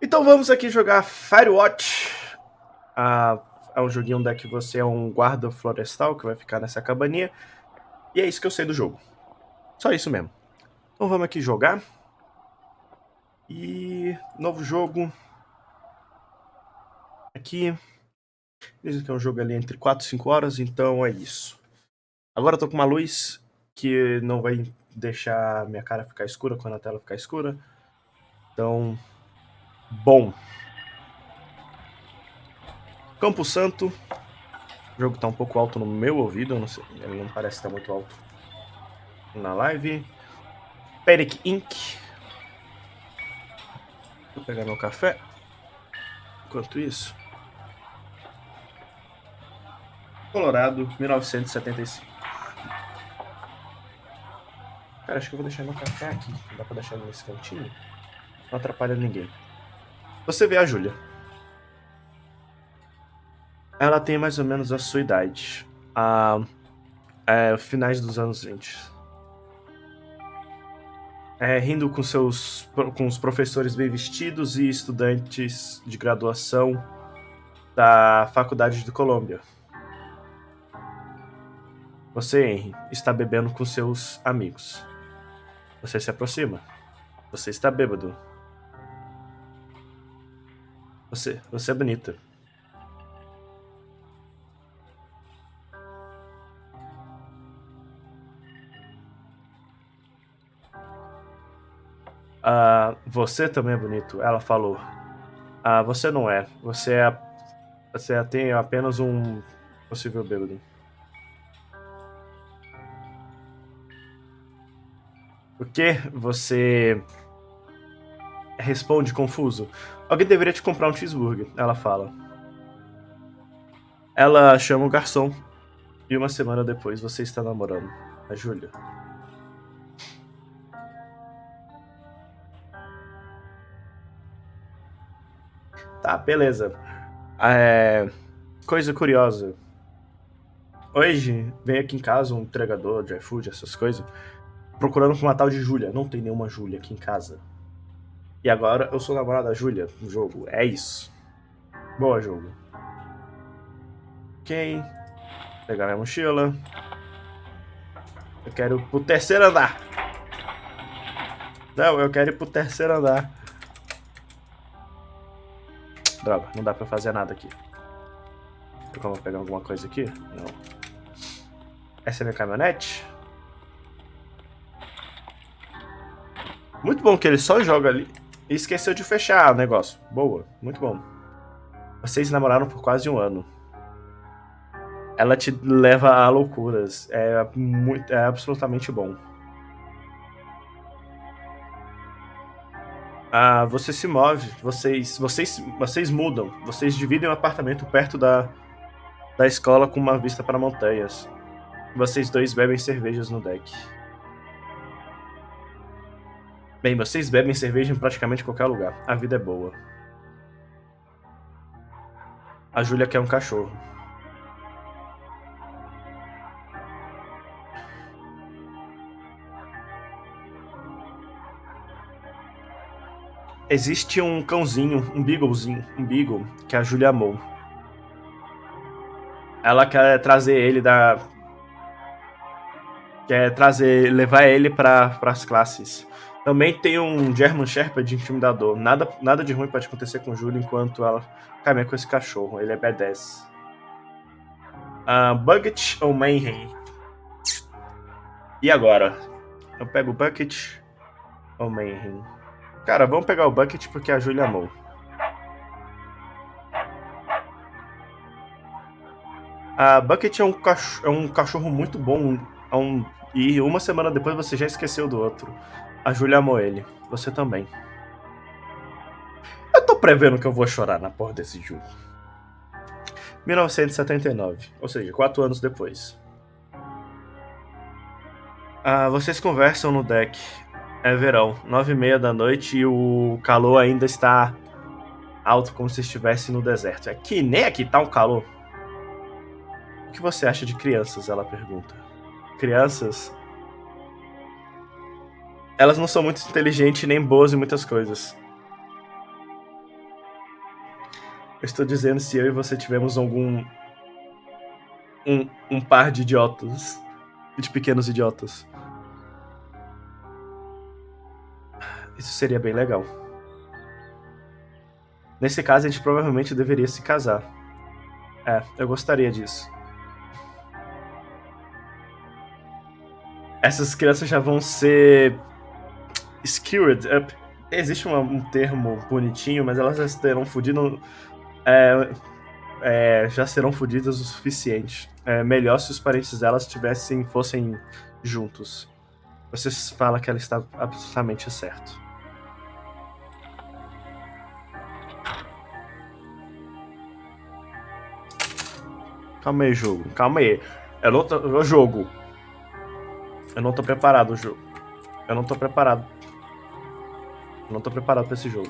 Então vamos aqui jogar Firewatch. É um joguinho onde você é um guarda florestal que vai ficar nessa cabaninha. E é isso que eu sei do jogo. Só isso mesmo. Então vamos aqui jogar. E novo jogo. Aqui. Diz que é um jogo ali entre 4 e 5 horas, então é isso. Agora eu tô com uma luz que não vai deixar minha cara ficar escura quando a tela ficar escura. Então, bom. Campo Santo. O jogo tá um pouco alto no meu ouvido, eu não sei, ele não parece estar muito alto na live. Panic Inc. Vou pegar meu café. Enquanto isso, Colorado, 1975. Cara, acho que eu vou deixar meu café aqui. Dá pra deixar ele nesse cantinho? Não atrapalha ninguém. Você vê a Júlia. Ela tem mais ou menos a sua idade. Finais dos anos 20. Rindo com os professores bem vestidos e estudantes de graduação da Faculdade de Colômbia. Você, Henry, está bebendo com seus amigos. Você se aproxima. Você está bêbado. Você é bonita. Você também é bonito, ela falou. Você não é. Você tem apenas um possível bêbado. O que? Você responde confuso. Alguém deveria te comprar um cheeseburger, ela fala. Ela chama o garçom e uma semana depois você está namorando a Júlia. Tá, beleza. Coisa curiosa. Hoje vem aqui em casa um entregador de iFood, essas coisas, procurando por uma tal de Júlia. Não tem nenhuma Júlia aqui em casa. E agora eu sou namorada da Júlia no jogo. É isso. Boa, jogo. Ok. Pegar minha mochila. Eu quero ir pro terceiro andar. Não, eu quero ir pro terceiro andar. Droga, não dá pra fazer nada aqui. Tem como pegar alguma coisa aqui? Não. Essa é minha caminhonete. Muito bom que ele só joga ali e esqueceu de fechar o negócio. Boa, muito bom. Vocês namoraram por quase um ano. Ela te leva a loucuras. É absolutamente bom. Você se move, vocês mudam. Vocês dividem um apartamento perto da escola com uma vista para montanhas. Vocês dois bebem cervejas no deck. Bem, vocês bebem cerveja em praticamente qualquer lugar. A vida é boa. A Júlia quer um cachorro. Existe um cãozinho, um beagle, que a Júlia amou. Ela quer trazer ele levar ele para as classes. Também tem um German Shepherd intimidador. Nada de ruim pode acontecer com Júlia enquanto ela caminha com esse cachorro. Ele é B10. Bucket ou Mayhem? E agora? Eu pego o Bucket ou Mayhem? Cara, vamos pegar o Bucket porque a Júlia amou. A Bucket é um cachorro muito bom. E uma semana depois você já esqueceu do outro. A Júlia amou ele. Você também. Eu tô prevendo que eu vou chorar na porra desse jogo. 1979, ou seja, 4 anos depois. Vocês conversam no deck. É verão, 9h30 da noite e o calor ainda está alto como se estivesse no deserto. É que nem aqui tá um calor. O que você acha de crianças? Ela pergunta. Crianças? Elas não são muito inteligentes nem boas em muitas coisas. Eu estou dizendo se eu e você tivemos algum... Um par de idiotas. De pequenos idiotas. Isso seria bem legal. Nesse caso, a gente provavelmente deveria se casar. É, eu gostaria disso. Essas crianças já vão ser... Screwed up. Existe um termo bonitinho, mas elas já terão fudido... já serão fodidas o suficiente. É melhor se os parentes delas fossem juntos. Você fala que ela está absolutamente certo. Calma aí, jogo. Calma aí. Eu jogo. Eu não tô preparado, jogo. Eu não tô preparado. Eu não tô preparado pra esse jogo.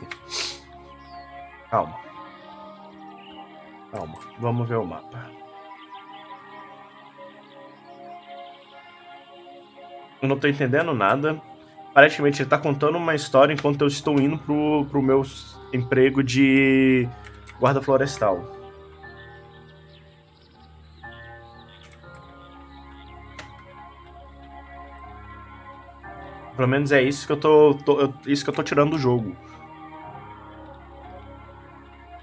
Calma. Calma. Vamos ver o mapa. Eu não tô entendendo nada. Aparentemente ele tá contando uma história enquanto eu estou indo pro meu emprego de guarda florestal. Pelo menos é isso que eu tô tirando do jogo.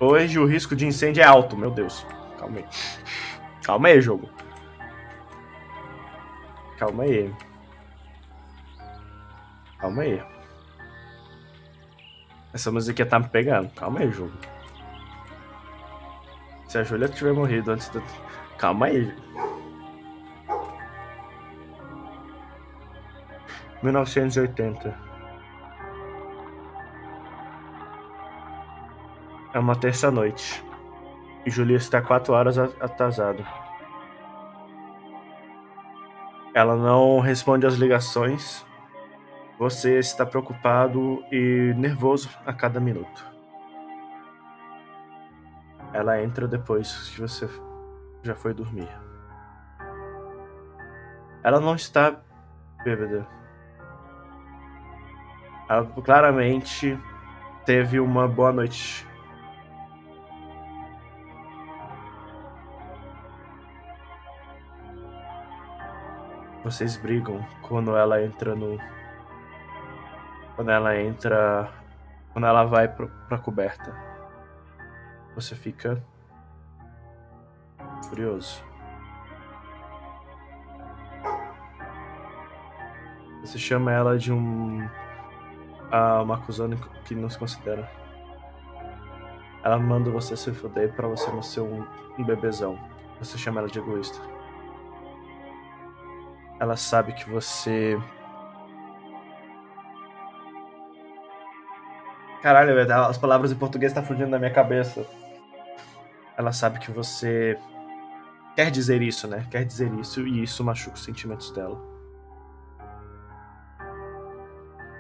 Hoje o risco de incêndio é alto, meu Deus. Calma aí. Calma aí, jogo. Calma aí. Calma aí. Essa música tá me pegando. Calma aí, jogo. Se a Júlia tiver morrido antes do... Calma aí. 1980. É uma terça-noite. E Júlia está 4 horas atrasada. Ela não responde às ligações. Você está preocupado e nervoso a cada minuto. Ela entra depois que você já foi dormir. Ela não está bêbada. Ela claramente teve uma boa noite. Vocês brigam quando ela entra no... Quando ela vai pra coberta. Você fica furioso. Você chama ela de uma acusando que não se considera. Ela manda você se foder pra você não ser um bebezão. Você chama ela de egoísta. Ela sabe que você... Caralho, velho, as palavras em português estão fugindo da minha cabeça. Ela sabe que você quer dizer isso, né? Quer dizer isso, e isso machuca os sentimentos dela.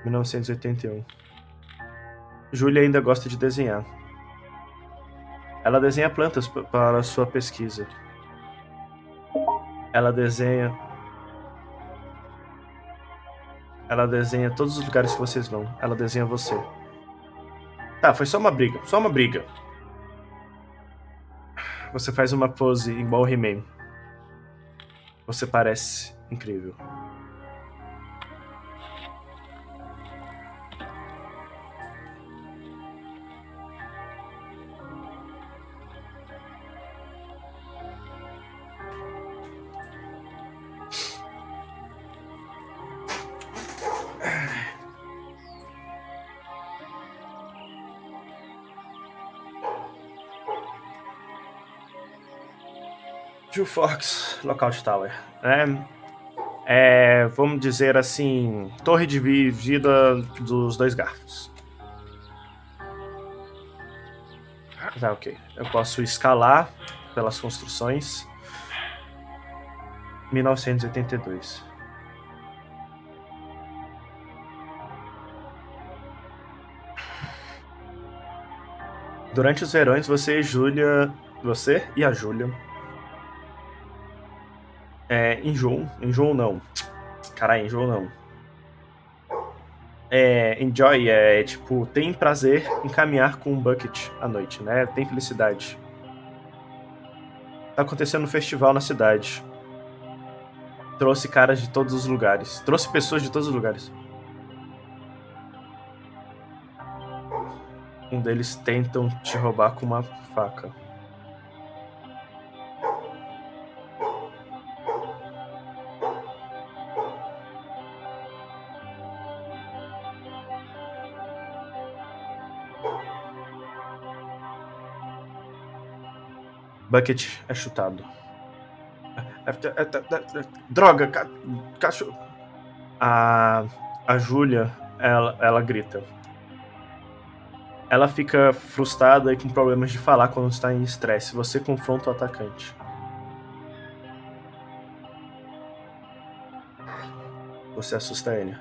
1981. Júlia ainda gosta de desenhar. Ela desenha plantas para sua pesquisa. Ela desenha todos os lugares que vocês vão. Ela desenha você. Tá, foi só uma briga. Só uma briga. Você faz uma pose igual o He-Man. Você parece incrível. Jill Fox, Lookout Tower. Vamos dizer assim, torre dividida dos 2 garfos. Tá, ok. Eu posso escalar pelas construções. 1982. Durante os verões, você e a Júlia enjoam não. Caralho, enjoam não. Enjoy tipo, tem prazer em caminhar com um bucket à noite, né? Tem felicidade. Tá acontecendo um festival na cidade. Trouxe caras de todos os lugares. Trouxe pessoas de todos os lugares. Um deles tentam te roubar com uma faca. Bucket é chutado. Droga, cachorro. A Júlia, ela grita. Ela fica frustrada e com problemas de falar quando está em estresse. Você confronta o atacante. Você assusta ele.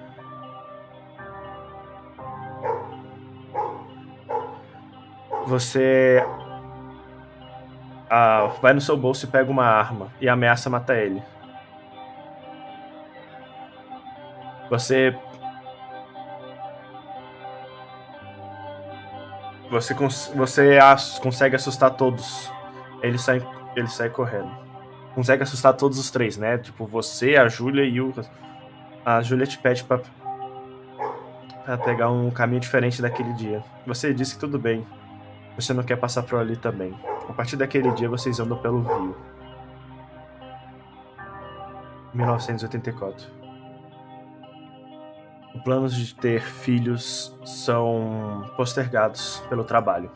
Você vai no seu bolso e pega uma arma e ameaça matar ele. Você consegue assustar todos. Ele sai correndo. Consegue assustar todos os três, né? Tipo, você, a Júlia e o... A Júlia te pede pra pegar um caminho diferente daquele dia. Você disse que tudo bem. Você não quer passar por ali também. A partir daquele dia, vocês andam pelo rio. 1984. Os planos de ter filhos são postergados pelo trabalho.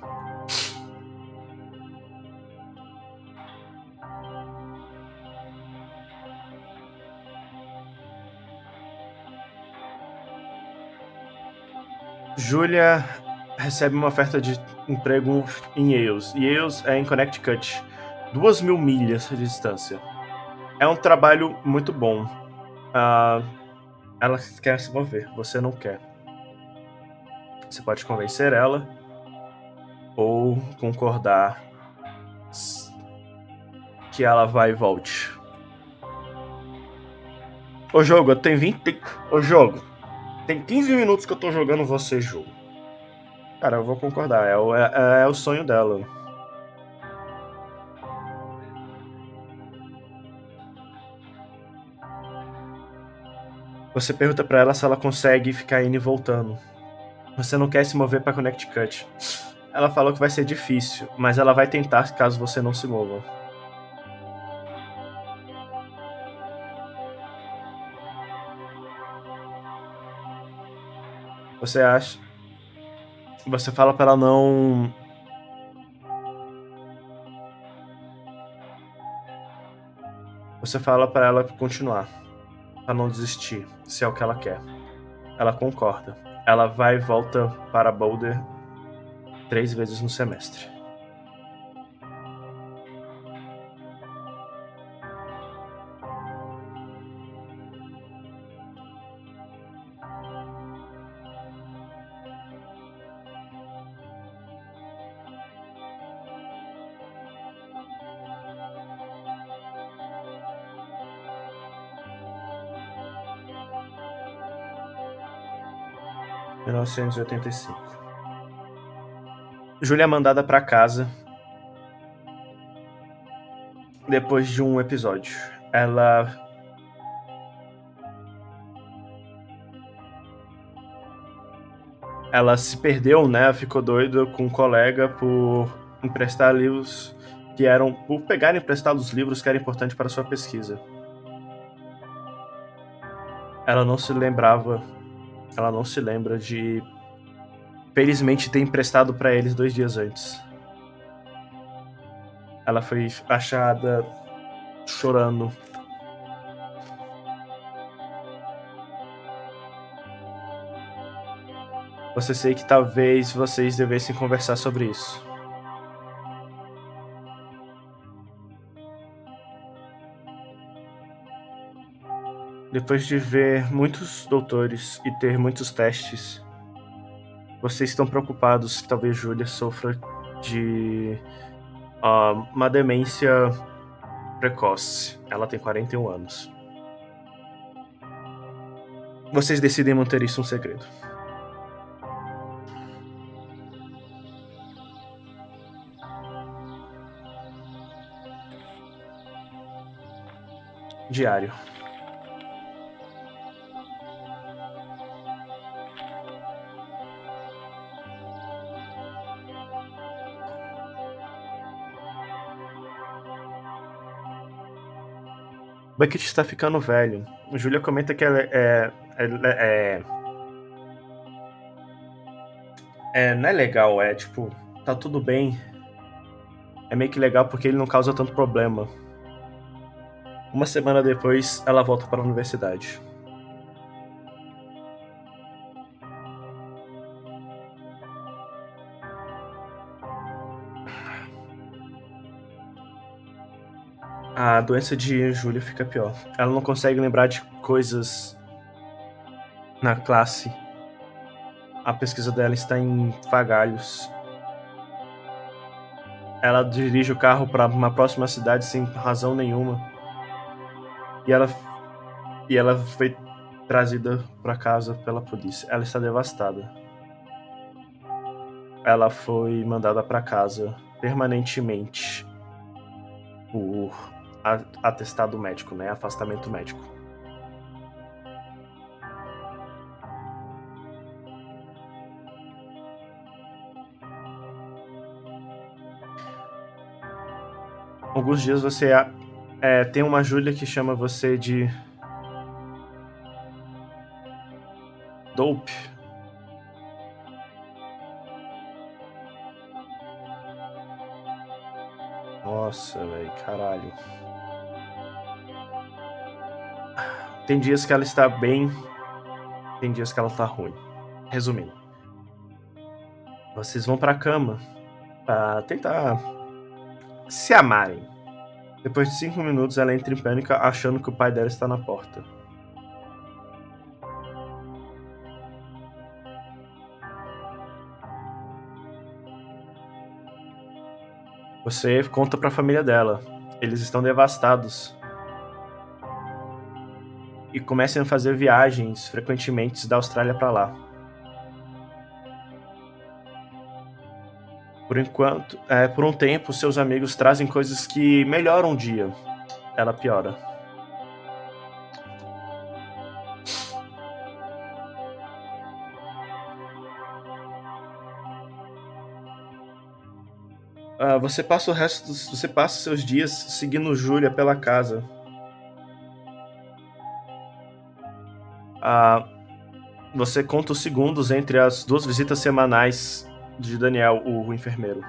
Júlia recebe uma oferta de emprego em Yales. Yales é em Connecticut, 2.000 milhas de distância. É um trabalho muito bom. Ela quer se mover, você não quer. Você pode convencer ela ou concordar que ela vai e volte. Ô jogo, eu tenho 20. Ô jogo, tem 15 minutos que eu tô jogando você, jogo. Cara, eu vou concordar, é o sonho dela. Você pergunta pra ela se ela consegue ficar indo e voltando. Você não quer se mover pra Connecticut. Ela falou que vai ser difícil, mas ela vai tentar caso você não se mova. Você acha... Você fala pra ela não... Você fala pra ela continuar. Pra não desistir, se é o que ela quer. Ela concorda. Ela vai e volta para Boulder 3 vezes no semestre. Em 1985. Júlia é mandada pra casa depois de um episódio. Ela se perdeu, né? Ficou doida com um colega por emprestar livros por pegar emprestados livros que eram importantes para sua pesquisa. Ela não se lembra de felizmente ter emprestado para eles 2 dias antes. Ela foi achada chorando. Você sei que talvez vocês devessem conversar sobre isso. Depois de ver muitos doutores e ter muitos testes, vocês estão preocupados que talvez Júlia sofra de uma demência precoce. Ela tem 41 anos. Vocês decidem manter isso um segredo. Diário. Bucket está ficando velho. Júlia comenta que ela não é legal, tipo, tá tudo bem. É meio que legal porque ele não causa tanto problema. Uma semana depois, ela volta para a universidade. A doença de Júlia fica pior. Ela não consegue lembrar de coisas na classe. A pesquisa dela está em vagalhos. Ela dirige o carro para uma próxima cidade sem razão nenhuma. E ela foi trazida para casa pela polícia. Ela está devastada. Ela foi mandada para casa permanentemente por atestado médico, né? Afastamento médico. Alguns dias você tem uma Júlia que chama você de dope. Nossa, velho, caralho. Tem dias que ela está bem, tem dias que ela tá ruim. Resumindo, vocês vão pra cama pra tentar se amarem. Depois de 5 minutos, ela entra em pânico achando que o pai dela está na porta. Você conta pra família dela. Eles estão devastados. E começam a fazer viagens frequentemente da Austrália pra lá. Por enquanto, por um tempo, seus amigos trazem coisas que melhoram o dia. Ela piora. Você passa seus dias seguindo Júlia pela casa. Você conta os segundos entre as 2 visitas semanais de Daniel, o enfermeiro.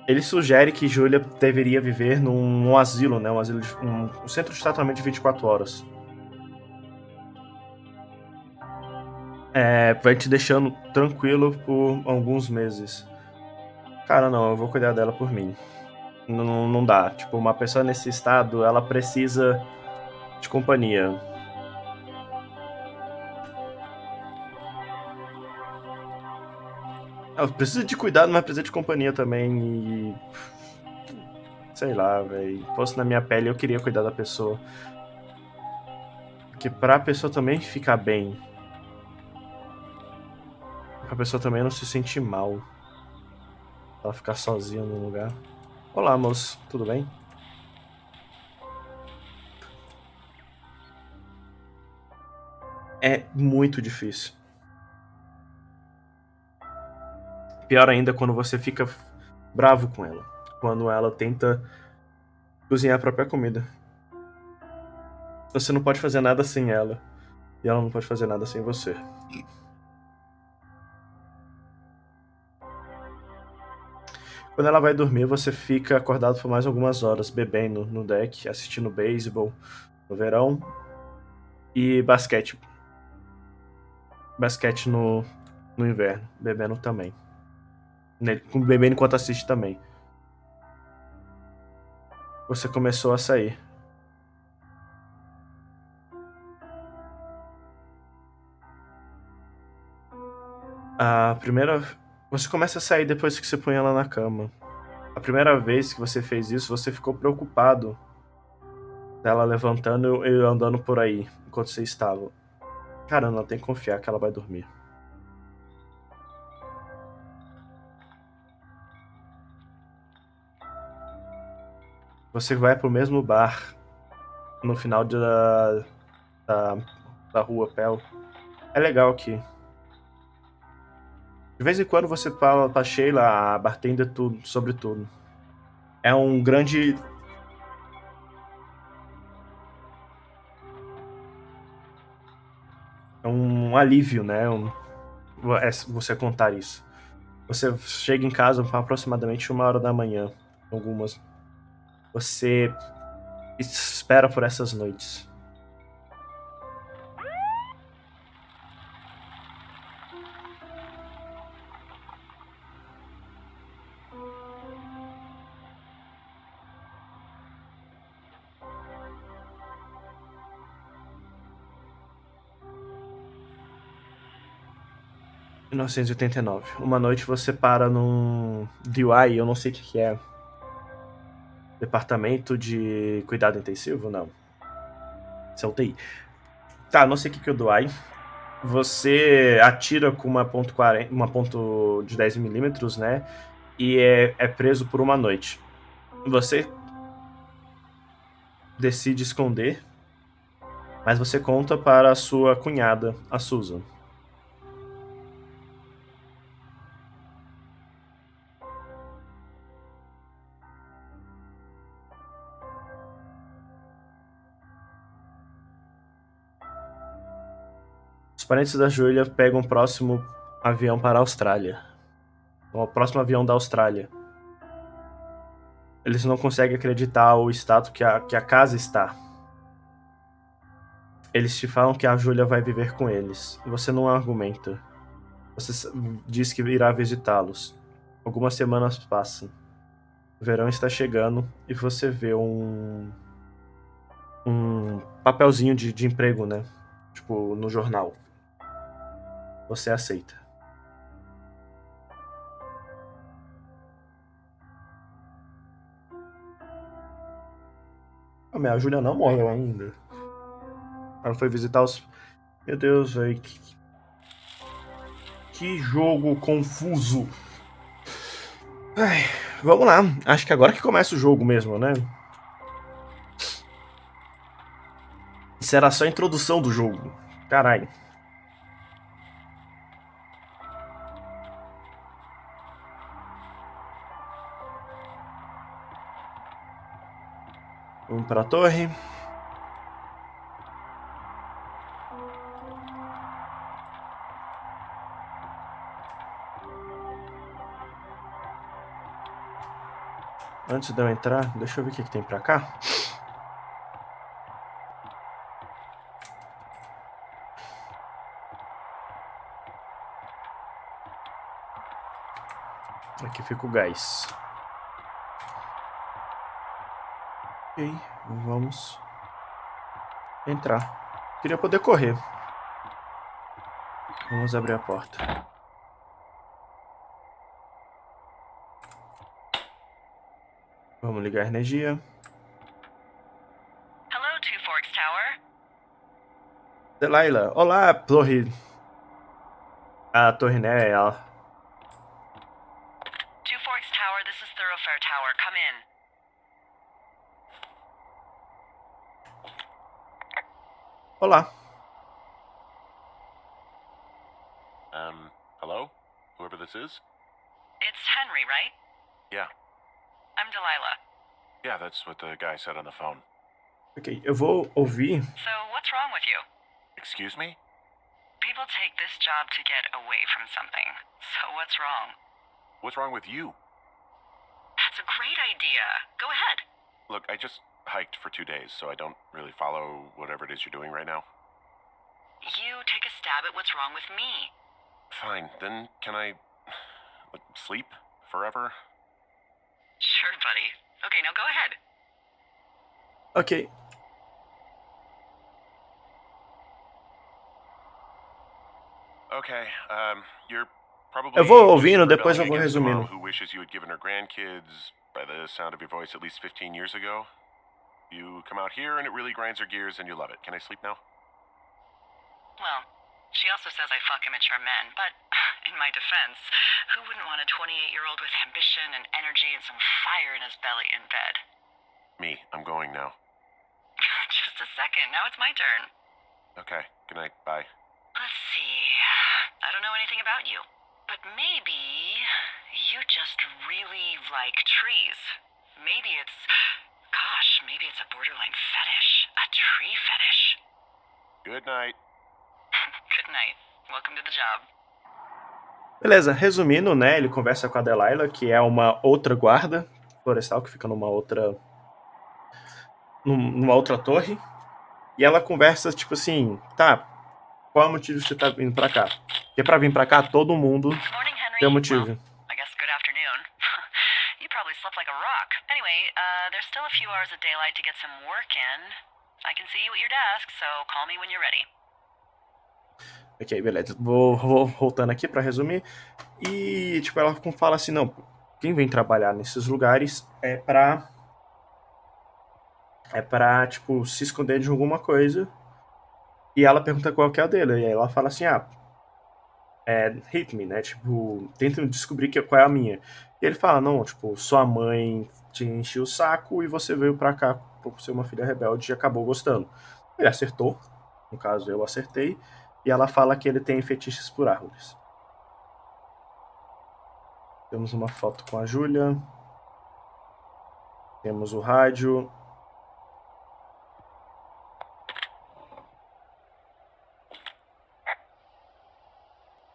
Ele sugere que Júlia deveria viver num asilo, né? Um centro de tratamento de 24 horas. Vai te deixando tranquilo por alguns meses. Cara, não, eu vou cuidar dela por mim. Não dá. Tipo, uma pessoa nesse estado, ela precisa de companhia. Ela precisa de cuidado, mas precisa de companhia também. E. Sei lá, velho. Fosse na minha pele, eu queria cuidar da pessoa. Porque pra pessoa também ficar bem. Pra pessoa também não se sentir mal. Ela ficar sozinha num lugar. Olá, moço. Tudo bem? É muito difícil. Pior ainda quando você fica bravo com ela. Quando ela tenta cozinhar a própria comida. Você não pode fazer nada sem ela. E ela não pode fazer nada sem você. Quando ela vai dormir, você fica acordado por mais algumas horas, bebendo no deck, assistindo beisebol no verão e basquete. Basquete no inverno, bebendo também. Bebendo enquanto assiste também. Você começou a sair. A primeira. Você começa a sair depois que você põe ela na cama. A primeira vez que você fez isso, você ficou preocupado dela levantando e andando por aí enquanto você estava. Caramba, tem que confiar que ela vai dormir. Você vai pro mesmo bar no final da rua Pel. É legal aqui. De vez em quando você fala pra Sheila, a bartender, tudo, sobre tudo. É um grande... É um alívio, né? Você contar isso. Você chega em casa aproximadamente 1h da manhã. Algumas. Você espera por essas noites. Em 1989. Uma noite você para num DUI, eu não sei o que é. Departamento de Cuidado Intensivo? Não. Isso é UTI. Tá, não sei o que é o DUI. Você atira com uma ponto .40, uma ponto de 10mm, né? E é preso por uma noite. Você decide esconder, mas você conta para a sua cunhada, a Susan. Os parentes da Julia pegam o próximo avião para a Austrália. O próximo avião da Austrália. Eles não conseguem acreditar o estado que a casa está. Eles te falam que a Julia vai viver com eles. Você não argumenta. Você diz que irá visitá-los. Algumas semanas passam. O verão está chegando e você vê um papelzinho de emprego, né? Tipo, no jornal. Você aceita. A Júlia não morreu ainda. Ela foi visitar os... Meu Deus, velho. Que jogo confuso. Ai, vamos lá. Acho que agora que começa o jogo mesmo, né? Isso era só a introdução do jogo. Caralho. Vamos para a torre. Antes de eu entrar, deixa eu ver o que tem pra cá. Aqui fica o gás. Ok, vamos entrar. Queria poder correr. Vamos abrir a porta. Vamos ligar a energia. Hello, Two Forks Tower. Delilah, olá, torre. A torre, né? Ela... Two Forks Tower, this is Thoroughfare Tower. Come in. Olá. Hello? Whoever this is? It's Henry, right? Yeah. I'm Delilah. Yeah, that's what the guy said on the phone. Ok, eu vou ouvir. So, what's wrong with you? Excuse me? People take this job to get away from something. So, what's wrong? What's wrong with you? That's a great idea. Go ahead. Look, I just hiked for 2 days, so I don't really follow whatever it is you're doing right now. You take a stab at what's wrong with me. Fine, then can I... sleep? Forever? Sure, buddy. Okay, now go ahead. Ok. Okay, you're probably... Eu vou just ouvindo, rebelling depois eu vou against the mom resumindo. who wishes you had given her grandkids, by the sound of your voice, at least 15 years ago. You come out here and it really grinds her gears and you love it. Can I sleep now? Well, she also says I fuck immature men, but in my defense, who wouldn't want a 28-year-old with ambition and energy and some fire in his belly in bed? Me, I'm going now. Just a second, now it's my turn. Okay, good night, bye. Let's see. I don't know anything about you, but maybe you just really like trees. Maybe it's a borderline fetish. A tree fetish. Good night. Good night. Welcome to the job. Beleza, resumindo, né, ele conversa com a Delilah, que é uma outra guarda florestal, que fica numa outra torre, e ela conversa, tipo assim, tá, qual é o motivo que você tá vindo pra cá? Porque pra vir pra cá, todo mundo Morning, Henry. tem um motivo. Well, I guess good afternoon. You probably slept like a rock. Anyway, there's still a few hours of daylight to get some work in. I can see you at your desk, so call me when you're ready. Ok, beleza. Vou voltando aqui pra resumir. E, tipo, ela fala assim, não, quem vem trabalhar nesses lugares é pra, tipo, se esconder de alguma coisa. E ela pergunta qual que é a dele. E aí ela fala assim, hit me, né? Tipo, tenta descobrir qual é a minha. E ele fala, não, tipo, sua mãe te encheu o saco e você veio pra cá por ser uma filha rebelde e acabou gostando. Ele acertou. No caso, eu acertei. E ela fala que ele tem fetiches por árvores. Temos uma foto com a Júlia. Temos o rádio.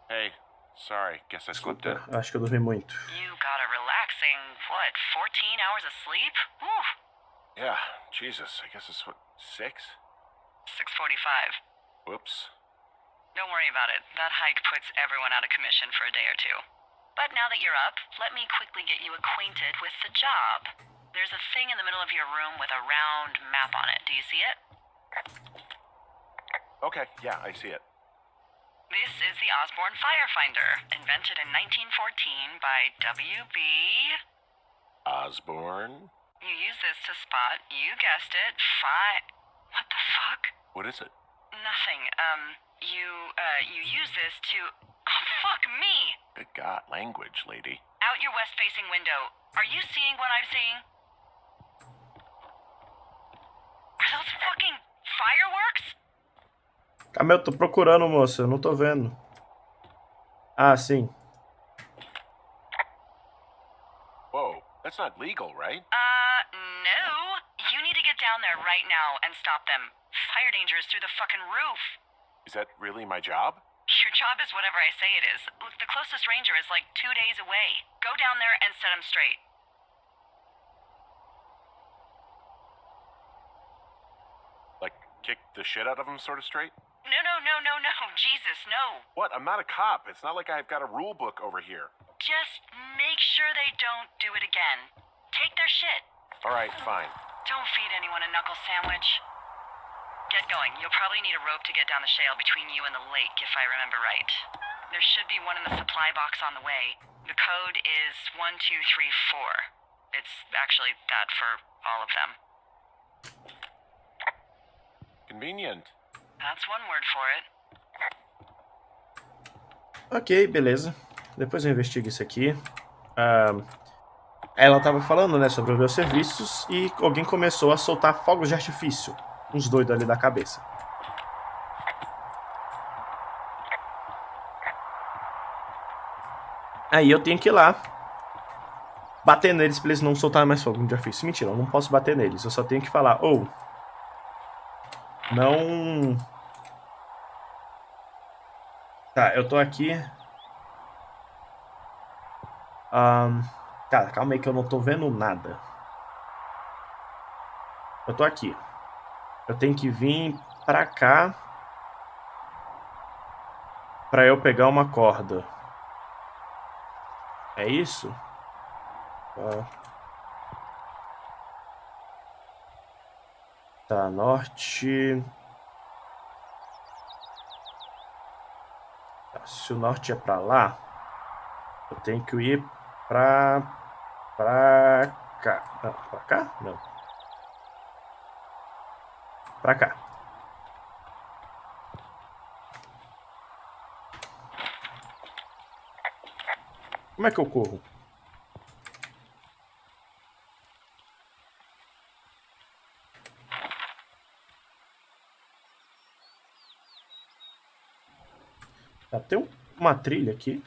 Hey, sorry, guess I slept in. Acho que eu dormi muito. You got a relaxing, 14 hours of sleep? Whew. Yeah, Jesus, I guess it's what, 6? 6:45. Whoops. Don't worry about it. That hike puts everyone out of commission for a day or two. But now that you're up, let me quickly get you acquainted with the job. There's a thing in the middle of your room with a round map on it. Do you see it? Okay, yeah, I see it. This is the Osborne Firefinder, invented in 1914 by W.B. Osborne? You use this to spot, you guessed it, What the fuck? What is it? Nothing. You use this to... Oh, fuck me! Good God, language, lady. Out your west-facing window. Are you seeing what I'm seeing? Are those fucking fireworks? Calma, eu tô procurando, moça. Eu não tô vendo. Ah, sim. Whoa, that's not legal, right? No. You need to get down there right now and stop them. Fire danger is through the fucking roof. Is that really my job? Your job is whatever I say it is. Look, the closest ranger is like 2 days away. Go down there and set him straight. Like, kick the shit out of him sort of straight? No. Jesus, no. What? I'm not a cop. It's not like I've got a rule book over here. Just make sure they don't do it again. Take their shit. All right, fine. Don't feed anyone a knuckle sandwich. Get going. You'll probably need a rope to get down the shale between you and the lake, if I remember right. There should be one in the supply box on the way. The code is 1234. It's actually that for all of them. Convenient. That's one word for it. Ok, beleza. Depois eu investigo isso aqui. Ela tava falando, né, sobre os meus serviços e alguém começou a soltar fogos de artifício. Uns doidos ali da cabeça. Aí eu tenho que ir lá bater neles pra eles não soltarem mais fogo de artifício. Mentira, eu não posso bater neles. Eu só tenho que falar, não... Tá, eu tô aqui. Cara, calma aí que eu não tô vendo nada. Eu tô aqui. Eu tenho que vir pra cá pra eu pegar uma corda. É isso? Tá, norte. Tá, se o norte é pra lá, eu tenho que ir pra cá. Não, pra cá? Não. Pra cá. Como é que eu corro? Tá, tem uma trilha aqui.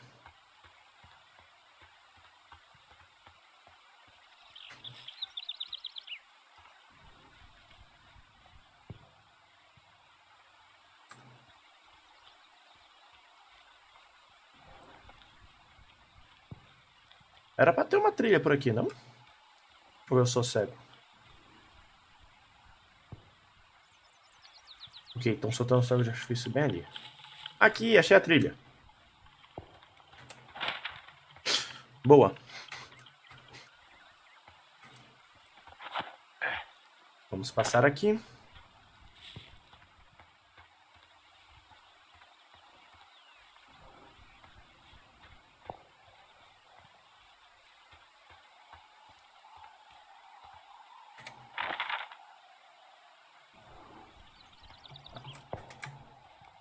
Era pra ter uma trilha por aqui, não? Ou eu sou cego? Ok, estão soltando fogo de artifício bem ali. Aqui, achei a trilha. Boa. Vamos passar aqui.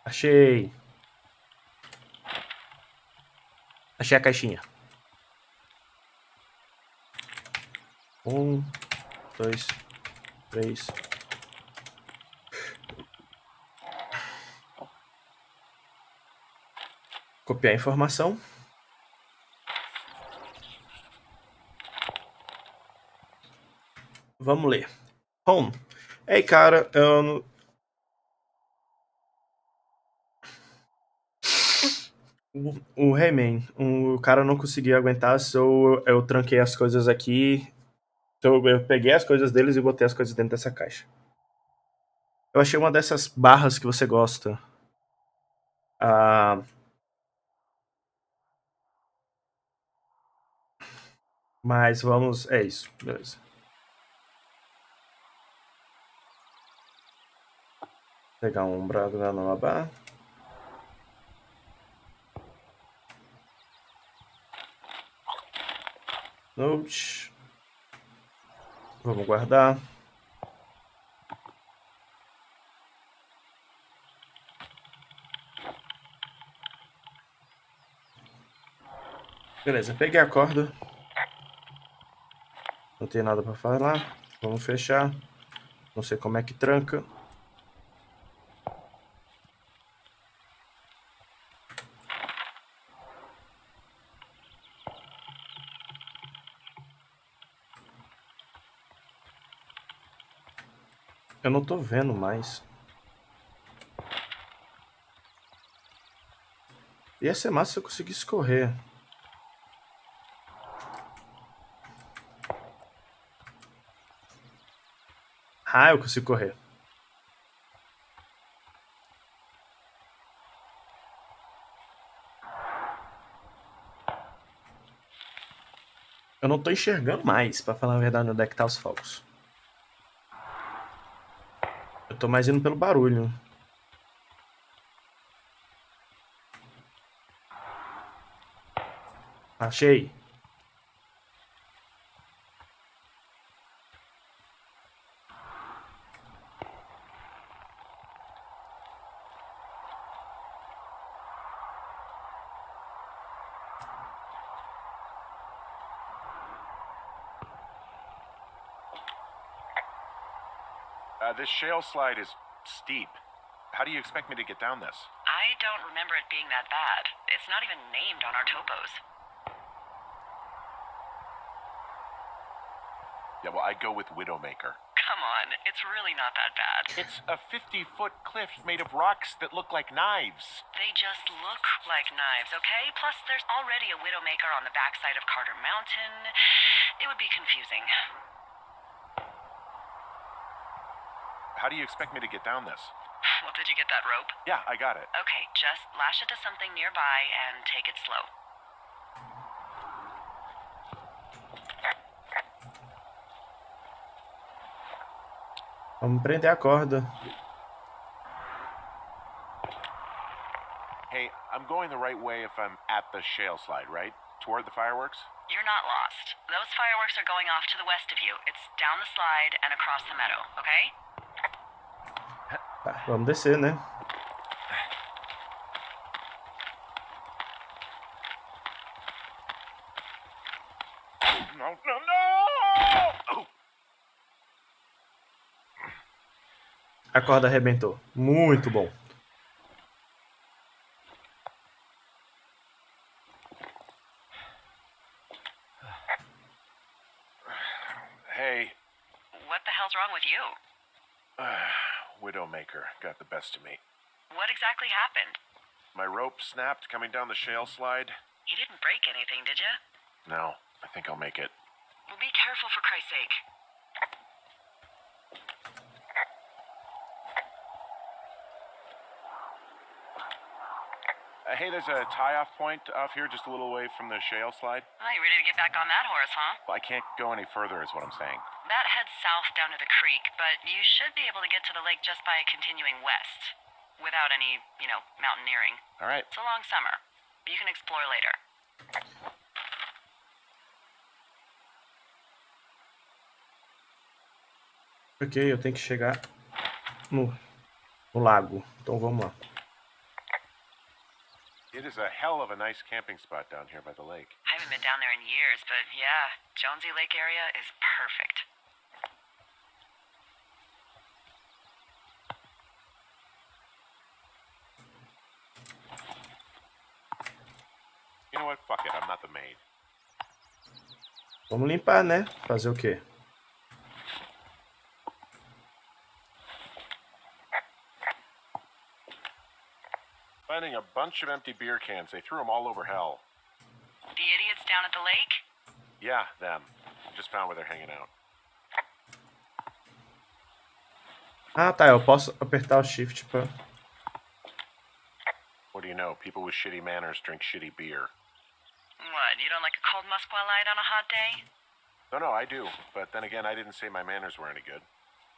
Achei. Achei a caixinha. 1, 2, 3. Copiar a informação. Vamos ler. Home. Ei, cara, eu não... O He-Man, o cara não conseguia aguentar, so eu tranquei as coisas aqui. Então eu peguei as coisas deles e botei as coisas dentro dessa caixa. Eu achei uma dessas barras que você gosta. Ah, mas vamos... É isso, beleza. Pegar um Bradranabá. Note. Vamos guardar. Beleza, peguei a corda. Não tem nada pra falar. Vamos fechar. Não sei como é que tranca. Eu não tô vendo mais. Ia ser massa se eu conseguisse correr. Ah, eu consigo correr. Eu não tô enxergando mais, pra falar a verdade, onde é que tá os fogos. Eu tô mais indo pelo barulho. Achei. This shale slide is steep. How do you expect me to get down this? I don't remember it being that bad. It's not even named on our topos. Yeah, well, I'd go with Widowmaker. Come on, it's really not that bad. It's a 50-foot cliff made of rocks that look like knives. They just look like knives, okay? Plus, there's already a Widowmaker on the backside of Carter Mountain. It would be confusing. How do you expect me to get down this? Well, did you get that rope? Yeah, I got it. Okay, just lash it to something nearby and take it slow. Vamos prender a corda. Hey, I'm going the right way if I'm at the shale slide, right? Toward the fireworks? You're not lost. Those fireworks are going off to the west of you. It's down the slide and across the meadow, okay? Tá, vamos descer, né? No, no, no! A corda arrebentou. Muito bom. Hey. What the hell's wrong with you? Widowmaker got the best of me. What exactly happened? My rope snapped coming down the shale slide. You didn't break anything, did you? No, I think I'll make it. Well, be careful for Christ's sake. Hey, there's a tie-off point off here just a little away from the shale slide. Oh, you ready to get back on that horse, huh? Well, I can't go any further is what I'm saying. That heads south down to the creek, but you should be able to get to the lake just by continuing west. Without any, mountaineering. All right. It's a long summer. You can explore later. Ok, eu tenho que chegar no lago. Então vamos lá. It is a hell of a nice camping spot down here by the lake. I haven't been down there in years, but yeah, Jonesy Lake area is perfect. You know what? Fuck it. I'm not the maid. Vamos limpar, né? Fazer o quê? Finding a bunch of empty beer cans. They threw them all over hell. The idiots down at the lake? Yeah, them. Just found where they're hanging out. Ah, tá. Eu posso apertar o shift pra... What do you know? People with shitty manners drink shitty beer. What, you don't like a cold Muscat light on a hot day? No, I do. But then again, I didn't say my manners were any good.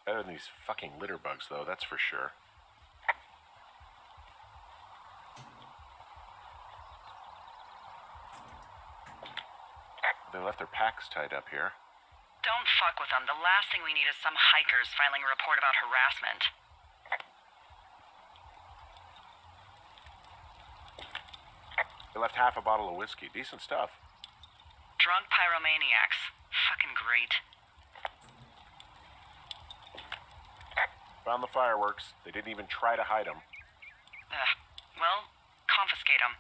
Better than these fucking litter bugs, though, that's for sure. They left their packs tied up here. Don't fuck with them. The last thing we need is some hikers filing a report about harassment. They left half a bottle of whiskey. Decent stuff. Drunk pyromaniacs. Fucking great. Found the fireworks. They didn't even try to hide them. Well, confiscate them.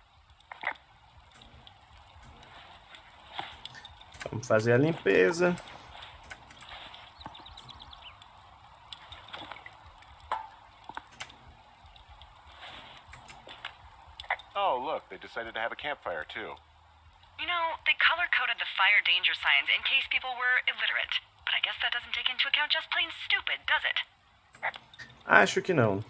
Vamos fazer a limpeza. Oh, look, they decided to have a campfire, too. You know, they color-coded the fire danger signs in case people were illiterate. But I guess that doesn't take into account just plain stupid, does it? Acho que não.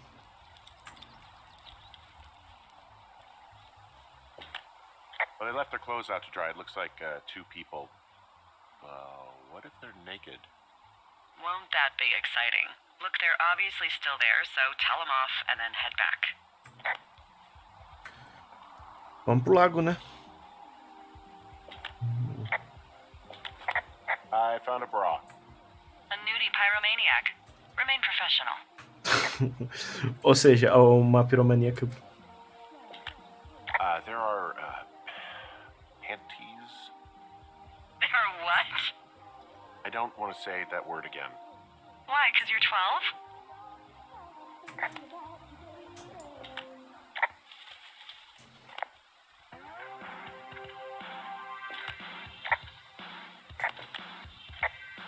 Well, they left their clothes out to dry. It looks like two people. What if they're naked? Won't that be exciting? Look, they're obviously still there, so tell them off and then head back. Vamos pro lago, né? I found a bra. A nudie pyromaniac. Remain professional. Ou seja, uma piromaníaca. There are panties. There are what? I don't want to say that word again. Why, 'cause you're 12?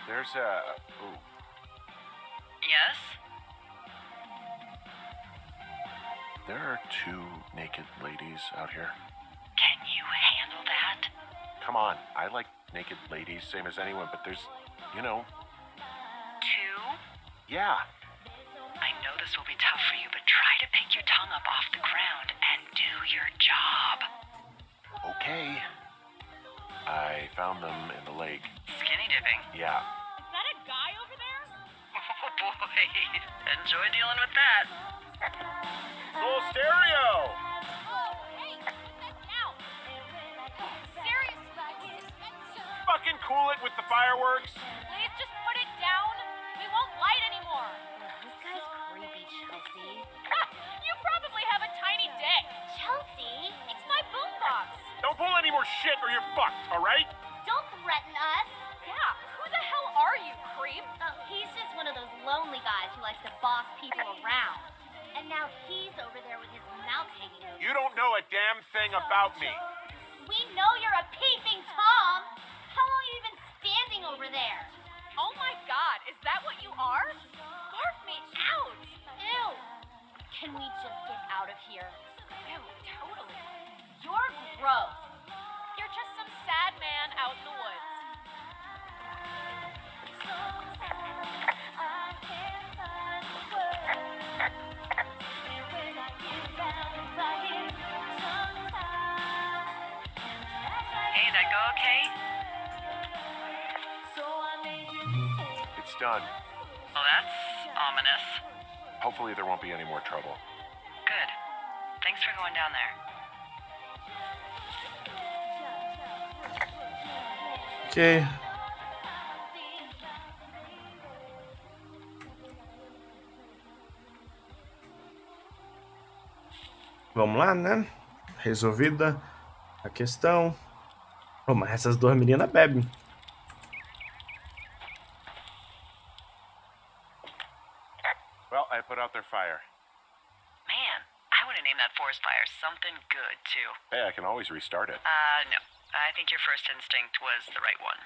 There's a... Ooh. Yes? There are two naked ladies out here. Can you handle that? Come on, I like naked ladies, same as anyone, but there's, Two? Yeah. I know this will be tough for you, but try to pick your tongue up off the ground and do your job. Okay. I found them in the lake. Skinny dipping. Yeah. Is that a guy over there? Oh boy, enjoy dealing with that. Full stereo! Hey, put that down. Seriously, Fucking cool it with the fireworks. please just put it down. We won't light anymore. This guy's creepy, Chelsea. You probably have a tiny dick. Chelsea, It's my boombox. Don't pull any more shit or you're fucked, alright? don't threaten us. Yeah, who the hell are you, creep? Oh, he's just one of those lonely guys who likes to boss people around. And now he's over there with his mouth hanging open. You don't know a damn thing about me. We know you're a peeping Tom. How long have you been standing over there? Oh my god, is that what you are? Barf me out! Ew! Can we just get out of here? Ew, totally. You're gross. You're just some sad man out in the woods. Hey, that go okay? It's done. Well, that's ominous. Hopefully there won't be any more trouble. Good. Thanks for going down there. Ok. Vamos lá, né? Resolvida a questão. Oh, mas essas duas meninas bebem. Well, I put out their fire. Man, I would have named that forest fire something good, too. Hey, I can always restart it. No. I think your first instinct was the right one.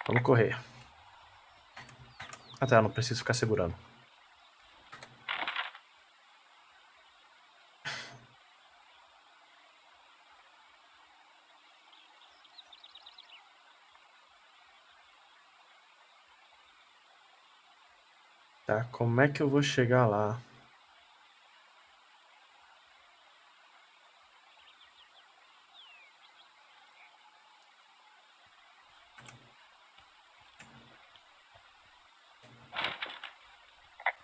Vamos correr. Ah tá, não preciso ficar segurando. Tá, como é que eu vou chegar lá?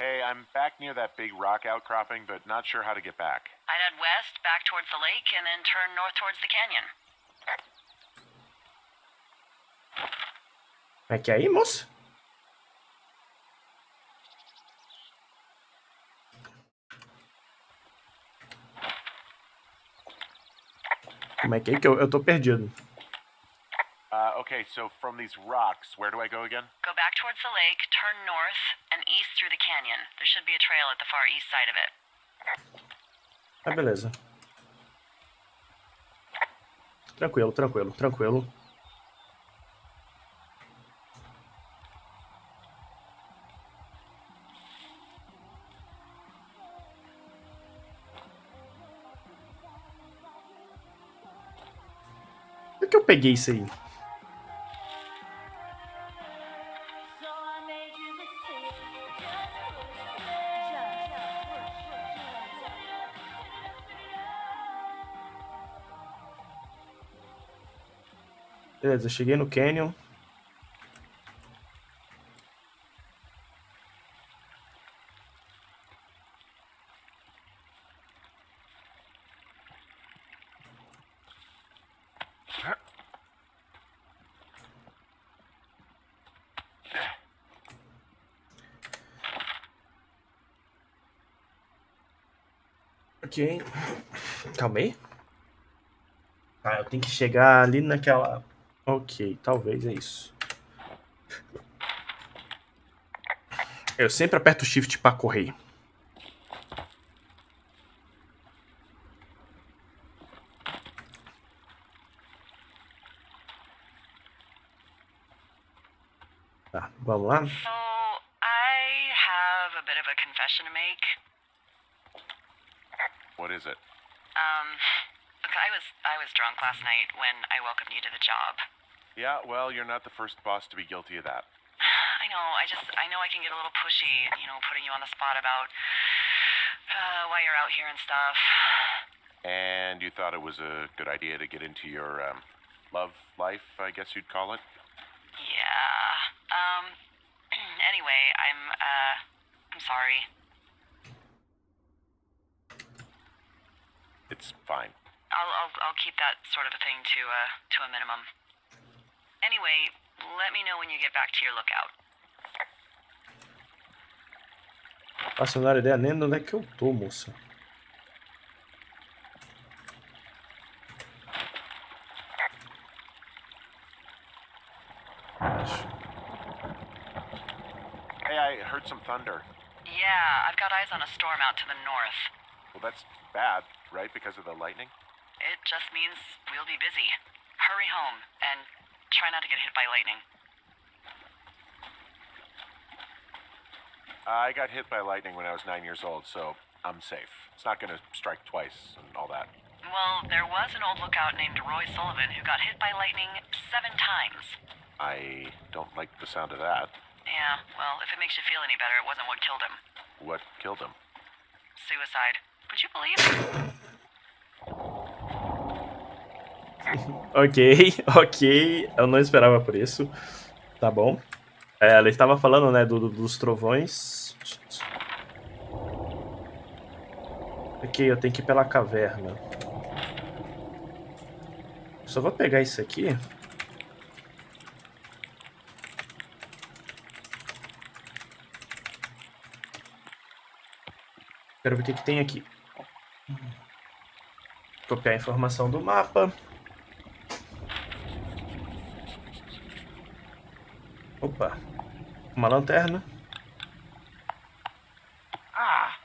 Hey, I'm back near that big rock outcropping, but not sure how to get back. I'd head west, back towards the lake, and then turn north towards the canyon. Como é que é aí, moça? Como é que eu tô perdido? Okay, so from these rocks, where do I go again? Go back towards the lake, turn north, and east through the canyon. There should be a trail at the far east side of it. Ah, beleza. Tranquilo, tranquilo, tranquilo. Por que eu peguei isso aí? Beleza, cheguei no canyon. Ok. Calma aí. Ah, eu tenho que chegar ali naquela... Ok, talvez é isso. Eu sempre aperto Shift pra correr. Tá, vamos lá. So, I have a bit of a confession to make. What is it? Look, I was drunk last night when I welcomed you to the job. Yeah, well, you're not the first boss to be guilty of that. I know, I know I can get a little pushy, putting you on the spot about why you're out here and stuff. And you thought it was a good idea to get into your love life, I guess you'd call it? Yeah. Anyway, I'm sorry. It's fine. I'll keep that sort of a thing to a minimum. Anyway, let me know when you get back to your lookout. Faço a menor ideia nem de onde é que eu tô, moça. Hey, I heard some thunder. Yeah, I've got eyes on a storm out to the north. Well, that's bad, right? Because of the lightning? It just means we'll be busy. Hurry home and try not to get hit by lightning. I got hit by lightning when I was 9 years old, so I'm safe. It's not gonna strike twice and all that. Well, there was an old lookout named Roy Sullivan who got hit by lightning 7 times. I don't like the sound of that. Yeah, well, if it makes you feel any better, it wasn't what killed him. What killed him? Suicide. Would you believe it? Ok, eu não esperava por isso. Tá bom. Ela estava falando, né, dos trovões. Ok, eu tenho que ir pela caverna. Só vou pegar isso aqui. Quero ver o que tem aqui. Copiar a informação do mapa. Opa, uma lanterna. Ah!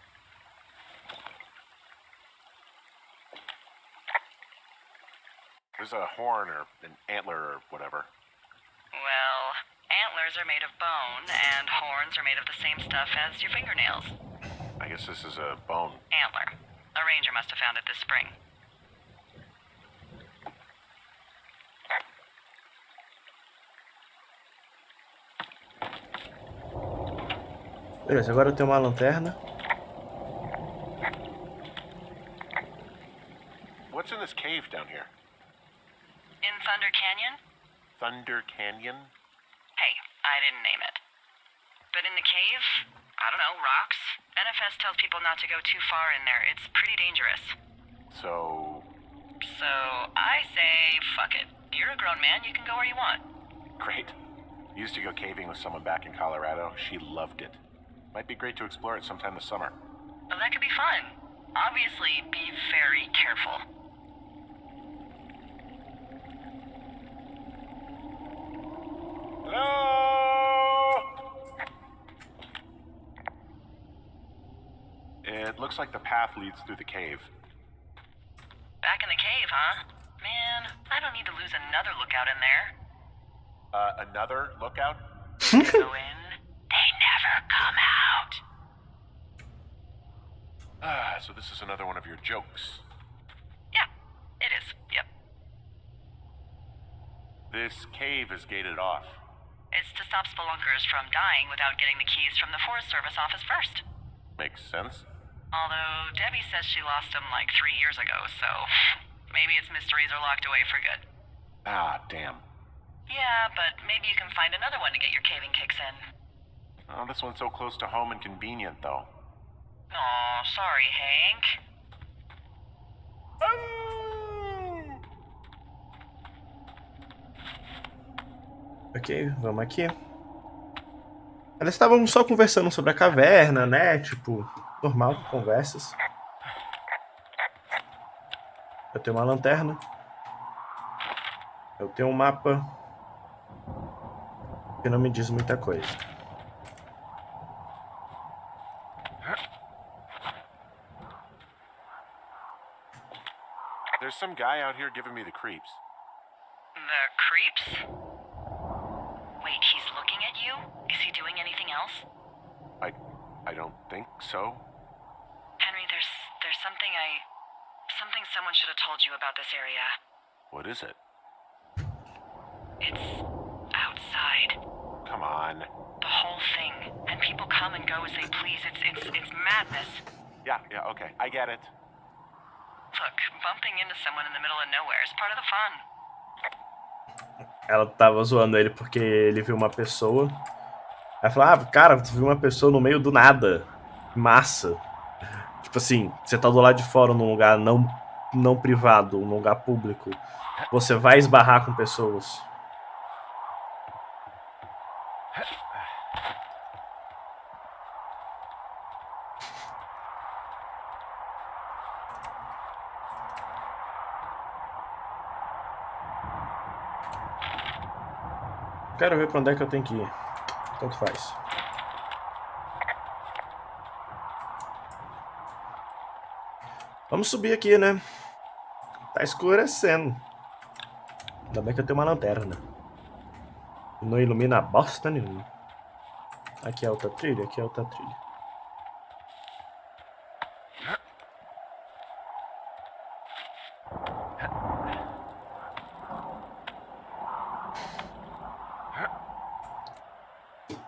There's a horn or an antler or whatever. Well, antlers are made of bone, and horns are made of the same stuff as your fingernails. I guess this is a bone. Antler. A ranger must have found it this spring. Beleza, agora eu tenho uma lanterna. What's in this cave down here? In Thunder Canyon? Thunder Canyon? Hey, I didn't name it. But in the cave, I don't know, rocks? NFS tells people not to go too far in there. It's pretty dangerous. So I say, fuck it. You're a grown man, you can go where you want. great. Used to go caving with someone back in Colorado. She loved it. Might be great to explore it sometime this summer. Well, that could be fun. Obviously, be very careful. Hello? It looks like the path leads through the cave. Back in the cave, huh? Man, I don't need to lose another lookout in there. Another lookout? They go in, they never come out. Ah, so this is another one of your jokes. Yeah, it is. Yep. This cave is gated off. It's to stop spelunkers from dying without getting the keys from the Forest Service office first. Makes sense. Although Debbie says she lost them like 3 years ago, so maybe its mysteries are locked away for good. Ah, damn. Yeah, but maybe you can find another one to get your caving kicks in. Oh, this one's so close to home and convenient, though. Aw, sorry, Hank. Ok, vamos aqui. Elas estavam só conversando sobre a caverna, né? Tipo, normal, conversas. Eu tenho uma lanterna. Eu tenho um mapa. Que não me diz muita coisa. There's some guy out here giving me the creeps. The creeps? Wait, he's looking at you? Is he doing anything else? I don't think so. Henry, there's something someone should have told you about this area. What is it? It's outside. Come on. The whole thing. And people come and go as they please. It's madness. Yeah, okay. I get it. Look, bumping into someone in the middle of nowhere is part of the fun. Ela tava zoando ele porque ele viu uma pessoa. Ela falou, ah, cara, tu viu uma pessoa no meio do nada. Massa. Tipo assim, você tá do lado de fora num lugar não privado, num lugar público. Você vai esbarrar com pessoas. Quero ver pra onde é que eu tenho que ir. Tanto faz. Vamos subir aqui, né? Tá escurecendo. Ainda bem que eu tenho uma lanterna. Não ilumina bosta nenhuma. Aqui é outra trilha, aqui é outra trilha.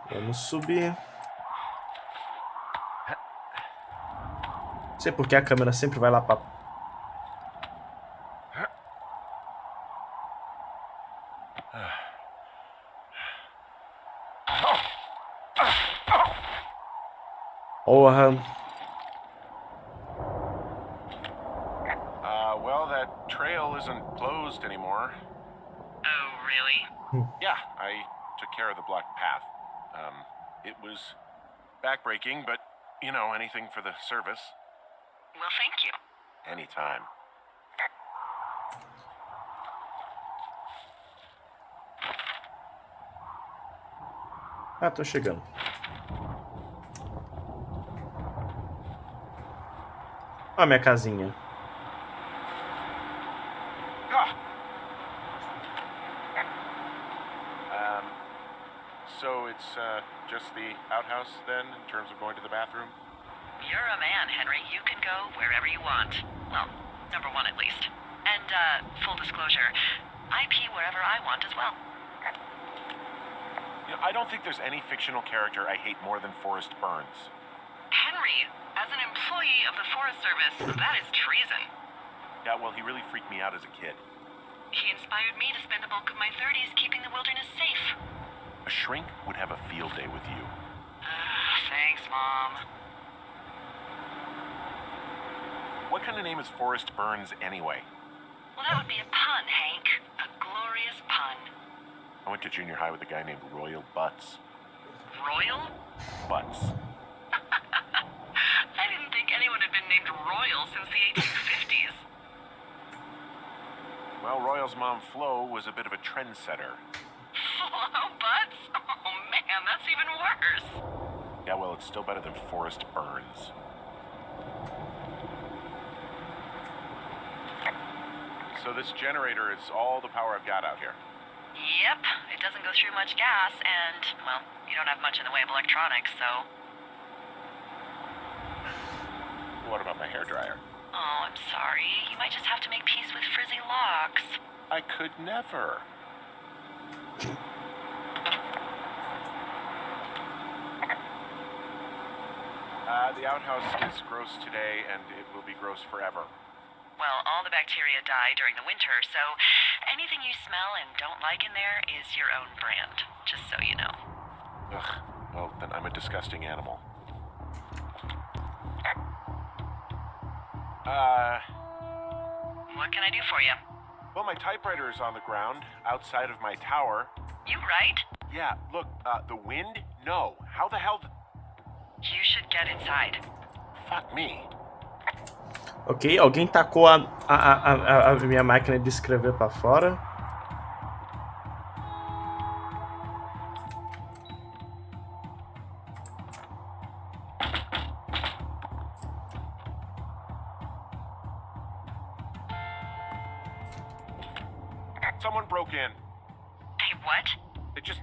Vamos subir. Não sei porque a câmera sempre vai lá pra... Porra. Well, that trail isn't closed anymore. Oh, really? Yeah, I took care of the blocked path. It was backbreaking, but, you know, anything for the service. Well, thank you. Anytime. Ah, tô chegando. Ó a minha casinha. So it's just the outhouse then, in terms of going to the bathroom? You're a man, Henry. You can go wherever you want. Well, number one at least. And, full disclosure, I pee wherever I want as well. You know, I don't think there's any fictional character I hate more than Forrest Burns. Henry, as an employee of the Forest Service, that is treason. Yeah, well, he really freaked me out as a kid. He inspired me to spend the bulk of my 30s keeping the wilderness safe. A shrink would have a field day with you. Thanks, Mom. What kind of name is Forrest Burns anyway? Well, that would be a pun, Hank. A glorious pun. I went to junior high with a guy named Royal Butts. Royal? Butts. I didn't think anyone had been named Royal since the 1850s. Well, Royal's mom, Flo, was a bit of a trendsetter. Hello, Butts? Oh, man, that's even worse. Yeah, well, it's still better than Forrest Burns. So this generator is all the power I've got out here. Yep, it doesn't go through much gas, and, well, you don't have much in the way of electronics, so... What about my hairdryer? Oh, I'm sorry. You might just have to make peace with frizzy locks. I could never. The outhouse is gross today, and it will be gross forever. Well, all the bacteria die during the winter, so anything you smell and don't like in there is your own brand, just so you know. Ugh, well, then I'm a disgusting animal. What can I do for you? Well, my typewriter is on the ground, outside of my tower. You right? Yeah, look, the wind? No. How the hell... You should get inside. Fuck me. Ok, alguém tacou a minha máquina de escrever pra fora. Someone broke in. Hey, what?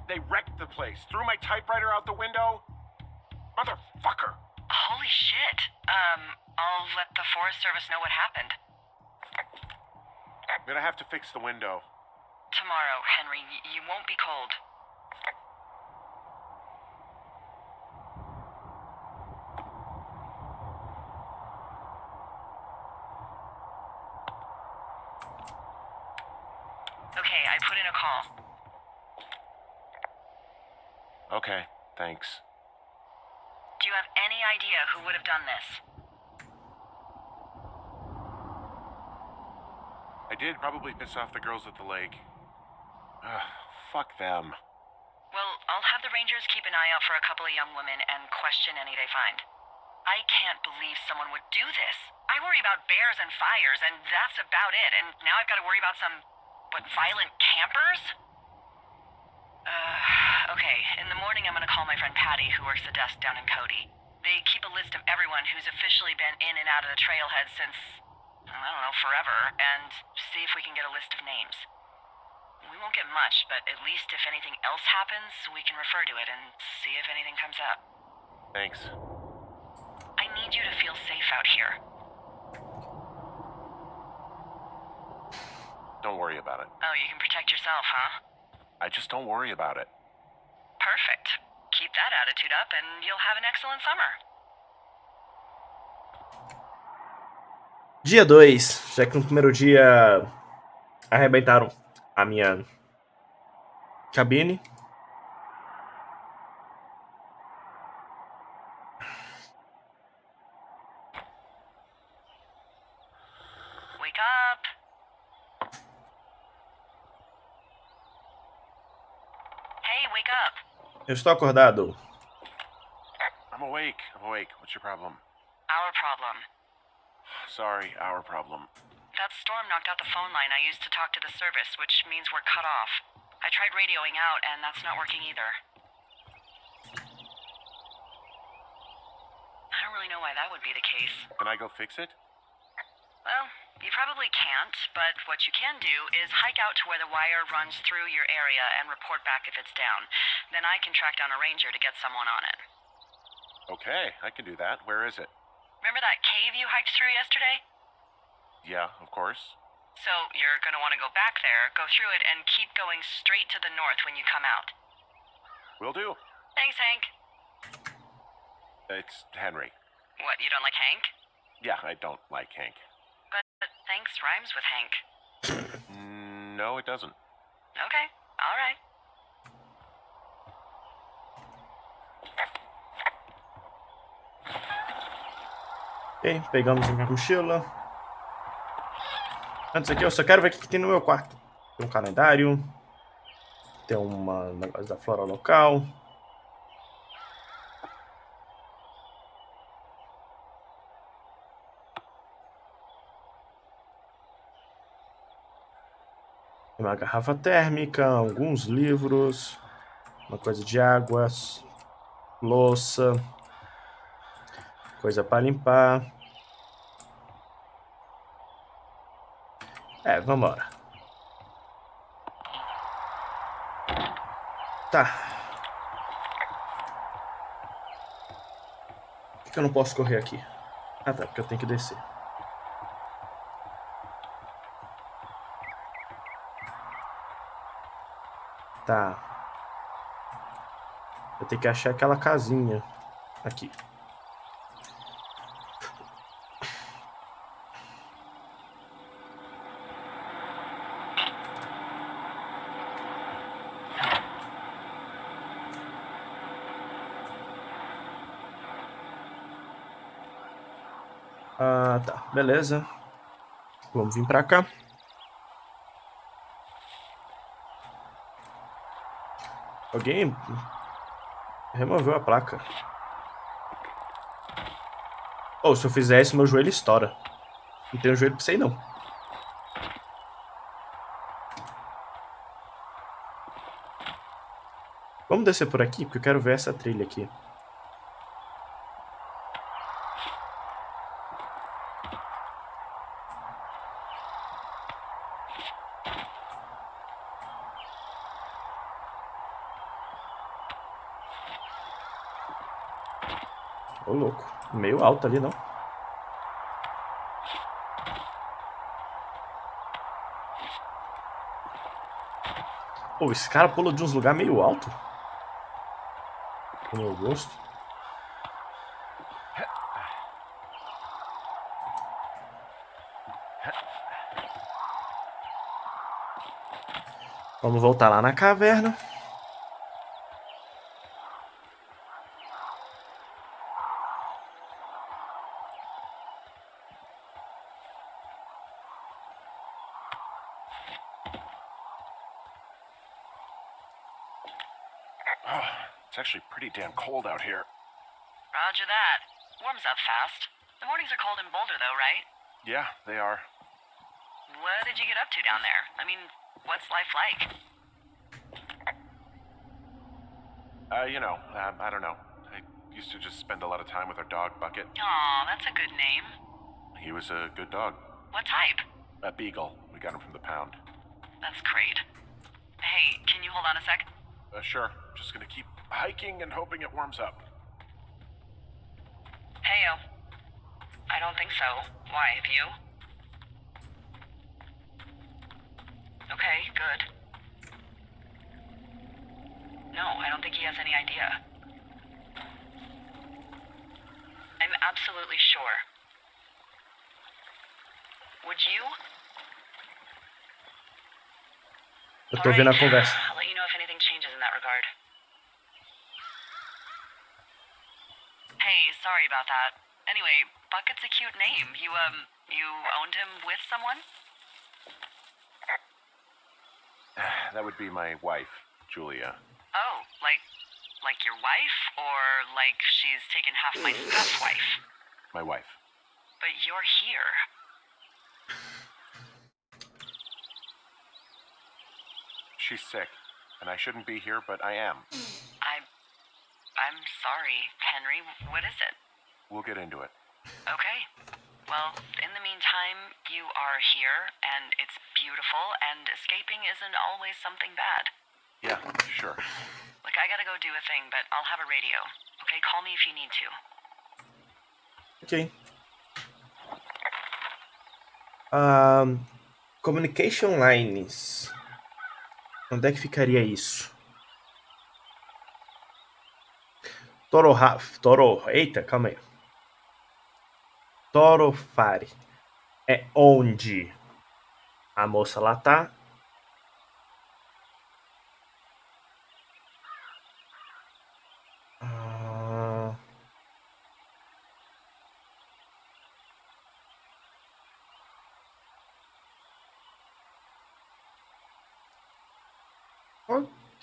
They wrecked the place. Threw my typewriter out the window. Motherfucker. Holy shit. I'll let the Forest Service know what happened. I'm gonna have to fix the window. Tomorrow, Henry. You won't be cold. Okay, I put in a call. Okay, thanks. Do you have any idea who would have done this? I did probably piss off the girls at the lake. Ugh, fuck them. Well, I'll have the Rangers keep an eye out for a couple of young women and question any they find. I can't believe someone would do this. I worry about bears and fires, and that's about it. And now I've got to worry about some, violent campers? Okay, in the morning I'm gonna call my friend Patty, who works the desk down in Cody. They keep a list of everyone who's officially been in and out of the trailhead since, I don't know, forever, and see if we can get a list of names. We won't get much, but at least if anything else happens, we can refer to it and see if anything comes up. Thanks. I need you to feel safe out here. Don't worry about it. Oh, you can protect yourself, huh? I just don't worry about it. Perfect. Keep that attitude up and you'll have an excellent summer. Dia 2, já que no primeiro dia arrebentaram a minha cabine. Wake up. Hey, wake up. Eu estou acordado. I'm awake. What's your problem? Our problem. Sorry, our problem. That storm knocked out the phone line I used to talk to the service, which means we're cut off. I tried radioing out, and that's not working either. I don't really know why that would be the case. Can I go fix it? Well, you probably can't, but what you can do is hike out to where the wire runs through your area and report back if it's down. Then I can track down a ranger to get someone on it. Okay, I can do that. Where is it? Remember that cave you hiked through yesterday? Yeah, of course. So you're going to want to go back there, go through it, and keep going straight to the north when you come out. Will do. Thanks, Hank. It's Henry. What, you don't like Hank? Yeah, I don't like Hank. But thanks rhymes with Hank. No, it doesn't. Okay, all right. Ok, pegamos a minha mochila. Antes aqui, eu só quero ver o que tem no meu quarto. Tem um calendário. Tem um negócio da flora local. Tem uma garrafa térmica, alguns livros, uma coisa de água, louça, coisa para limpar. Vamos embora. Tá. Por que eu não posso correr aqui? Ah, tá, porque eu tenho que descer. Tá. Eu tenho que achar aquela casinha aqui. Ah, tá. Beleza. Vamos vir pra cá. Alguém removeu a placa. Ou se eu fizer isso, meu joelho estoura. Não tenho joelho pra isso aí, não. Vamos descer por aqui, porque eu quero ver essa trilha aqui. Ô, louco. Meio alto ali, não? Pô, esse cara pula de uns lugares meio alto. Com o meu gosto. Vamos voltar lá na caverna. It's actually pretty damn cold out here. Roger that. Warms up fast. The mornings are cold in Boulder, though, right? Yeah, they are. What did you get up to down there? I mean, what's life like? I don't know. I used to just spend a lot of time with our dog, Bucket. Aw, that's a good name. He was a good dog. What type? A beagle. We got him from the pound. That's great. Hey, can you hold on a sec? Sure. Just gonna keep hiking and hoping it warms up. Heyo. I don't think so. Why, have you? Okay, good. No, I don't think he has any idea. I'm absolutely sure. Would you? Eu tô vendo a conversa. I'll let you know if anything changes in that regard. Hey, sorry about that. Anyway, Bucket's a cute name. You owned him with someone? That would be my wife, Julia. Oh, like your wife? Or like she's taken half my stuff wife? My wife. But you're here. She's sick, and I shouldn't be here, but I am. I'm sorry, Henry. What is it? We'll get into it. Okay. Well, in the meantime, you are here, and it's beautiful, and escaping isn't always something bad. Yeah, sure. Look, I gotta go do a thing, but I'll have a radio. Okay, call me if you need to. Ok. Communication lines. Onde é que ficaria isso? Eita, calma aí. Torofare. É onde a moça lá tá.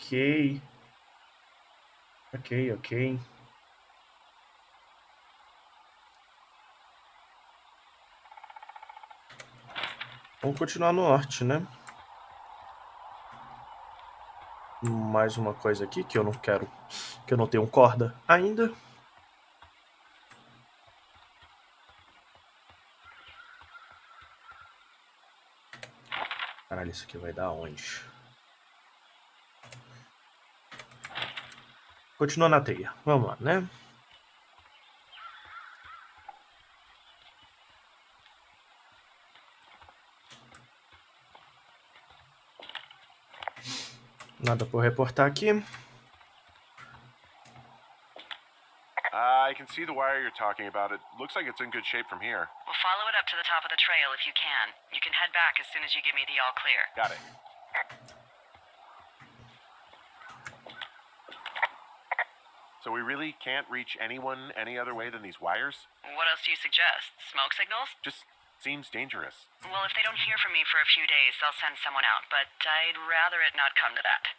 Ok. Ok. Vamos continuar no norte, né? Mais uma coisa aqui que eu não quero, que eu não tenho corda ainda. Caralho, isso aqui vai dar onde? Continua na trilha. Vamos lá, né? Nada por reportar aqui. I can see the wire you're talking about. It looks like it's in good shape from here. We'll follow it up to the top of the trail if you can. You can head back as soon as you give me the all clear. Got it. So we really can't reach anyone any other way than these wires? What else do you suggest? Smoke signals? Just seems dangerous. Well, if they don't hear from me for a few days, they'll send someone out, but I'd rather it not come to that.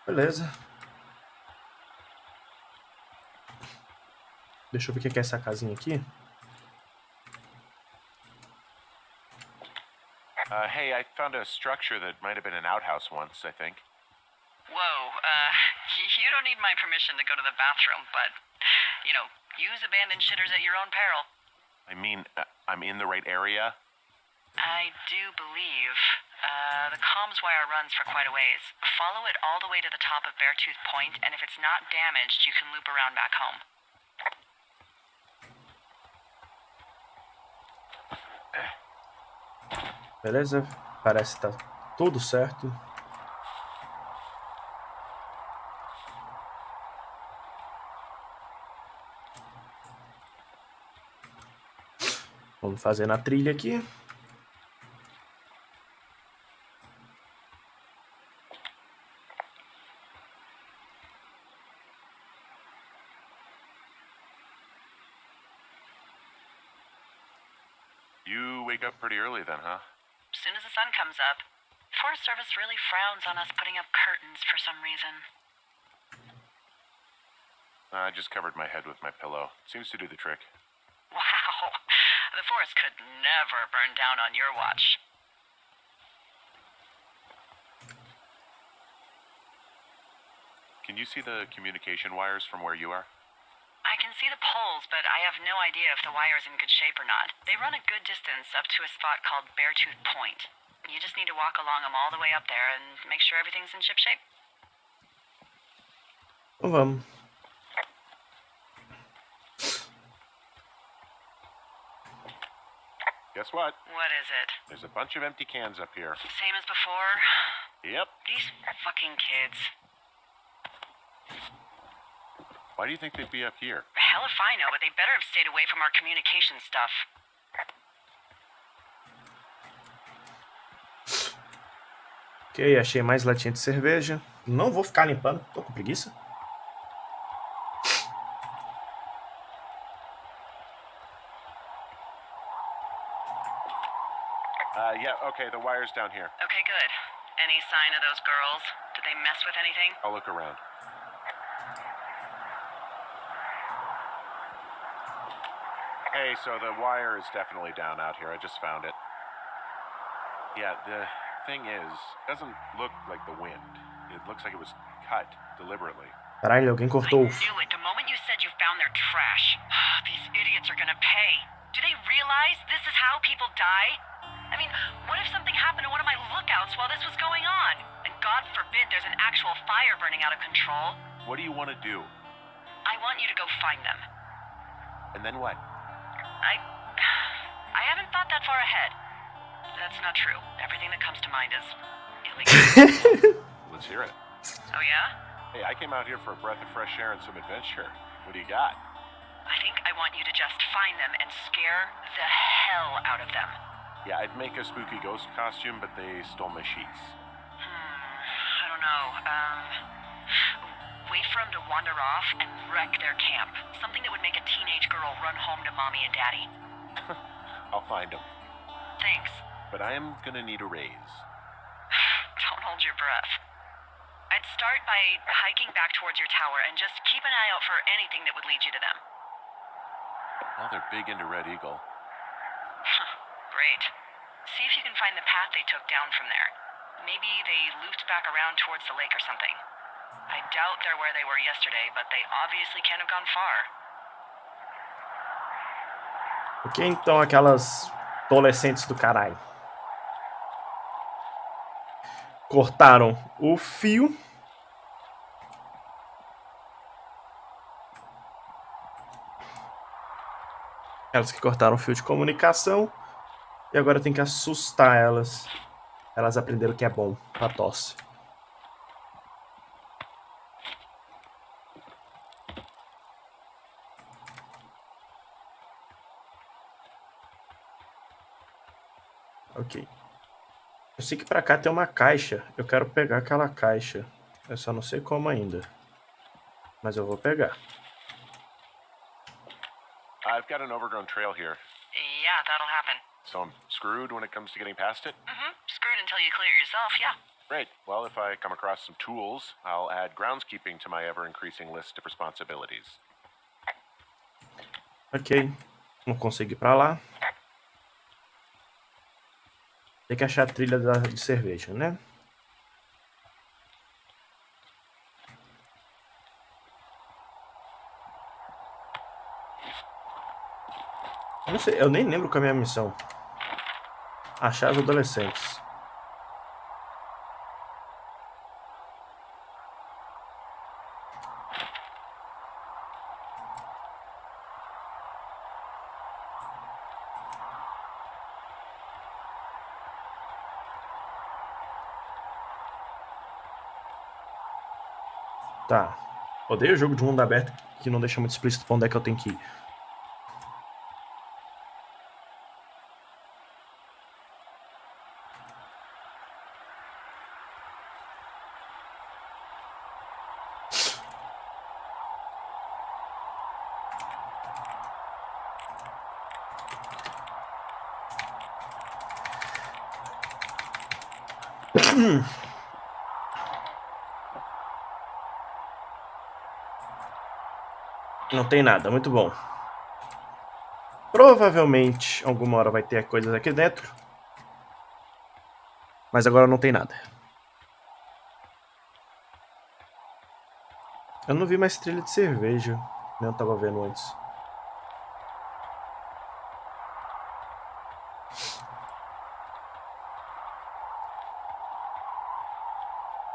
Beleza. Deixa eu ver o que é essa casinha aqui. Hey, I found a structure that might have been an outhouse once, I think. Whoa, you don't need my permission to go to the bathroom, but, use abandoned shitters at your own peril. I mean, I'm in the right area. I do believe. The comms wire runs for quite a ways. Follow it all the way to the top of Beartooth Point, and if it's not damaged, you can loop around back home. Beleza? Parece que tá tudo certo. Vamos fazer na trilha aqui. You wake up pretty early then, huh? As soon as the sun comes up. Forest Service really frowns on us putting up curtains for some reason. I just covered my head with my pillow. Seems to do the trick. Wow. The forest could never burn down on your watch. Can you see the communication wires from where you are? I can see the poles, but I have no idea if the wire is in good shape or not. They run a good distance up to a spot called Beartooth Point. You just need to walk along them all the way up there and make sure everything's in ship shape. Então vamos. Guess what? What is it? There's a bunch of empty cans up here. Same as before? Yep. These fucking kids. Why do you think they'd be up here? Hell if I know, but they better have stayed away from our communication stuff. Ok, achei mais latinha de cerveja. Não vou ficar limpando, tô com preguiça. Yeah, okay, the wire's down here. Okay, good. Any sign of those girls? Did they mess with anything? I'll look around. Hey, so the wire is definitely down out here. I just found it. Yeah, the thing is, it doesn't look like the wind. It looks like it was cut deliberately. Caralho, alguém cortou o I knew it. The moment you said you found their trash. These idiots are gonna pay. Do they realize this is how people die? I mean, what if something happened to one of my lookouts while this was going on? And God forbid there's an actual fire burning out of control. What do you want to do? I want you to go find them. And then what? I haven't thought that far ahead. That's not true. Everything that comes to mind is illegal. Let's hear it. Oh yeah? Hey, I came out here for a breath of fresh air and some adventure. What do you got? I think I want you to just find them and scare the hell out of them. Yeah, I'd make a spooky ghost costume, but they stole my sheets. I don't know. Wait for them to wander off and wreck their camp. Something that would make a teenage girl run home to mommy and daddy. I'll find them. Thanks. But I am gonna need a raise. Don't hold your breath. I'd start by hiking back towards your tower and just keep an eye out for anything that would lead you to them. Well, they're big into Red Eagle. Great. See if you can find the path they took down from there. Maybe they looped back around towards the lake or something. I doubt they're where they were yesterday, but they obviously can't have gone far. Ok, então aquelas adolescentes do caralho cortaram o fio. Elas que cortaram o fio de comunicação. E agora tem que assustar elas. Elas aprenderam que é bom pra tosse. Ok. Eu sei que pra cá tem uma caixa. Eu quero pegar aquela caixa. Eu só não sei como ainda. Mas eu vou pegar. I've got an overgrown trail here, Yeah, that'll happen. so I'm screwed when it comes to getting past it. Screwed until you clear it yourself, yeah. Great. Well, if I come across some tools, I'll add groundskeeping to my ever-increasing list of responsibilities. Ok. Não consigo ir pra lá. Tem que achar a trilha de cerveja, né? Eu não sei, eu nem lembro qual é a minha missão. Achar os adolescentes. Tá. Odeio jogo de mundo aberto que não deixa muito explícito pra onde é que eu tenho que ir. Não tem nada, muito bom. Provavelmente alguma hora vai ter coisas aqui dentro. Mas agora não tem nada. Eu não vi mais trilha de cerveja. Eu não tava vendo antes.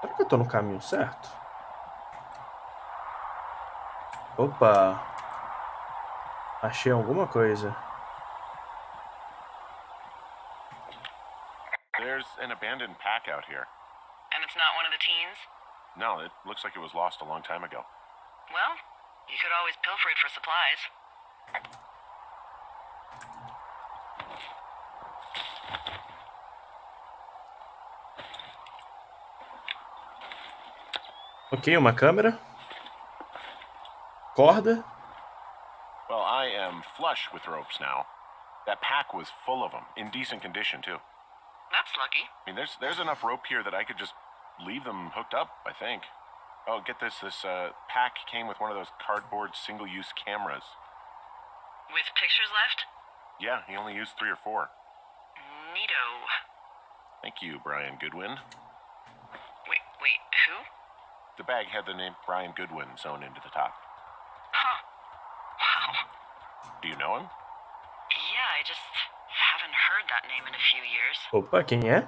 Será que eu tô no caminho certo? Opa! Achei alguma coisa. There's an abandoned pack out here. And it's not one of the teens? No, it looks like it was lost a long time ago. Well, you could always pilfer it for supplies. Ok, uma câmera. Corda. Well, I am flush with ropes now. That pack was full of them, in decent condition too. That's lucky. I mean, there's enough rope here that I could just leave them hooked up, I think. Oh, get this. This pack came with one of those cardboard single-use cameras. With pictures left? Yeah, he only used 3 or 4. Neato. Thank you, Brian Goodwin. Wait, who? The bag had the name Brian Goodwin sewn into the top. Huh. Wow. Do you know him? Yeah, I just haven't heard that name in a few years. Opa, quem é?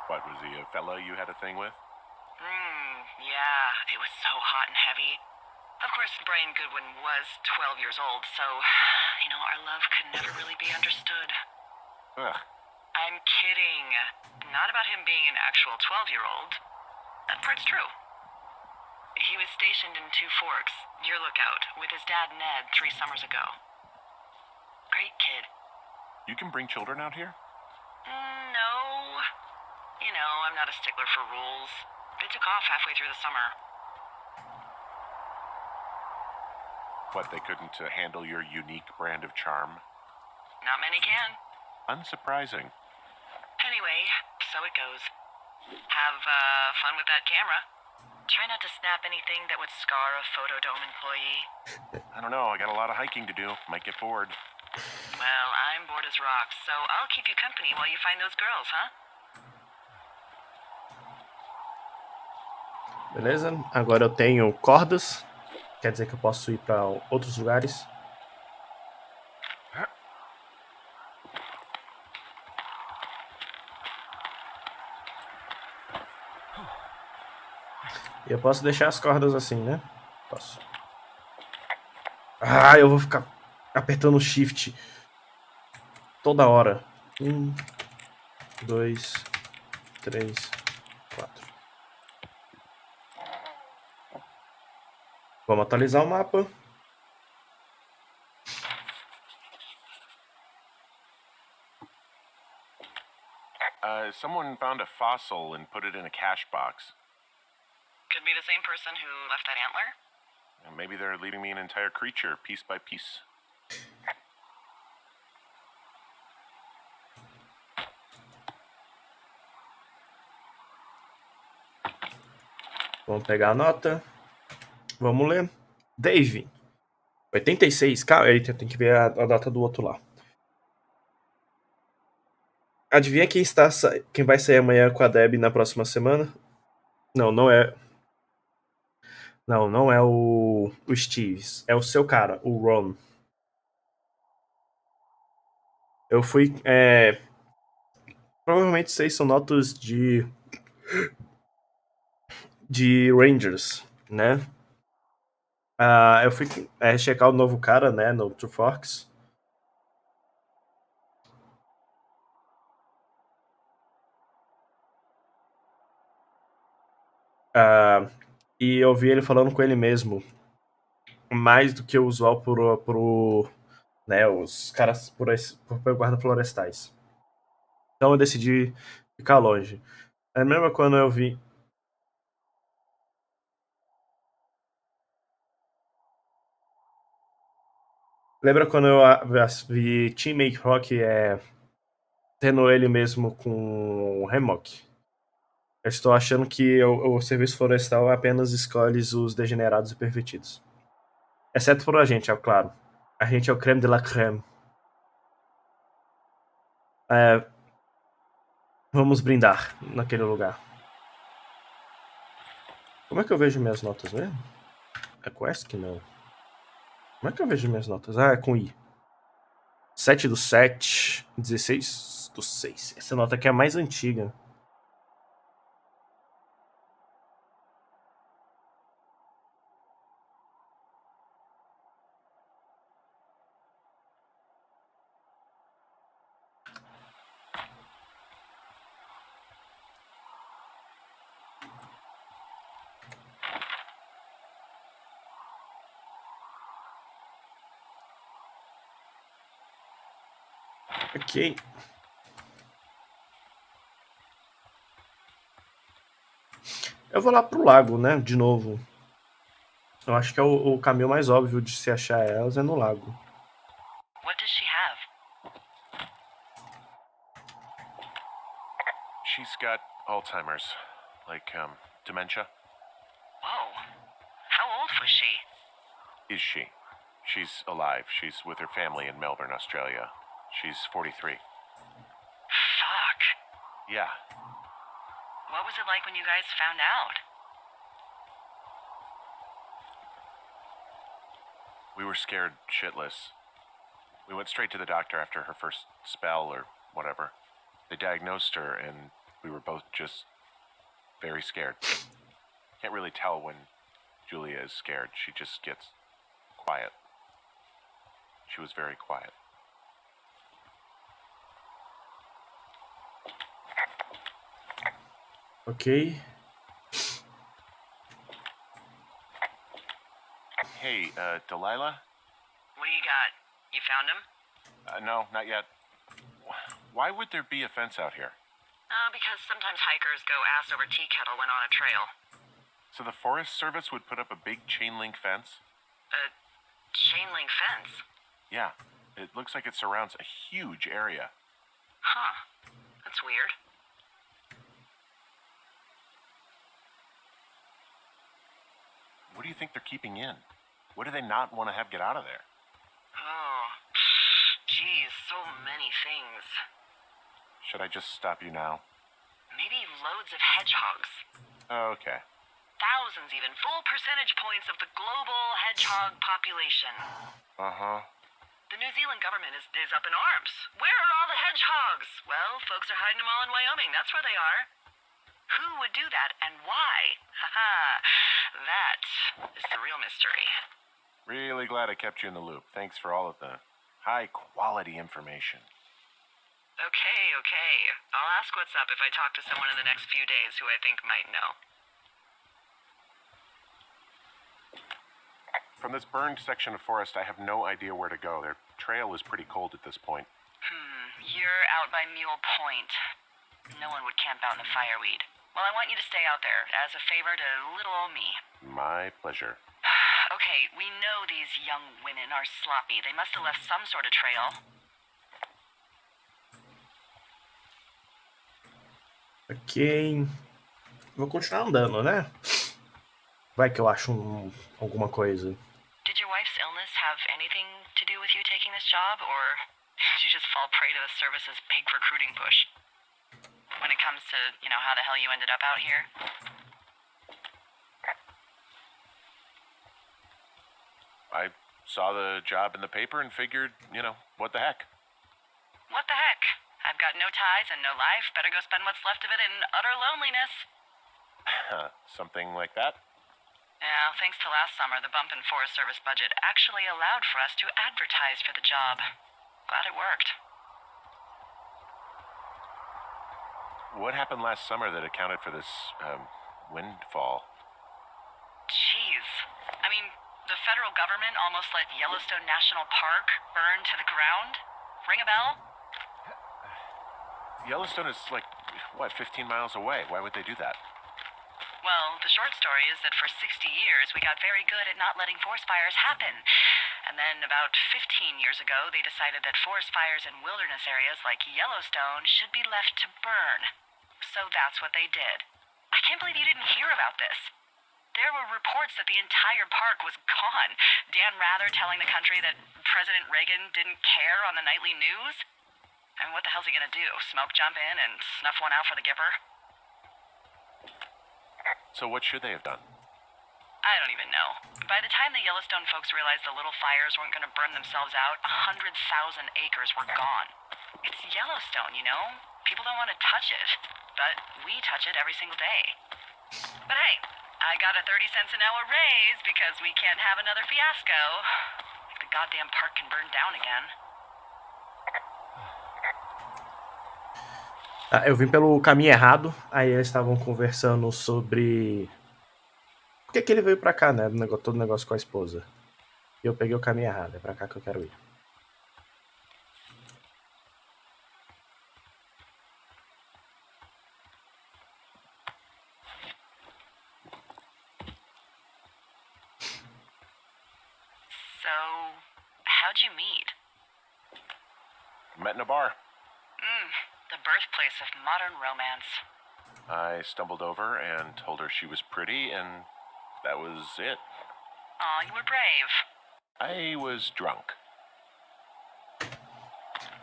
What, was he a fella you had a thing with? Yeah, it was so hot and heavy. Of course, Brian Goodwin was 12 years old, so, our love could never really be understood. Ugh. I'm kidding. Not about him being an actual 12-year-old. That part's true. He was stationed in Two Forks, your lookout, with his dad Ned 3 summers ago. Great kid. You can bring children out here? No. I'm not a stickler for rules. They took off halfway through the summer. What, they couldn't handle your unique brand of charm? Not many can. Unsurprising. Anyway, so it goes. Have fun with that camera. Try not to snap anything that would scar a Photodome employee. I don't know, I got a lot of hiking to do. Might get bored. Well, I'm bored as rocks, so I'll keep you company while you find those girls, huh? Beleza? Agora eu tenho cordas. Quer dizer que eu posso ir para outros lugares. E eu posso deixar as cordas assim, né? Posso. Ah, eu vou ficar apertando o shift toda hora. 1, 2, 3, 4. Vamos atualizar o mapa. Someone found a fossil and put it in a cash box. Could be the same person who left that antler. And maybe they're leaving me an entire creature, piece by piece. Vamos pegar a nota. Vamos ler. Dave. 86. Eita, tem que ver a data do outro lá. Adivinha quem vai sair amanhã com a Deb na próxima semana? Não é. Não é o Steve. É o seu cara, o Ron. Eu fui. Provavelmente vocês são notas de Rangers, né? Eu fui checar o novo cara, né, no Two Forks. E eu vi ele falando com ele mesmo. Mais do que o usual pro né, os caras por guarda florestais. Então eu decidi ficar longe. Lembra quando eu vi... Lembra quando eu vi Teammate Rock tendo ele mesmo com o Hammock? Eu estou achando que o serviço florestal apenas escolhe os degenerados e pervertidos. Exceto por a gente, é claro. A gente é o creme de la creme. Vamos brindar naquele lugar. Como é que eu vejo minhas notas mesmo? É com ESC? Não. Como é que eu vejo minhas notas? Ah, é com I. 7/7, 16/6. Essa nota aqui é a mais antiga. Ok. Eu vou lá pro lago, né? De novo. Eu acho que é o caminho mais óbvio de se achar elas é no lago. What does she have? She's got Alzheimer's, like, dementia. Whoa. How old was she? Is she? She's alive. She's with her family in Melbourne, Australia. She's 43. Fuck. Yeah. What was it like when you guys found out? We were scared shitless. We went straight to the doctor after her first spell or whatever. They diagnosed her, and we were both just very scared. Can't really tell when Julia is scared. She just gets quiet. She was very quiet. Ok. Hey, Delilah? What do you got? You found him? No, not yet. Why would there be a fence out here? Because sometimes hikers go ass over tea kettle when on a trail. So the Forest Service would put up a big chain link fence? A chain link fence? Yeah. It looks like it surrounds a huge area. Huh. That's weird. What do you think they're keeping in? What do they not want to have get out of there? Oh, geez, so many things. Should I just stop you now? Maybe loads of hedgehogs. Okay. Thousands even. Full percentage points of the global hedgehog population. Uh-huh. The New Zealand government is up in arms. Where are all the hedgehogs? Well, folks are hiding them all in Wyoming. That's where they are. Who would do that and why? Haha. That is the real mystery. Really glad I kept you in the loop. Thanks for all of the high-quality information. Okay. I'll ask what's up if I talk to someone in the next few days who I think might know. From this burned section of forest, I have no idea where to go. Their trail is pretty cold at this point. You're out by Mule Point. No one would camp out in the fireweed. Well, I want you to stay out there as a favor to little old me. My pleasure. Okay, we know these young women are sloppy. They must have left some sort of trail. Ok. Vou continuar andando, né? Vai que eu acho alguma coisa. Did your wife's illness have anything to do with you taking this job, or did you just fall prey to the service's big recruiting push? When it comes to, how the hell you ended up out here? I saw the job in the paper and figured, what the heck? What the heck? I've got no ties and no life. Better go spend what's left of it in utter loneliness. Something like that? Yeah, thanks to last summer, the bump in Forest Service budget actually allowed for us to advertise for the job. Glad it worked. What happened last summer that accounted for this, windfall? Jeez. I mean, the federal government almost let Yellowstone National Park burn to the ground? Ring a bell? Yellowstone is 15 miles away. Why would they do that? Well, the short story is that for 60 years, we got very good at not letting forest fires happen. And then about 15 years ago, they decided that forest fires in wilderness areas like Yellowstone should be left to burn. So that's what they did. I can't believe you didn't hear about this. There were reports that the entire park was gone. Dan Rather telling the country that President Reagan didn't care on the nightly news. I mean, what the hell's he gonna do? Smoke jump in and snuff one out for the Gipper? So what should they have done? I don't even know. By the time the Yellowstone folks realized the little fires weren't going to burn themselves out, 100,000 acres were gone. It's Yellowstone, you know? People don't want to touch it, but we touch it every single day. But hey, I got a 30 cents an hour raise because we can't have another fiasco. Like the goddamn park can burn down again. Eu vim pelo caminho errado, aí eles estavam conversando sobre por que ele veio pra cá, né? Todo negócio com a esposa. E eu peguei o caminho errado, é pra cá que eu quero ir. So, how'd you meet? Met in a bar. The birthplace of modern romance. I stumbled over and told her she was pretty, and that was it. Aw, you were brave. I was drunk.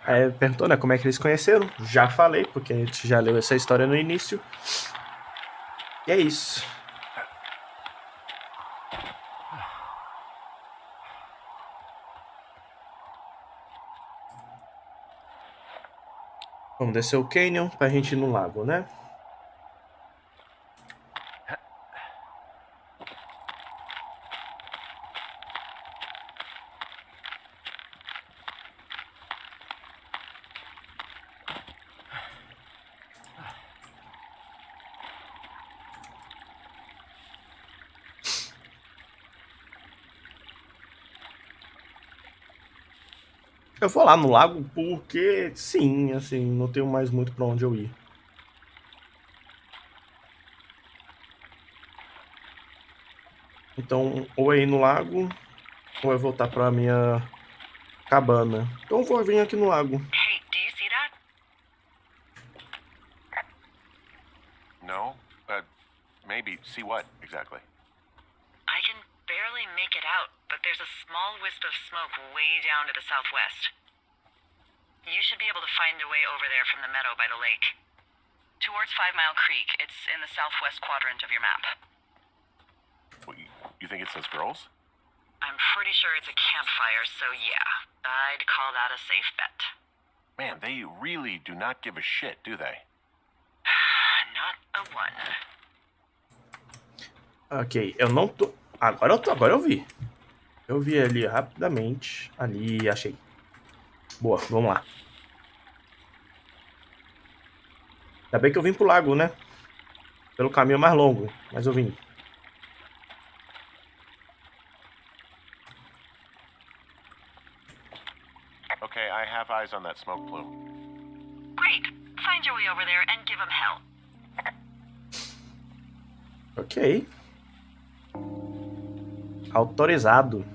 Aí perguntou, né, como é que eles se conheceram. Já falei, porque a gente já leu essa história no início. E é isso. Vamos descer o canyon pra gente ir no lago, né? Eu vou lá no lago porque, sim, assim, não tenho mais muito pra onde eu ir. Então, ou é ir no lago, ou é voltar pra minha cabana. Então eu vou vir aqui no lago. Hey, do you see that? No? Maybe. See what, exactly? I can barely make it out, but there's a small wisp of smoke way down to the southwest. You should be able to find a way over there from the meadow by the lake. Towards 5 Mile Creek. It's in the southwest quadrant of your map. What, you think it says girls? I'm pretty sure it's a campfire, so yeah. I'd call that a safe bet. Man, they really do not give a shit, do they? Not a one. Ok, eu não tô... Agora eu vi. Eu vi ali rapidamente. Ali, achei. Boa, vamos lá. Ainda bem que eu vim pro lago, né? Pelo caminho mais longo, mas eu vim. Okay, I have eyes on that smoke plume. Great. Find your way over there and give him hell. Ok. Autorizado.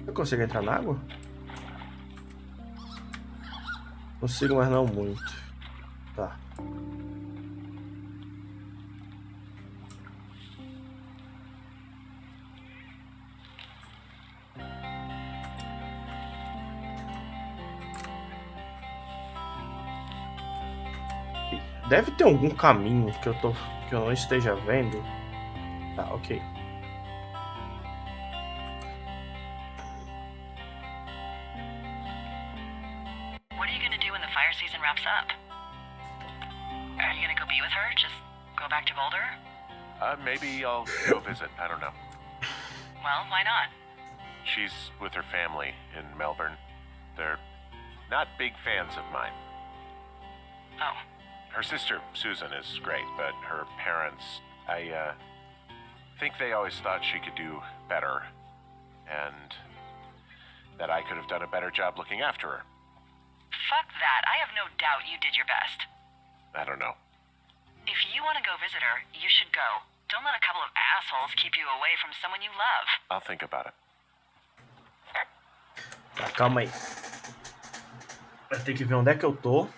Eu consigo entrar na água? Consigo, mas não muito. Tá. Deve ter algum caminho que eu não esteja vendo. Tá, ok. What are you gonna do when the fire season wraps up? Are you gonna go be with her? Just go back to Boulder? Maybe I'll go visit. I don't know. Well, why not? She's with her family in Melbourne. They're not big fans of mine. Oh. Her sister, Susan, is great, but her parents, I think they always thought she could do better, and that I could have done a better job looking after her. Fuck that. I have no doubt you did your best. I don't know. If you want to go visit her, you should go. Don't let a couple of assholes keep you away from someone you love. I'll think about it. Tá, calma aí. Eu tenho que ver onde é que eu tô.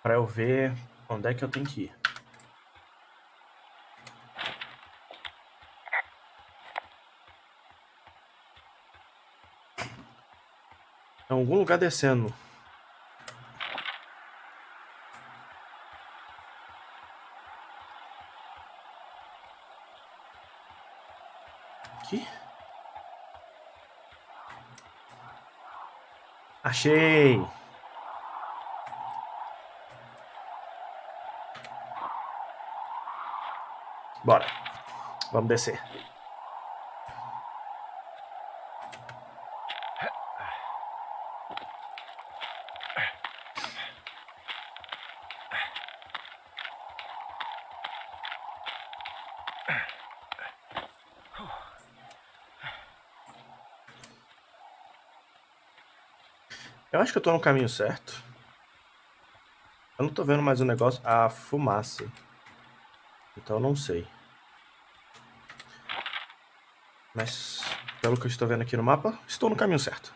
Pra eu ver onde é que eu tenho que ir. Em algum lugar descendo. Aqui. Achei! Bora. Vamos descer. Eu acho que eu tô no caminho certo. Eu não tô vendo mais o negócio. A fumaça. Então eu não sei. Mas, pelo que eu estou vendo aqui no mapa, estou no caminho certo.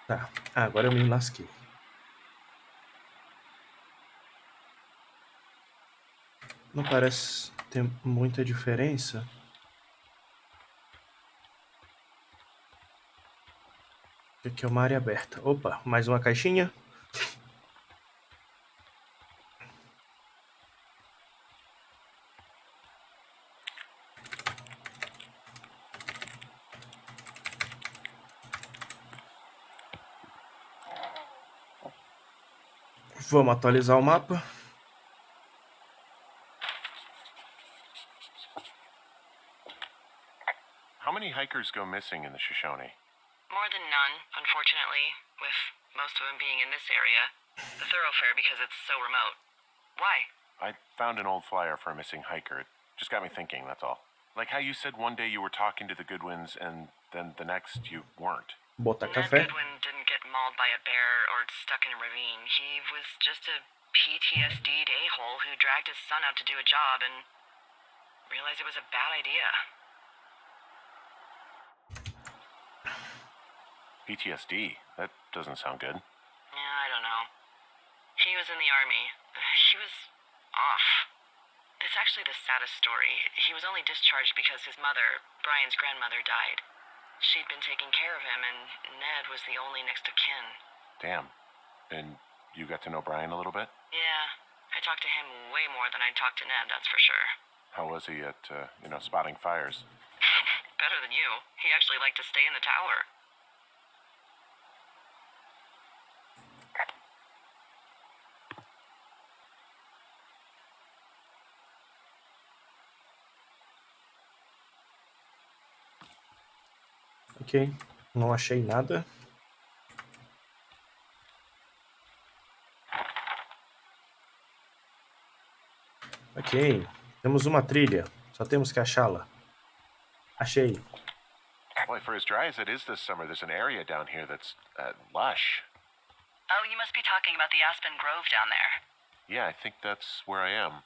Tá. Agora eu me lasquei. Não parece ter muita diferença. Aqui é uma área aberta. Opa, mais uma caixinha. Vamos atualizar o mapa. How many hikers go missing in the Shoshone? More than none, unfortunately, with most of them being in this area. The thoroughfare because it's so remote. Why? I found an old flyer for a missing hiker. It just got me thinking, that's all. Like how you said one day you were talking to the Goodwins and then the next you weren't. Botar Ned café. Goodwin didn't get mauled by a bear or stuck in a ravine. He was just a PTSD'd a-hole who dragged his son out to do a job and realized it was a bad idea. PTSD? That doesn't sound good. Yeah, I don't know. He was in the army. He was off. It's actually the saddest story. He was only discharged because his mother, Brian's grandmother, died. She'd been taking care of him, and Ned was the only next of kin. Damn. And you got to know Brian a little bit? Yeah, I talked to him way more than I'd talked to Ned, that's for sure. How was he at, spotting fires? Better than you. He actually liked to stay in the tower. Ok, não achei nada. Ok, temos uma trilha. Só temos que achá-la. Achei. Boy, for as dry as it is this summer, there's an area down here that's lush. Oh, you must be talking about the Aspen Grove down there. Yeah, I think that's where I am.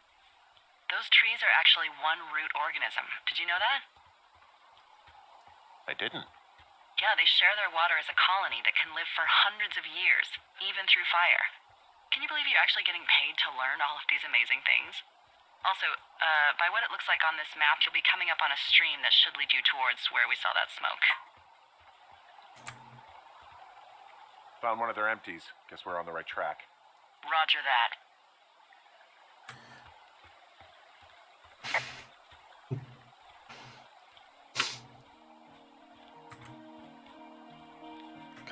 Those trees are actually one root organism. Did you know that? I didn't. Yeah, they share their water as a colony that can live for hundreds of years, even through fire. Can you believe you're actually getting paid to learn all of these amazing things? Also, by what it looks like on this map, you'll be coming up on a stream that should lead you towards where we saw that smoke. Found one of their empties. Guess we're on the right track. Roger that.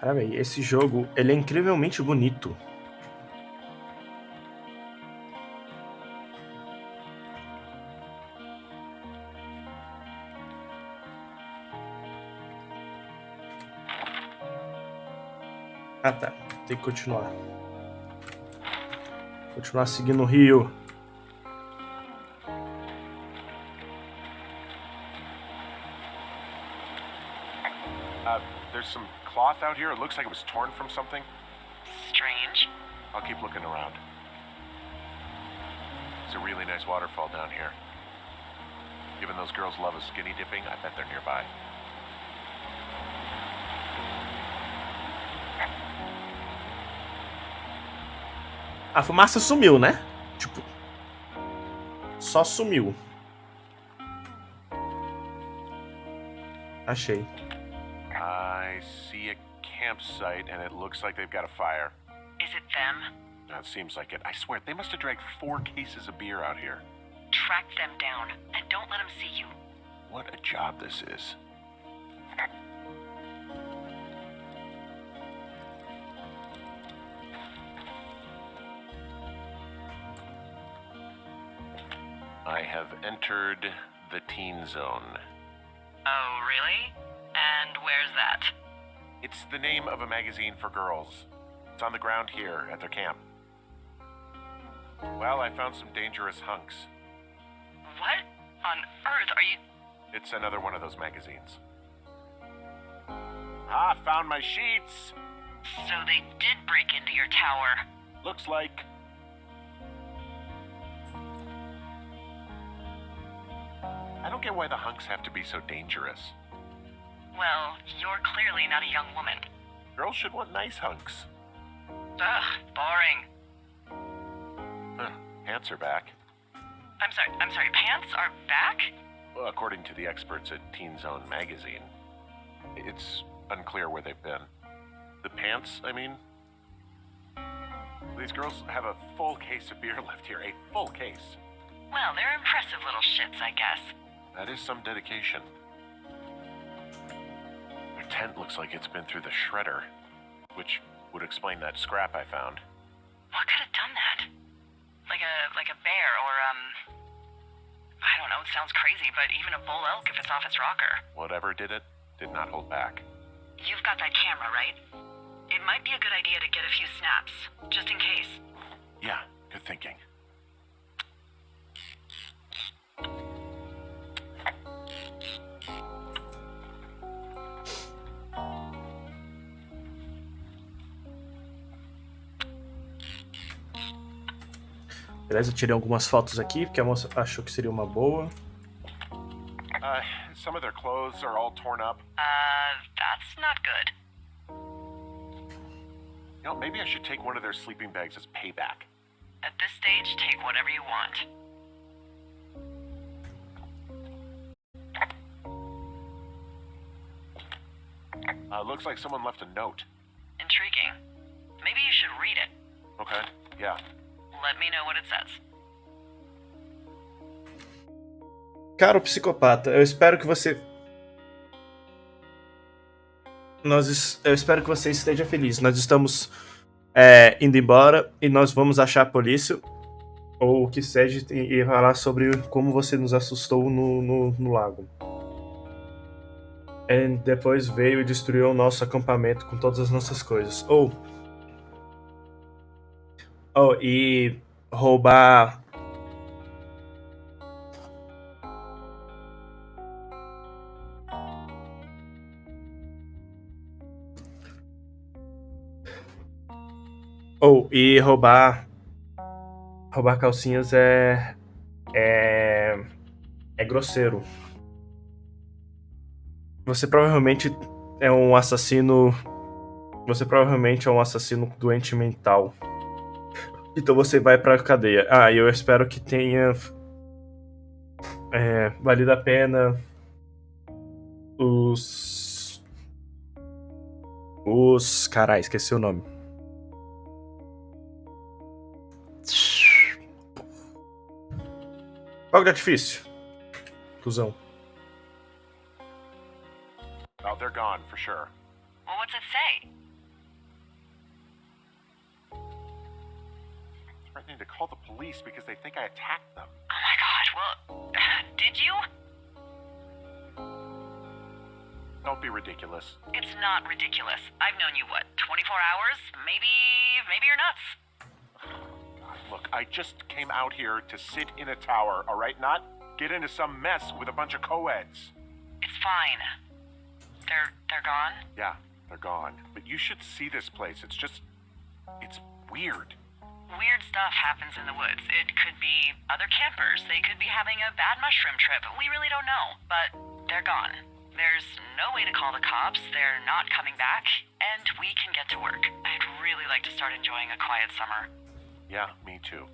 Cara, velho, esse jogo, ele é incrivelmente bonito. Ah, tá. Tem que continuar. Continuar seguindo o rio. There's some cloth out here. It looks like it was torn from something. Strange. I'll keep looking around. It's a really nice waterfall down here. Given those girls love a skinny dipping, I bet they're nearby. A fumaça sumiu, né? Tipo, só sumiu. Achei. I see a campsite, and it looks like they've got a fire. Is it them? That seems like it. I swear, they must have dragged 4 cases of beer out here. Track them down, and don't let them see you. What a job this is. I have entered the teen zone. Oh, really? And where's that? It's the name of a magazine for girls. It's on the ground here at their camp. Well, I found some dangerous hunks. What on earth are you... It's another one of those magazines. Ah, found my sheets! So they did break into your tower. Looks like. I don't get why the hunks have to be so dangerous. Well, you're clearly not a young woman. Girls should want nice hunks. Ugh, boring. Huh, pants are back. I'm sorry, pants are back? Well, according to the experts at Teen Zone magazine. It's unclear where they've been. The pants, I mean? These girls have a full case of beer left here, a full case. Well, they're impressive little shits, I guess. That is some dedication. Their tent looks like it's been through the shredder, which would explain that scrap I found. What could have done that? Like a bear or, I don't know, it sounds crazy, but even a bull elk if it's off its rocker. Whatever did it, did not hold back. You've got that camera, right? It might be a good idea to get a few snaps, just in case. Yeah, good thinking. Beleza, eu tirei algumas fotos aqui, porque a moça achou que seria uma boa. Some of their clothes are all torn up. That's not good. You know, maybe I should take one of their sleeping bags as payback. At this stage, take whatever you want. Looks like someone left a note. Intriguing. Maybe you should read it. Okay, yeah. Let me know what it says. Caro psicopata, eu espero que você... Eu espero que você esteja feliz. Nós estamos indo embora e nós vamos achar a polícia ou o que seja e falar sobre como você nos assustou no lago. E depois veio e destruiu o nosso acampamento com todas as nossas coisas. E roubar... Roubar calcinhas é grosseiro. Você provavelmente é um assassino. Você provavelmente é um assassino doente mental. Então você vai pra cadeia. E eu espero que tenha valido a pena Carai, esqueci o nome. Fogo de artifício. Cusão. Oh, they're gone, for sure. Well, what's it say? Threatening to call the police because they think I attacked them. Oh my god, well, did you? Don't be ridiculous. It's not ridiculous. I've known you, what, 24 hours? Maybe you're nuts. Look, I just came out here to sit in a tower, all right? Not get into some mess with a bunch of co-eds. It's fine. They're gone? Yeah, they're gone. But you should see this place. It's weird. Weird stuff happens in the woods. It could be other campers. They could be having a bad mushroom trip. We really don't know. But they're gone. There's no way to call the cops. They're not coming back. And we can get to work. I'd really like to start enjoying a quiet summer. Yeah, me too.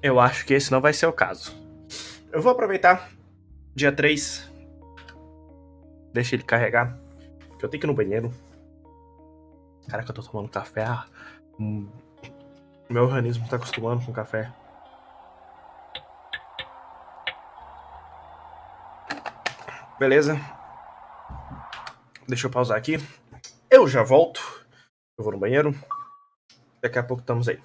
Eu acho que esse não vai ser o caso. Eu vou aproveitar dia 3. Deixa ele carregar. Que eu tenho que ir no banheiro. Caraca, eu tô tomando café. Meu organismo tá acostumando com café. Beleza. Deixa eu pausar aqui. Eu já volto. Eu vou no banheiro. Daqui a pouco estamos aí.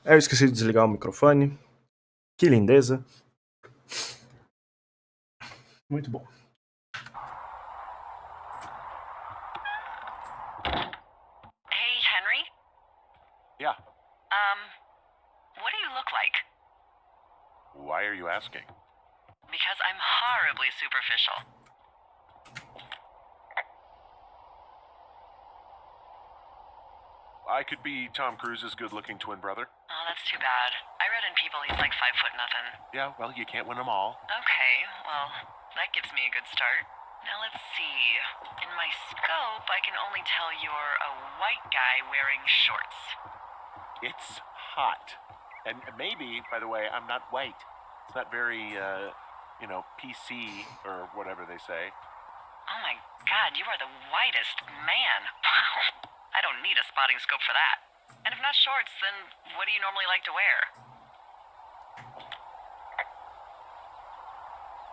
Eu esqueci de desligar o microfone. Que lindeza. Muito bom. Hey, Henry? Yeah. What do you look like? Why are you asking? Because I'm horribly superficial. I could be Tom Cruise's good-looking twin brother. Oh, that's too bad. I read in People he's like 5'0". Yeah, well, you can't win them all. Okay, well, that gives me a good start. Now let's see. In my scope, I can only tell you're a white guy wearing shorts. It's hot. And maybe, by the way, I'm not white. It's not very, PC or whatever they say. Oh my god, you are the whitest man. Wow. I don't need a spotting scope for that. And if not shorts, then what do you normally like to wear?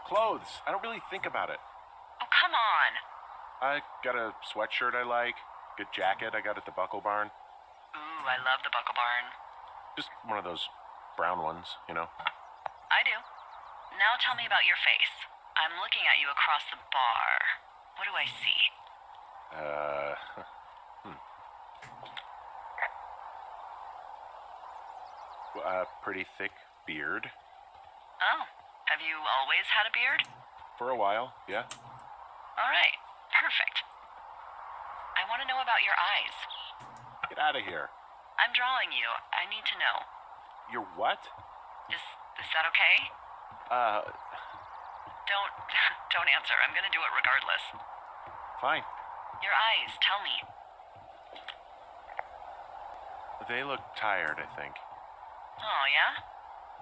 Clothes. I don't really think about it. Oh, come on. I got a sweatshirt I like. Good jacket I got at the Buckle Barn. Ooh, I love the Buckle Barn. Just one of those brown ones, you know. I do. Now tell me about your face. I'm looking at you across the bar. What do I see? A pretty thick beard. Oh, have you always had a beard? For a while, yeah. All right, perfect. I want to know about your eyes. Get out of here. I'm drawing you. I need to know. You're what? Is that okay? Don't answer. I'm gonna do it regardless. Fine. Your eyes, tell me. They look tired, I think. Oh, yeah?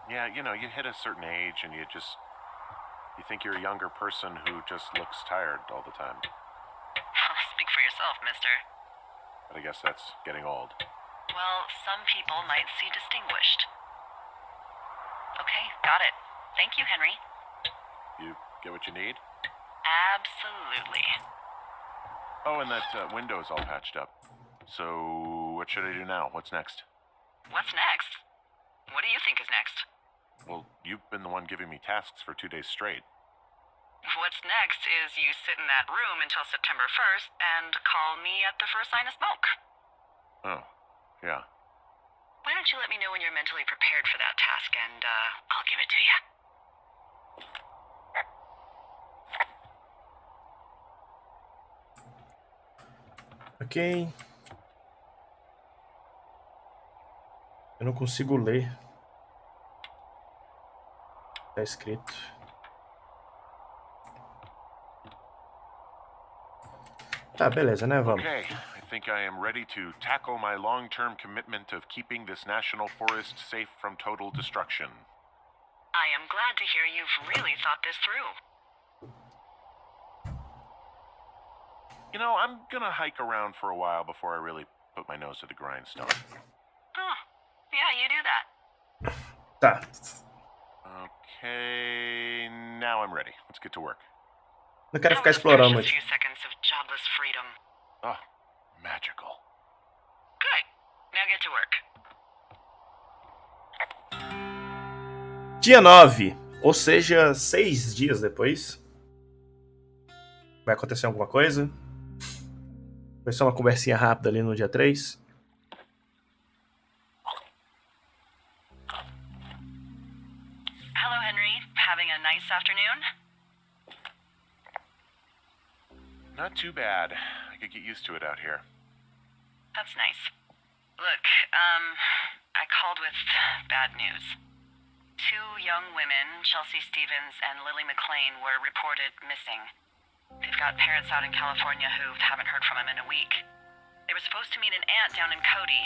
Yeah, you hit a certain age and you think you're a younger person who just looks tired all the time. Speak for yourself, mister. But I guess that's getting old. Well, some people might see distinguished. Okay, got it. Thank you, Henry. You get what you need? Absolutely. Oh, and that window's all patched up. So, what should I do now? What's next? What's next? What do you think is next? Well, you've been the one giving me tasks for 2 days straight. What's next is you sit in that room until September 1st and call me at the first sign of smoke. Oh, yeah. Why don't you let me know when you're mentally prepared for that task, and I'll give it to you. Ok. Eu não consigo ler. Tá escrito. Tá, beleza, né? Vamos. Okay, I think I am ready to tackle my long-term commitment of keeping this national forest safe from total destruction. I am glad to hear you've really thought this through. You know, I'm gonna hike around for a while before I really put my nose to the grindstone. Oh, yeah, you do that. Tá. Okay, now I'm ready. Let's get to work. Não quero ficar That was a explorando precious muito. few seconds of jobless freedom. Oh, magical. Good. Now get to work. Dia 9, ou seja, 6 dias depois. Vai acontecer alguma coisa? Foi só uma conversinha rápida ali no dia 3. Hello, Henry. Having a nice afternoon? Not too bad. I could get used to it out here. That's nice. Look, I called with bad news. 2 young women, Chelsea Stevens and Lily McLean, were reported missing. They've got parents out in California who haven't heard from them in a week. They were supposed to meet an aunt down in Cody.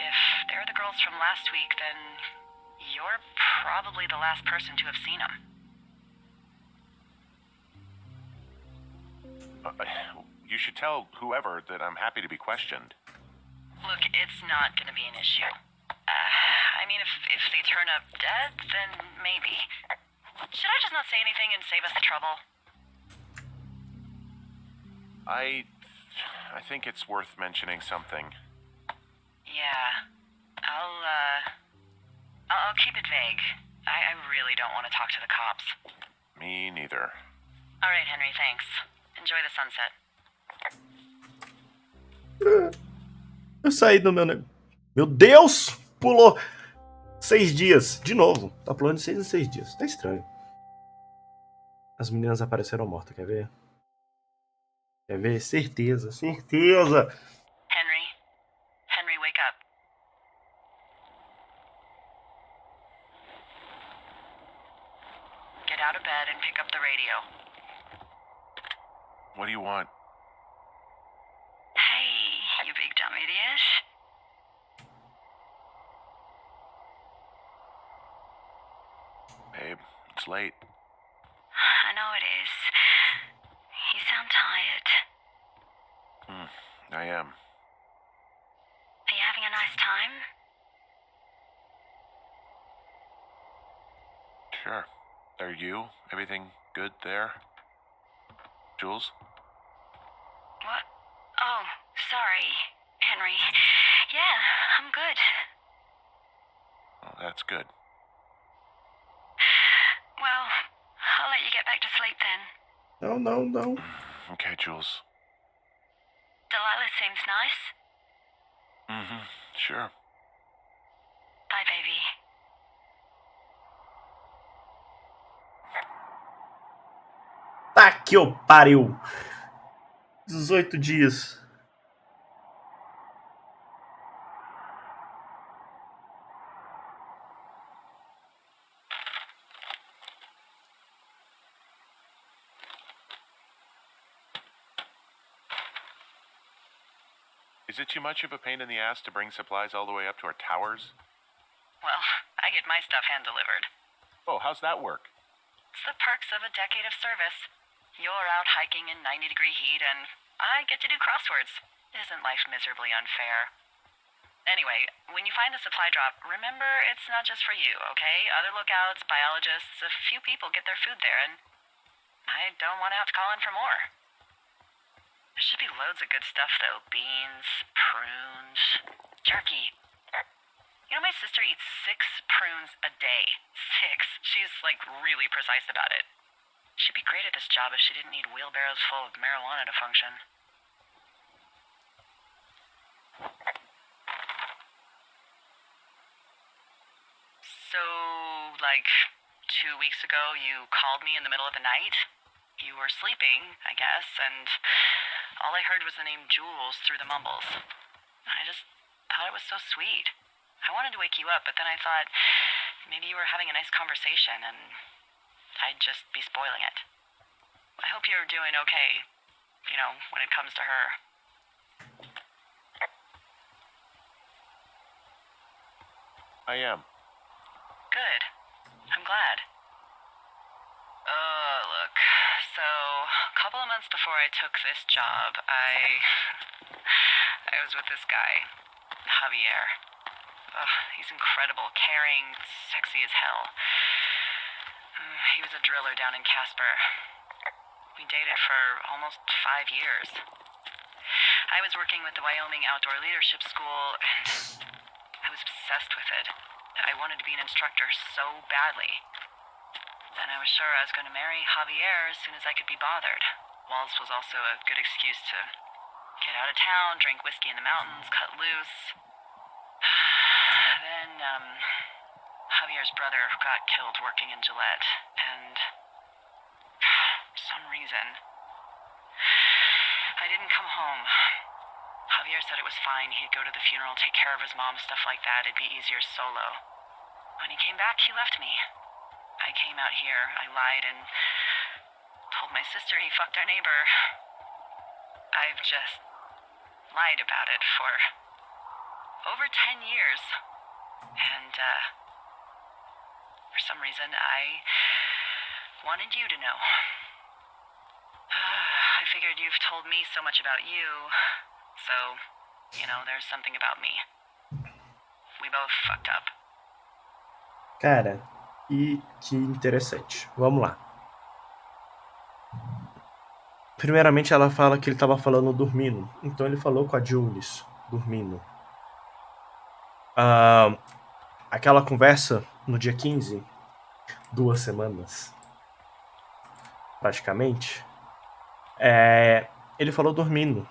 If they're the girls from last week, then you're probably the last person to have seen them. You should tell whoever that I'm happy to be questioned. Look, it's not going to be an issue. I mean, if they turn up dead, then maybe. Should I just not say anything and save us the trouble? I think it's worth mentioning something. Yeah. I'll keep it vague. I really don't want to talk to the cops. Me neither. All right, Henry, thanks. Enjoy the sunset. Eu saí do meu... Meu Deus! Pulou 6 dias. De novo. Tá pulando de 6 em 6 dias. Tá estranho. As meninas apareceram mortas, quer ver? Quer ver? Certeza, certeza! Henry, wake up. Get out of bed and pick up the radio. What do you want? Hey, you big dumb idiot. Babe, it's late. I know it is. You sound tired. I am. Are you having a nice time? Sure. Are you? Everything good there? Jules? What? Oh, sorry, Henry. Yeah, I'm good. Oh, that's good. Well, I'll let you get back to sleep then. Não. Okay, Jules. Delilah seems nice. Sure. Bye, baby. Tá que eu pariu. 18 dias. Is it too much of a pain in the ass to bring supplies all the way up to our towers? Well, I get my stuff hand-delivered. Oh, how's that work? It's the perks of a decade of service. You're out hiking in 90-degree heat, and I get to do crosswords. Isn't life miserably unfair? Anyway, when you find the supply drop, remember it's not just for you, okay? Other lookouts, biologists, a few people get their food there, and I don't want to have to call in for more. There should be loads of good stuff, though. Beans, prunes, jerky. You know, my sister eats 6 prunes a day. 6. like, really precise about it. She'd be great at this job if she didn't need wheelbarrows full of marijuana to function. So, like, 2 weeks ago, you called me in the middle of the night? You were sleeping, I guess, and all I heard was the name Jules through the mumbles. I just thought it was so sweet. I wanted to wake you up, but then I thought maybe you were having a nice conversation, and I'd just be spoiling it. I hope you're doing okay, you know, when it comes to her. I am. Good. I'm glad. Look, so a couple of months before I took this job, I was with this guy, Javier. He's incredible, caring, sexy as hell. He was a driller down in Casper. We dated for almost 5 years. I was working with the Wyoming Outdoor Leadership School, and I was obsessed with it. I wanted to be an instructor so badly. Then I was sure I was going to marry Javier as soon as I could be bothered. Walls was also a good excuse to get out of town, drink whiskey in the mountains, cut loose. Then, Javier's brother got killed working in Gillette, and for some reason, I didn't come home. Javier said it was fine. He'd go to the funeral, take care of his mom, stuff like that. It'd be easier solo. When he came back, he left me. I came out here, I lied, and told my sister he fucked our neighbor. I've just lied about it for over 10 years. And, for some reason, I wanted you to know. I figured you've told me so much about you, so, you know, there's something about me. We both fucked up. Cara, e que interessante. Vamos lá. Primeiramente, ela fala que ele estava falando dormindo. Então, ele falou com a Jules, dormindo. Aquela conversa no dia 15, 2 semanas, praticamente, ele falou dormindo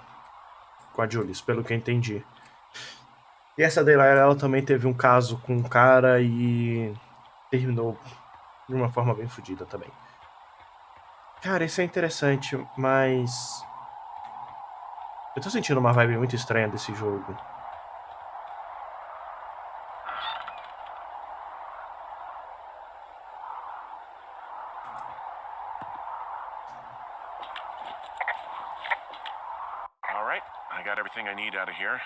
com a Jules, pelo que eu entendi. E essa Delilah, ela também teve um caso com um cara e terminou de uma forma bem fodida também. Cara, isso é interessante, mas eu tô sentindo uma vibe muito estranha desse jogo. All right, I got everything I need out of here.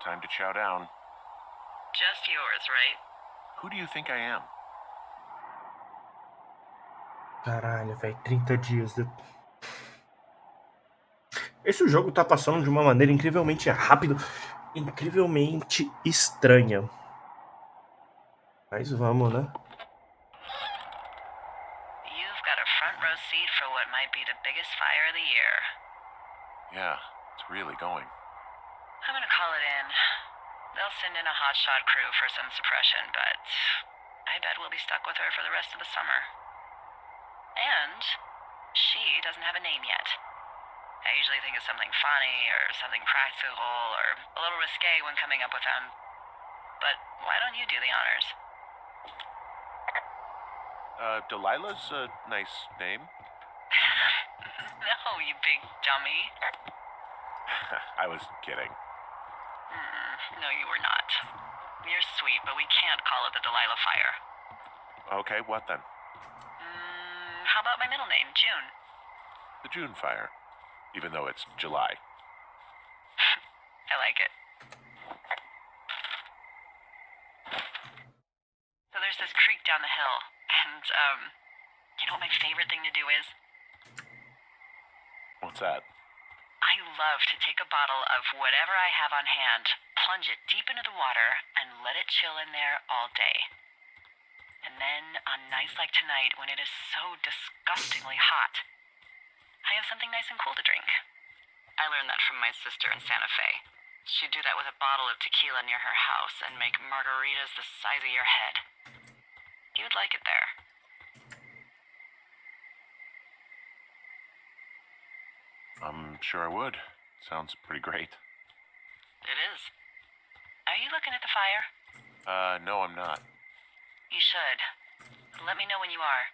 Time to chow down. Just yours, right? Who do you think I am? Caralho, velho, 30 dias de... Esse jogo tá passando de uma maneira incrivelmente rápida, incrivelmente estranha. Mas vamos, né? You've got a front row seat for what might be the biggest fire of the year. Yeah, it's really going. I'm gonna call it in. They'll send in a hotshot crew for some suppression, but I bet we'll be stuck with her for the rest of the summer. And she doesn't have a name yet. I usually think of something funny or something practical or a little risque when coming up with them. But why don't you do the honors? Delilah's a nice name. No, you big dummy. I was kidding. No, you were not. You're sweet, but we can't call it the Delilah Fire. Okay, what then? How about my middle name, June? The June Fire, even though it's July. I like it. So there's this creek down the hill, and, you know what my favorite thing to do is? What's that? I love to take a bottle of whatever I have on hand, plunge it deep into the water, and let it chill in there all day. And then, on nights like tonight, when it is so disgustingly hot, I have something nice and cool to drink. I learned that from my sister in Santa Fe. She'd do that with a bottle of tequila near her house and make margaritas the size of your head. You'd like it there. I'm sure I would. Sounds pretty great. It is. Are you looking at the fire? No, I'm not. You should. Let me know when you are.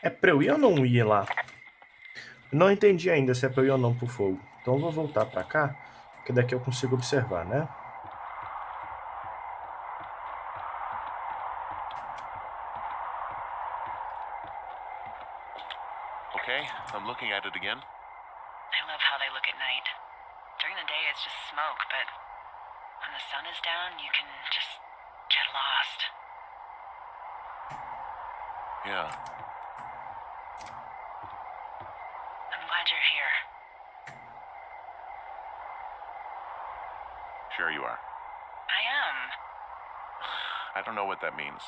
É pra eu ir ou não ir lá? Não entendi ainda se é pra eu ir ou não pro fogo. Então eu vou voltar pra cá, porque daqui eu consigo observar, né? Okay, I'm looking at it again. I love how they look at night. During the day, it's just smoke, but when the sun is down, you can just get lost. Yeah. I'm glad you're here. Sure you are. I am. I don't know what that means.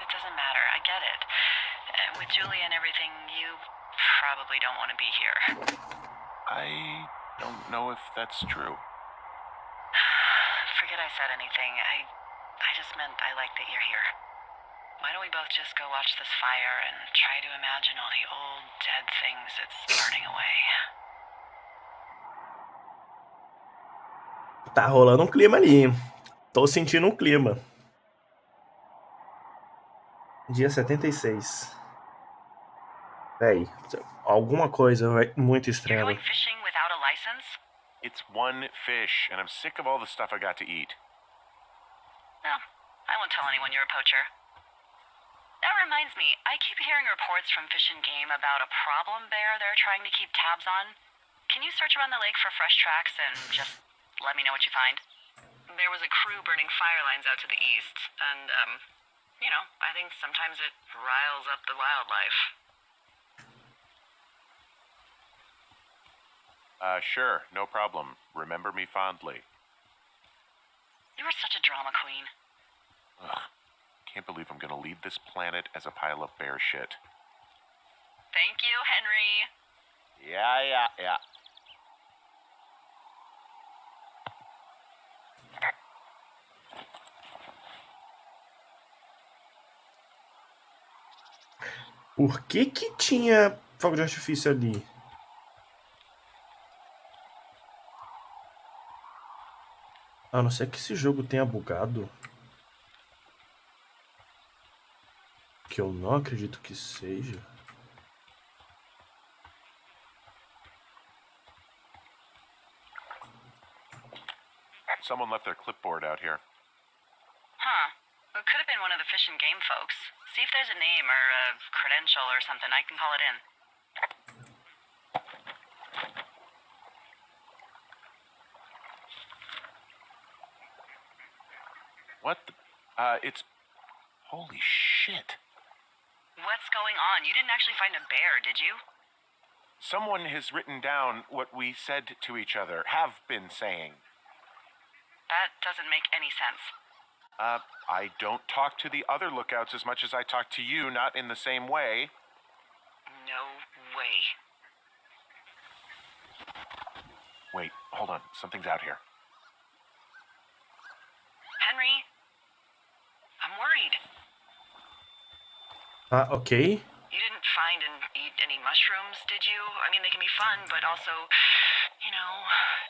It doesn't matter. I get it. With Julie and everything, you probably don't want to be here. I don't know if that's true. Forget I said anything. I just meant I like that you're here. Why don't we both just go watch this fire and try to imagine all the old, dead things it's burning away? Tá rolando um clima ali. Tô sentindo um clima. Dia 76. Peraí, alguma coisa muito You're estranha. going fishing without a license? It's one fish, and I'm sick of all the stuff I got to eat. No, I won't tell anyone you're a poacher. That reminds me, I keep hearing reports from Fish and Game about a problem bear they're trying to keep tabs on. Can you search around the lake for fresh tracks and just let me know what you find? There was a crew burning fire lines out to the east, and, I think sometimes it riles up the wildlife. Sure, no problem. Remember me fondly. You are such a drama queen. Ugh. Can't believe I'm gonna leave this planet as a pile of bear shit. Thank you, Henry. Yeah. Por que tinha fogo de artifício ali? A não ser que esse jogo tenha bugado. Que eu não acredito que seja. Someone left their clipboard out here. Huh. It could have been one of the Fish and Game folks. See if there's a name or a credential or something. I can call it in. What the? It's... Holy shit. What's going on? You didn't actually find a bear, did you? Someone has written down what we said to each other, have been saying. That doesn't make any sense. I don't talk to the other lookouts as much as I talk to you, not in the same way. No way. Wait, hold on. Something's out here. Henry? I'm worried. Ok. You didn't find and eat any mushrooms, did you? I mean, they can be fun, but also,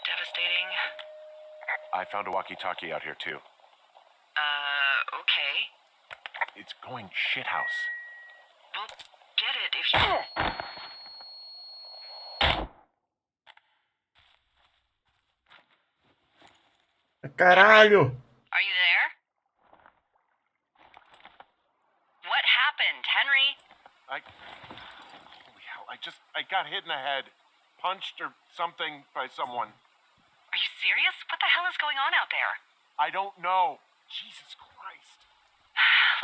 devastating. I found a walkie-talkie out here, too. Okay. It's going shithouse. Well, get it if you... Caralho! Are you there? What happened, Henry? Holy hell, I got hit in the head. Punched or something by someone. Are you serious? What the hell is going on out there? I don't know. Jesus Christ.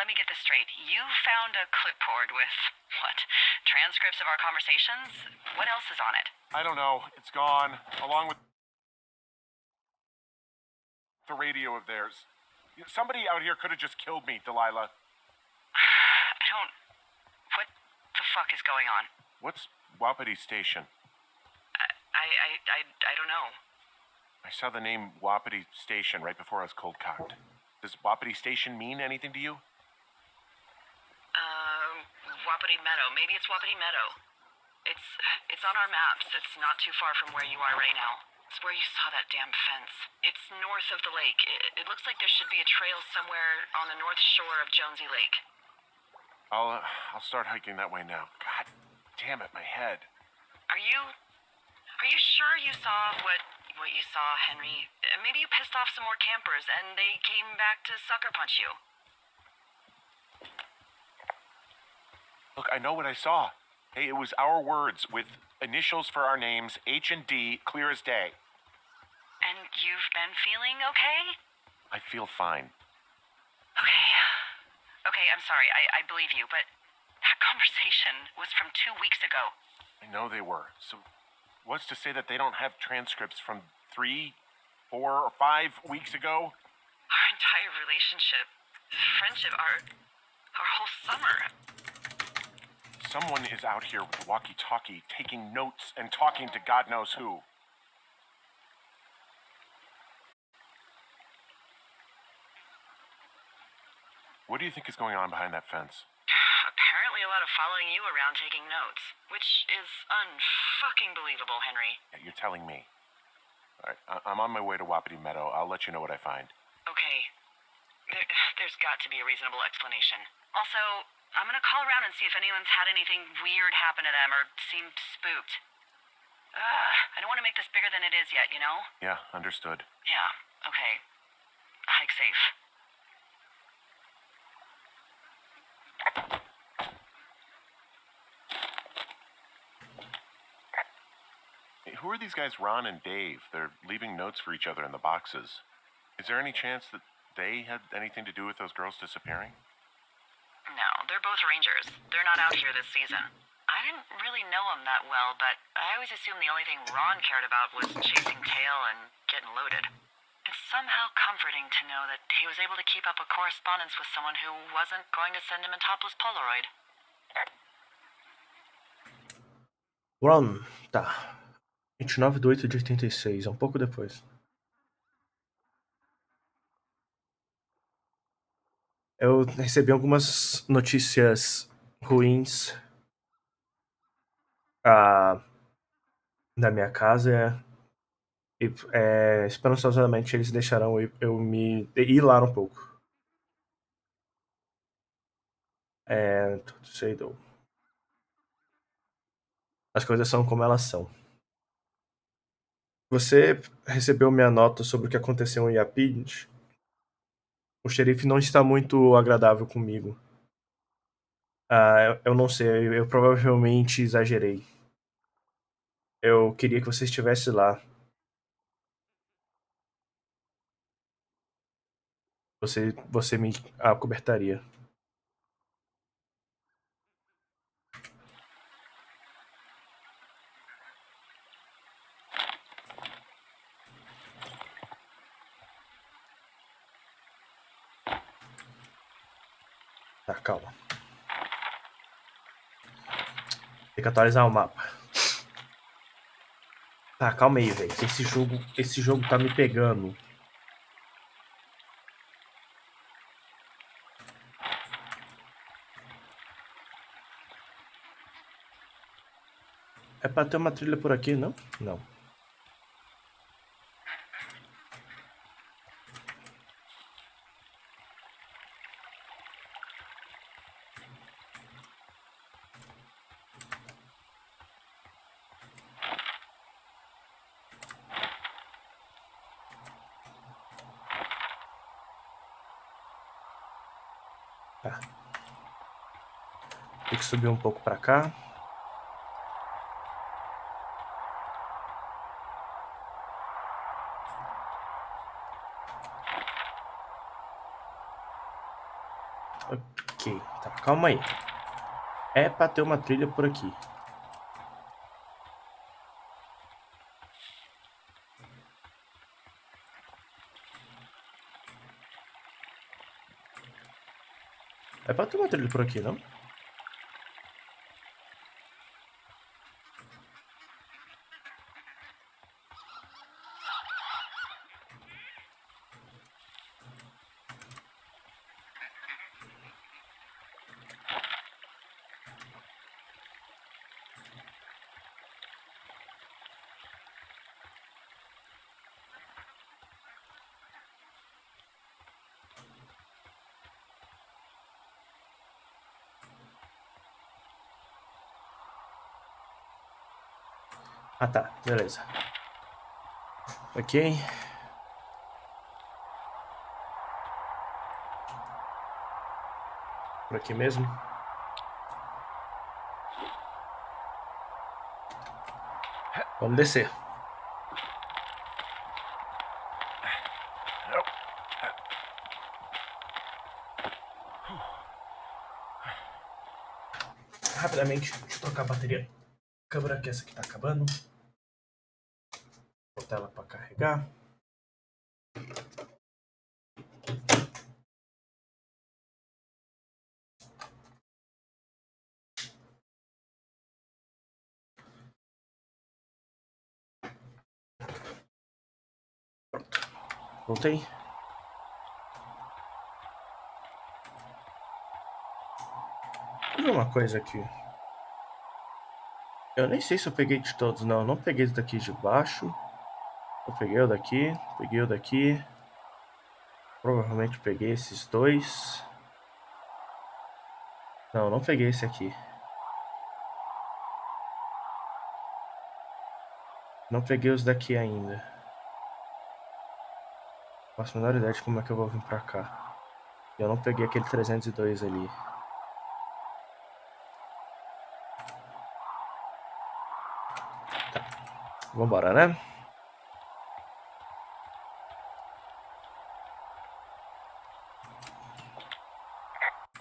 Let me get this straight. You found a clipboard with, what, transcripts of our conversations? What else is on it? I don't know. It's gone. Along with the radio of theirs. Somebody out here could have just killed me, Delilah. What the fuck is going on? What's Wapiti Station? I don't know. I saw the name Wapiti Station right before I was cold cocked. Does Wapiti Station mean anything to you? Wapiti Meadow. Maybe it's Wapiti Meadow. It's on our maps. It's not too far from where you are right now. It's where you saw that damn fence. It's north of the lake. It looks like there should be a trail somewhere on the north shore of Jonesy Lake. I'll start hiking that way now. God damn it, my head. Are you sure you saw what you saw, Henry? Maybe you pissed off some more campers and they came back to sucker punch you. Look, I know what I saw. Hey, it was our words with initials for our names, H and D, clear as day. And you've been feeling okay? I feel fine. Okay, I'm sorry. I believe you, but that conversation was from 2 weeks ago. I know they were. So what's to say that they don't have transcripts from 3, 4, or 5 weeks ago? Our entire relationship, friendship, our whole summer. Someone is out here with a walkie-talkie, taking notes and talking to God knows who. What do you think is going on behind that fence? Apparently a lot of following you around taking notes, which is unfucking believable, Henry. Yeah, you're telling me. All right, I'm on my way to Wapiti Meadow. I'll let you know what I find. Okay. There's got to be a reasonable explanation. Also, I'm gonna call around and see if anyone's had anything weird happen to them or seemed spooked. I don't want to make this bigger than it is yet, you know? Yeah, understood. Yeah, okay. Hike safe. Hey, who are these guys, Ron and Dave? They're leaving notes for each other in the boxes. Is there any chance that they had anything to do with those girls disappearing? No, they're both rangers. They're not out here this season. I didn't really know them that well, but I always assumed the only thing Ron cared about was chasing tail and getting loaded. It's somehow comforting to know that he was able to keep up a correspondence with someone who wasn't going to send him a topless Polaroid. Ron, tá. 29/8/86, é um pouco depois. Eu recebi algumas notícias ruins da minha casa e esperançosamente eles deixarão eu me ir lá um pouco. Sei, as coisas são como elas são. Você recebeu minha nota sobre o que aconteceu em Yapid? O xerife não está muito agradável comigo. Eu não sei, eu provavelmente exagerei. Eu queria que você estivesse lá. Você me acobertaria. Tá, calma. Tem que atualizar o mapa. Tá, calma aí, velho. Esse jogo tá me pegando. É pra ter uma trilha por aqui, não? Não. Tá. Tem que subir um pouco pra cá. Ok, tá, calma aí. É pra ter uma trilha por aqui. É pra ter uma trilha por aqui, não? Ah, tá. Beleza. Ok. Por aqui mesmo. Vamos descer. Rapidamente, deixa eu trocar a bateria. A câmera que essa aqui tá acabando. Vou botar ela pra carregar. Pronto. Voltei. Deixa eu ver uma coisa aqui. Eu nem sei se eu peguei de todos, não. Eu não peguei esse daqui de baixo. Eu peguei o daqui. Peguei o daqui. Provavelmente peguei esses dois. Não, não peguei esse aqui. Não peguei os daqui ainda. Não faço a menor ideia de como é que eu vou vir pra cá. Eu não peguei aquele 302 ali. Tá. Vambora, né?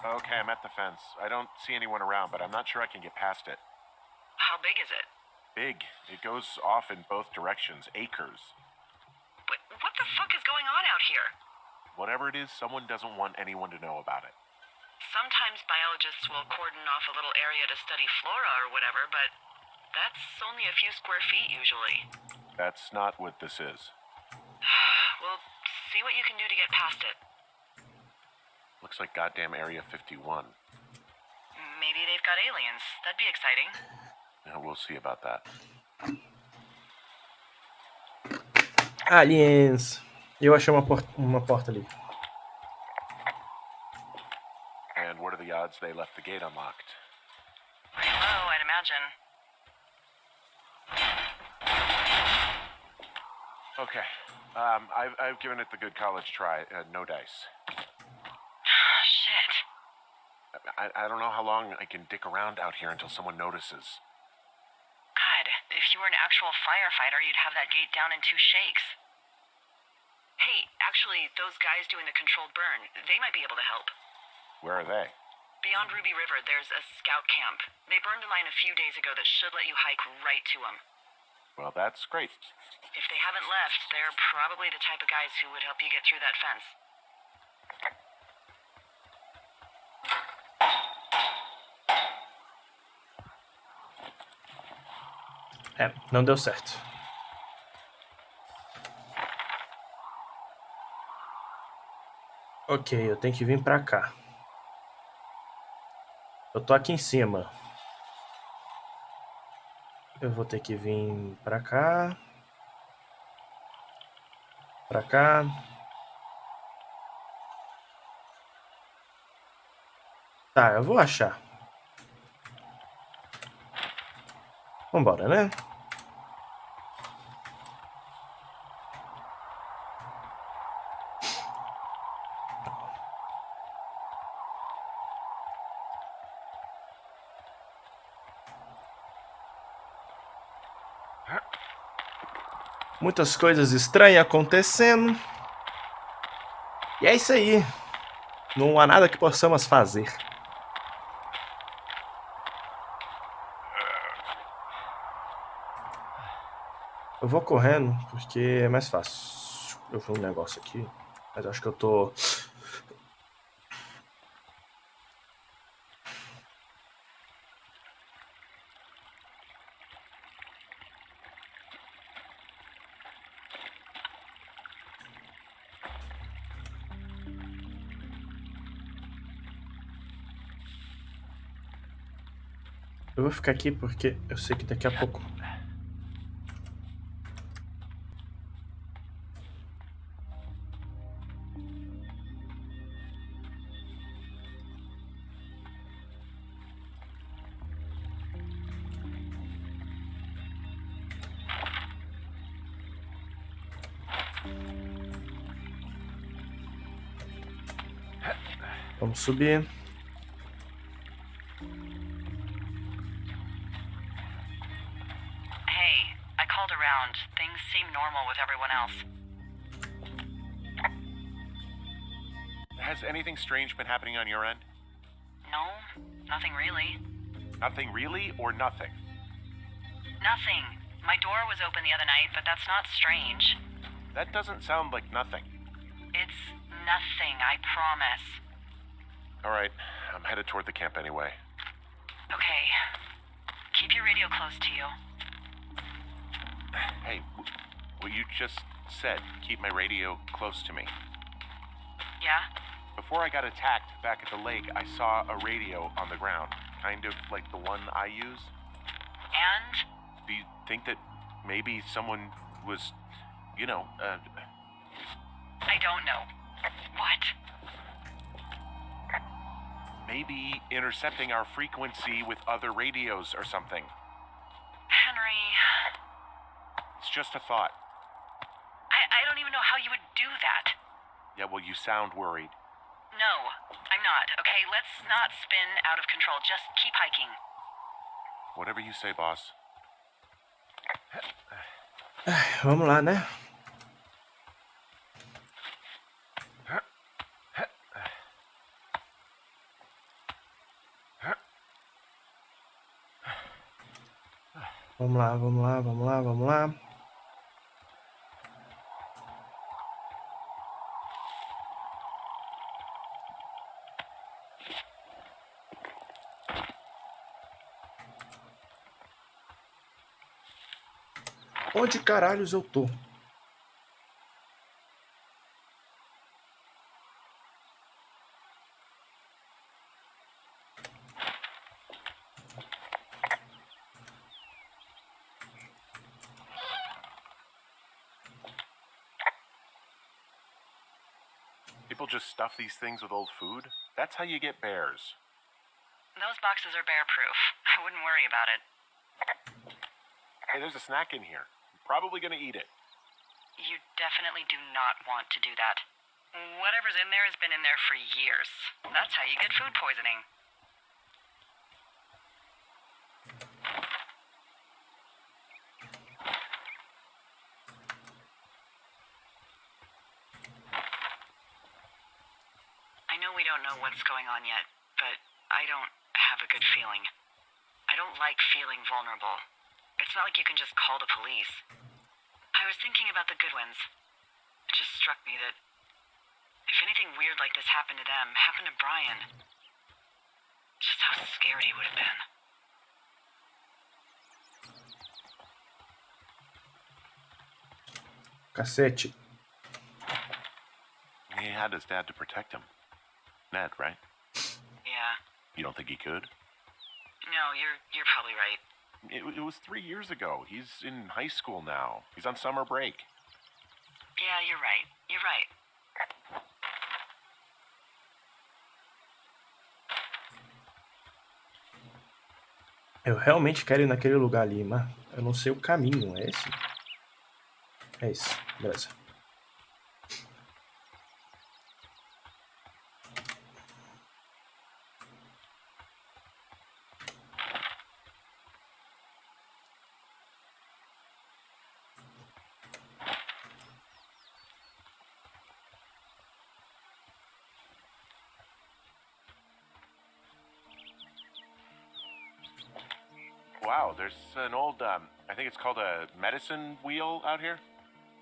Okay, I'm at the fence. I don't see anyone around, but I'm not sure I can get past it. How big is it? Big. It goes off in both directions. Acres. What the fuck is going on out here? Whatever it is, someone doesn't want anyone to know about it. Sometimes biologists will cordon off a little area to study flora or whatever, but that's only a few square feet usually. That's not what this is. Well, see what you can do to get past it. Looks like goddamn Area 51. Maybe they've got aliens. That'd be exciting. Yeah, we'll see about that. Aliens. Eu achei uma porta ali. And what are the odds they left the gate unlocked? Pretty low, I'd imagine. Okay. I've given it the good college try. No dice. Shit. I don't know how long I can dick around out here until someone notices. God, if you were an actual firefighter, you'd have that gate down in 2 shakes. Hey, actually, those guys doing the controlled burn, they might be able to help. Where are they? Beyond Ruby River, there's a scout camp. They burned a line a few days ago that should let you hike right to them. Well, that's great. If they haven't left, they're probably the type of guys who would help you get through that fence. É, não deu certo. Ok, eu tenho que vir pra cá. Eu tô aqui em cima. Eu vou ter que vir pra cá. Pra cá. Tá, eu vou achar. Vambora, né? Muitas coisas estranhas acontecendo. E é isso aí. Não há nada que possamos fazer. Eu vou correndo, porque é mais fácil. Eu vi um negócio aqui, mas acho que eu tô... Eu vou ficar aqui porque eu sei que daqui a pouco... Vamos subir. Hey, I called around. Things seem normal with everyone else. Has anything strange been happening on your end? No, nothing really. Nothing really, or nothing? Nothing. My door was open the other night, but that's not strange. That doesn't sound like nothing. It's nothing, I promise. All right, I'm headed toward the camp anyway. Okay. Keep your radio close to you. Hey, what you just said, keep my radio close to me. Yeah? Before I got attacked back at the lake, I saw a radio on the ground, kind of like the one I use. And? Do you think that maybe someone was, I don't know. What? maybe intercepting our frequency with other radios or something? Henry... It's just a thought. I don't even know how you would do that. Yeah, well, you sound worried. No, I'm not. Okay, let's not spin out of control. Just keep hiking. Whatever you say, boss. Vamos lá, né? Vamos lá, vamos lá, vamos lá, vamos lá. Onde caralhos eu tô? People just stuff these things with old food? That's how you get bears. Those boxes are bear-proof. I wouldn't worry about it. Hey, there's a snack in here. I'm probably gonna eat it. You definitely do not want to do that. Whatever's in there has been in there for years. That's how you get food poisoning. I know we don't know what's going on yet, but I don't have a good feeling. I don't like feeling vulnerable. It's not like you can just call the police. I was thinking about the Goodwins. It just struck me that if anything weird like this happened to them, happened to Brian, just how scared he would have been. Cacete. He had his dad to protect him. Ned, right? Yeah. You don't think he could? No, you're probably right. It was 3 years ago. He's in high school now. He's on summer break. Yeah, you're right. You're right. Eu realmente quero ir naquele lugar ali, mas eu não sei o caminho. É esse? É esse. Beleza. Wow, there's an old, I think it's called a medicine wheel out here.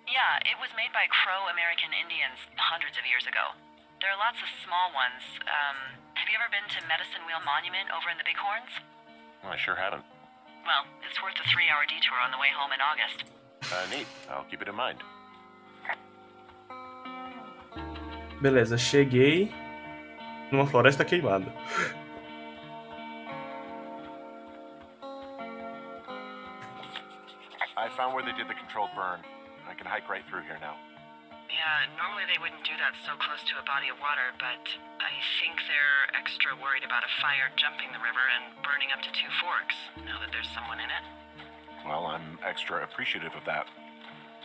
Yeah, it was made by Crow American Indians hundreds of years ago. There are lots of small ones. Have you ever been to Medicine Wheel Monument over in the Bighorns? Well, I sure haven't. Well, it's worth a 3-hour detour on the way home in August. Neat. I'll keep it in mind. Beleza, cheguei numa floresta queimada. I found where they did the controlled burn. I can hike right through here now. Yeah, normally they wouldn't do that so close to a body of water, but I think they're extra worried about a fire jumping the river and burning up to 2 forks, now that there's someone in it. Well, I'm extra appreciative of that.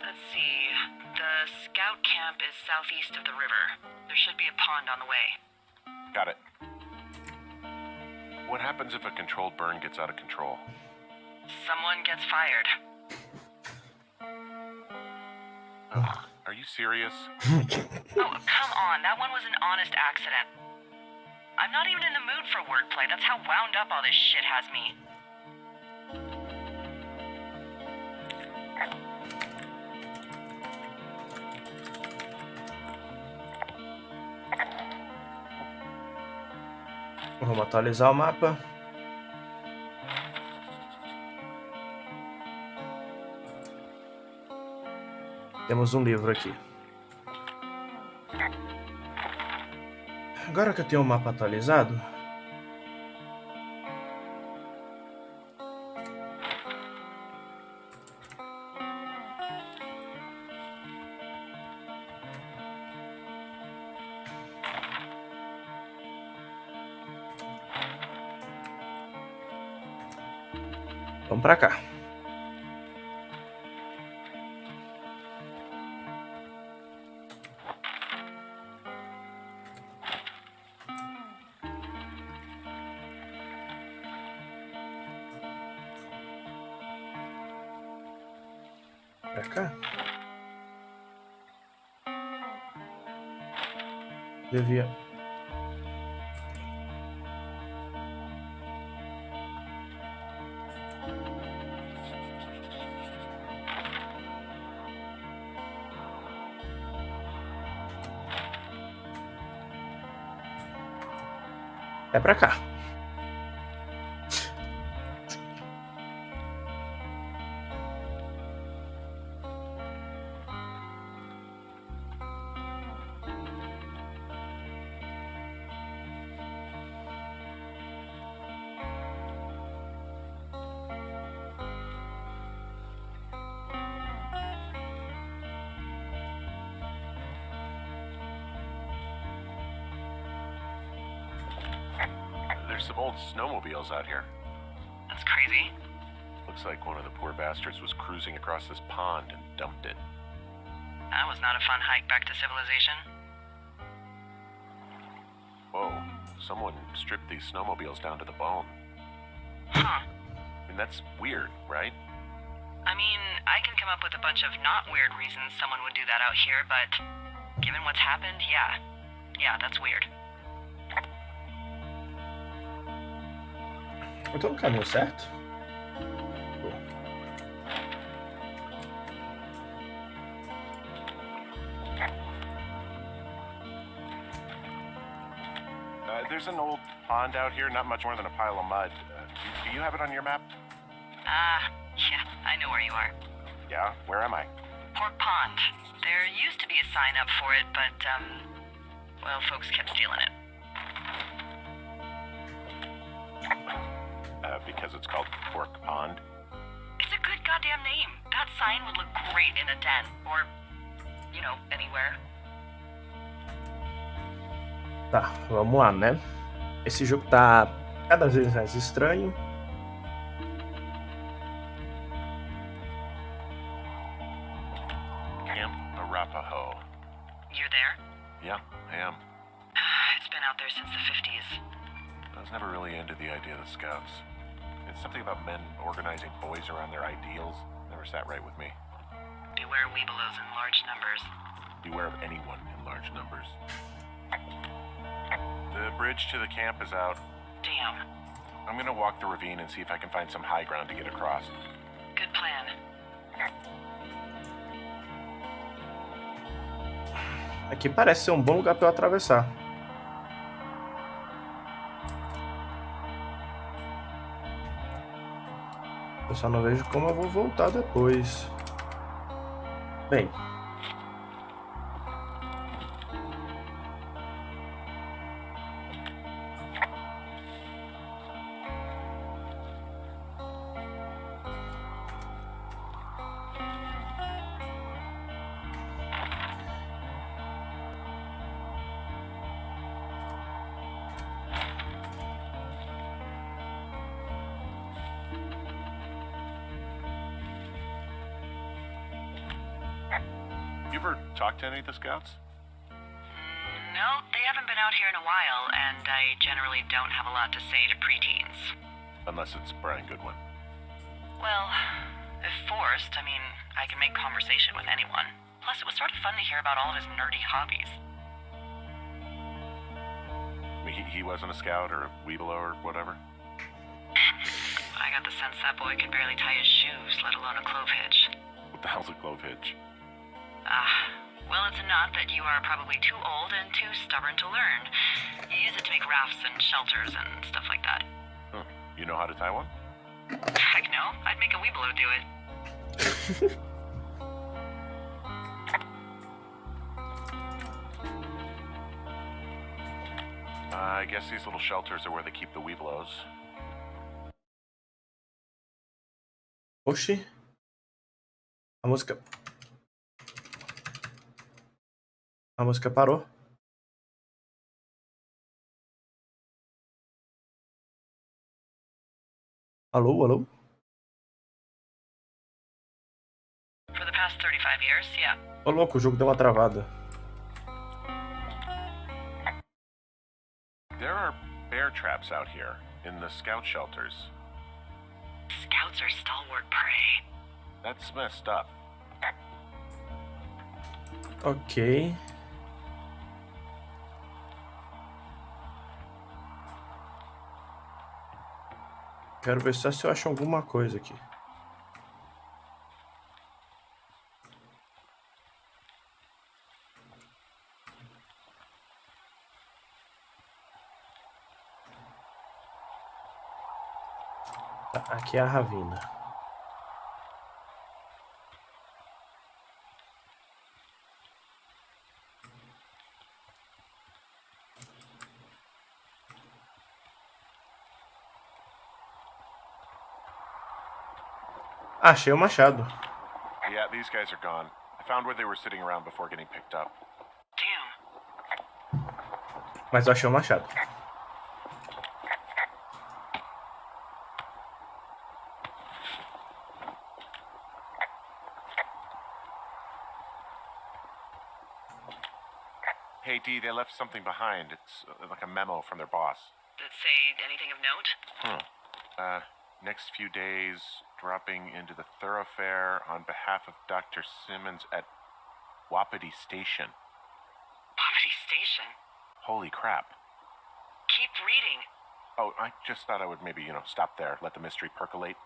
Let's see. The scout camp is southeast of the river. There should be a pond on the way. Got it. What happens if a controlled burn gets out of control? Someone gets fired. Ugh, are you serious? Oh, come on. That one was an honest accident. I'm not even in the mood for wordplay. That's how wound up all this shit has me. Vamos atualizar o mapa. Temos um livro aqui. Agora que eu tenho o mapa atualizado, vamos pra cá. Pra cá. Devia. É pra cá. There's some old snowmobiles out here. That's crazy. Looks like one of the poor bastards was cruising across this pond and dumped it. That was not a fun hike back to civilization. Whoa, someone stripped these snowmobiles down to the bone. Huh. And that's weird, right? I mean, I can come up with a bunch of not weird reasons someone would do that out here, but given what's happened, yeah. Yeah, that's weird. Eu tô no caminho certo? There's an old pond out here, not much more than a pile of mud. Do you have it on your map? Yeah, I know where you are. Yeah? Where am I? Pork Pond. There used to be a sign up for it, but, well, folks kept stealing it. Because it's called Pork Pond? It's a good goddamn name. That sign would look great in a den, or, you know, anywhere. Tá, vamos lá, né? Esse jogo tá cada vez mais estranho. Camp Arapaho. You're there? Yeah, I am. It's been out there since the 50s. I was never really into the idea of the Scouts. It's something about men organizing boys around their ideals. Never sat right with me. Beware weebelows in large numbers. Beware of anyone in large numbers. The bridge to the camp is out. Damn. I'm gonna walk the ravine and see if I can find some high ground to get across. Good plan. Aqui parece ser um bom lugar pra eu atravessar. Eu só não vejo como eu vou voltar depois. Bem. You ever talked to any of the Scouts? No, Well, they haven't been out here in a while, and I generally don't have a lot to say to preteens. Unless it's Brian Goodwin. Well, if forced, I mean, I can make conversation with anyone. Plus, it was sort of fun to hear about all of his nerdy hobbies. I mean, he wasn't a scout or a weeblo or whatever? I got the sense that boy could barely tie his shoes, let alone a clove hitch. What the hell's a clove hitch? Well, it's a knot that you are probably too old and too stubborn to learn. You use it to make rafts and shelters and stuff like that. Huh. You know how to tie one? Heck no, I'd make a weeblo do it. I guess these little shelters are where they keep the weeblos. Oxi. A música... A música parou. Alô, alô? For the past 35 years, yeah. Ô louco, o jogo deu uma travada. There are bear traps out here in the scout shelters. Scouts are stalwart prey. That's messed up. Ok. Quero ver só se eu acho alguma coisa aqui. Tá, aqui é a ravina. Achei o machado. Yeah, these guys are gone. I found where they were sitting around before getting picked up. Damn. Mas eu achei o machado. Hey, Dee, they left something behind. It's like a memo from their boss. Did it say anything of note? Next few days, dropping into the thoroughfare on behalf of Dr. Simmons at Wapiti Station. Poverty Station. Holy crap. Keep reading. Oh, I just thought I would maybe, stop there, let the mystery percolate.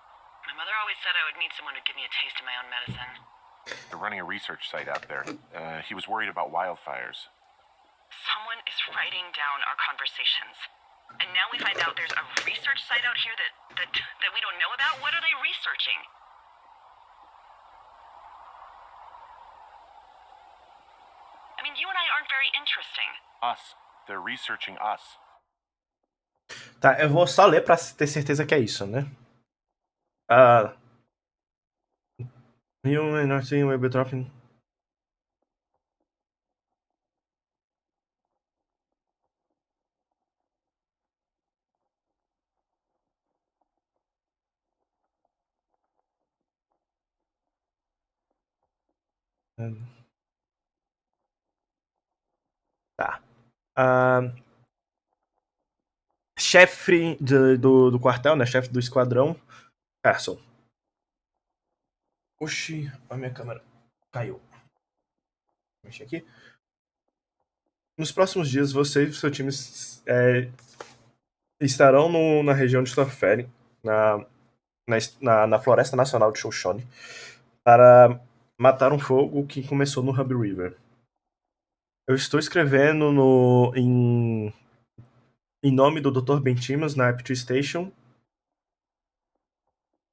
My mother always said I would meet someone who'd give me a taste of my own medicine. They're running a research site out there. He was worried about wildfires. Someone is writing down our conversations. And now we find out there's a research site out here that we don't know about? What are they researching? I mean, you and I aren't very interesting. Us. They're researching us. Tá, eu vou só ler pra ter certeza que é isso, né? You and nothing will be dropping. Tá. Chefe do quartel, né? Chefe do esquadrão, Carson. Oxi, a minha câmera caiu. Vou mexer aqui. Nos próximos dias, você e seu time estarão na região de Stormferry, na Floresta Nacional de Shoshone, para matar um fogo que começou no Hub River. Eu estou escrevendo em nome do Dr. Ben Timmons na Wapiti Station.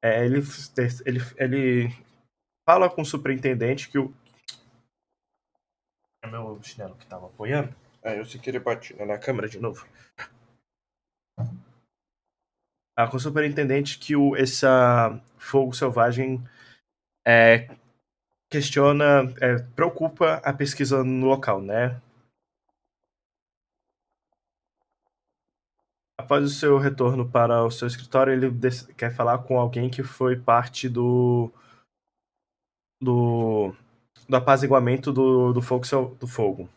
Ele fala com o superintendente que o... É meu chinelo que estava apoiando. Eu sei que ele bate na câmera de novo. Com o superintendente que esse fogo selvagem preocupa a pesquisa no local, né? Após o seu retorno para o seu escritório, ele quer falar com alguém que foi parte do apaziguamento do fogo.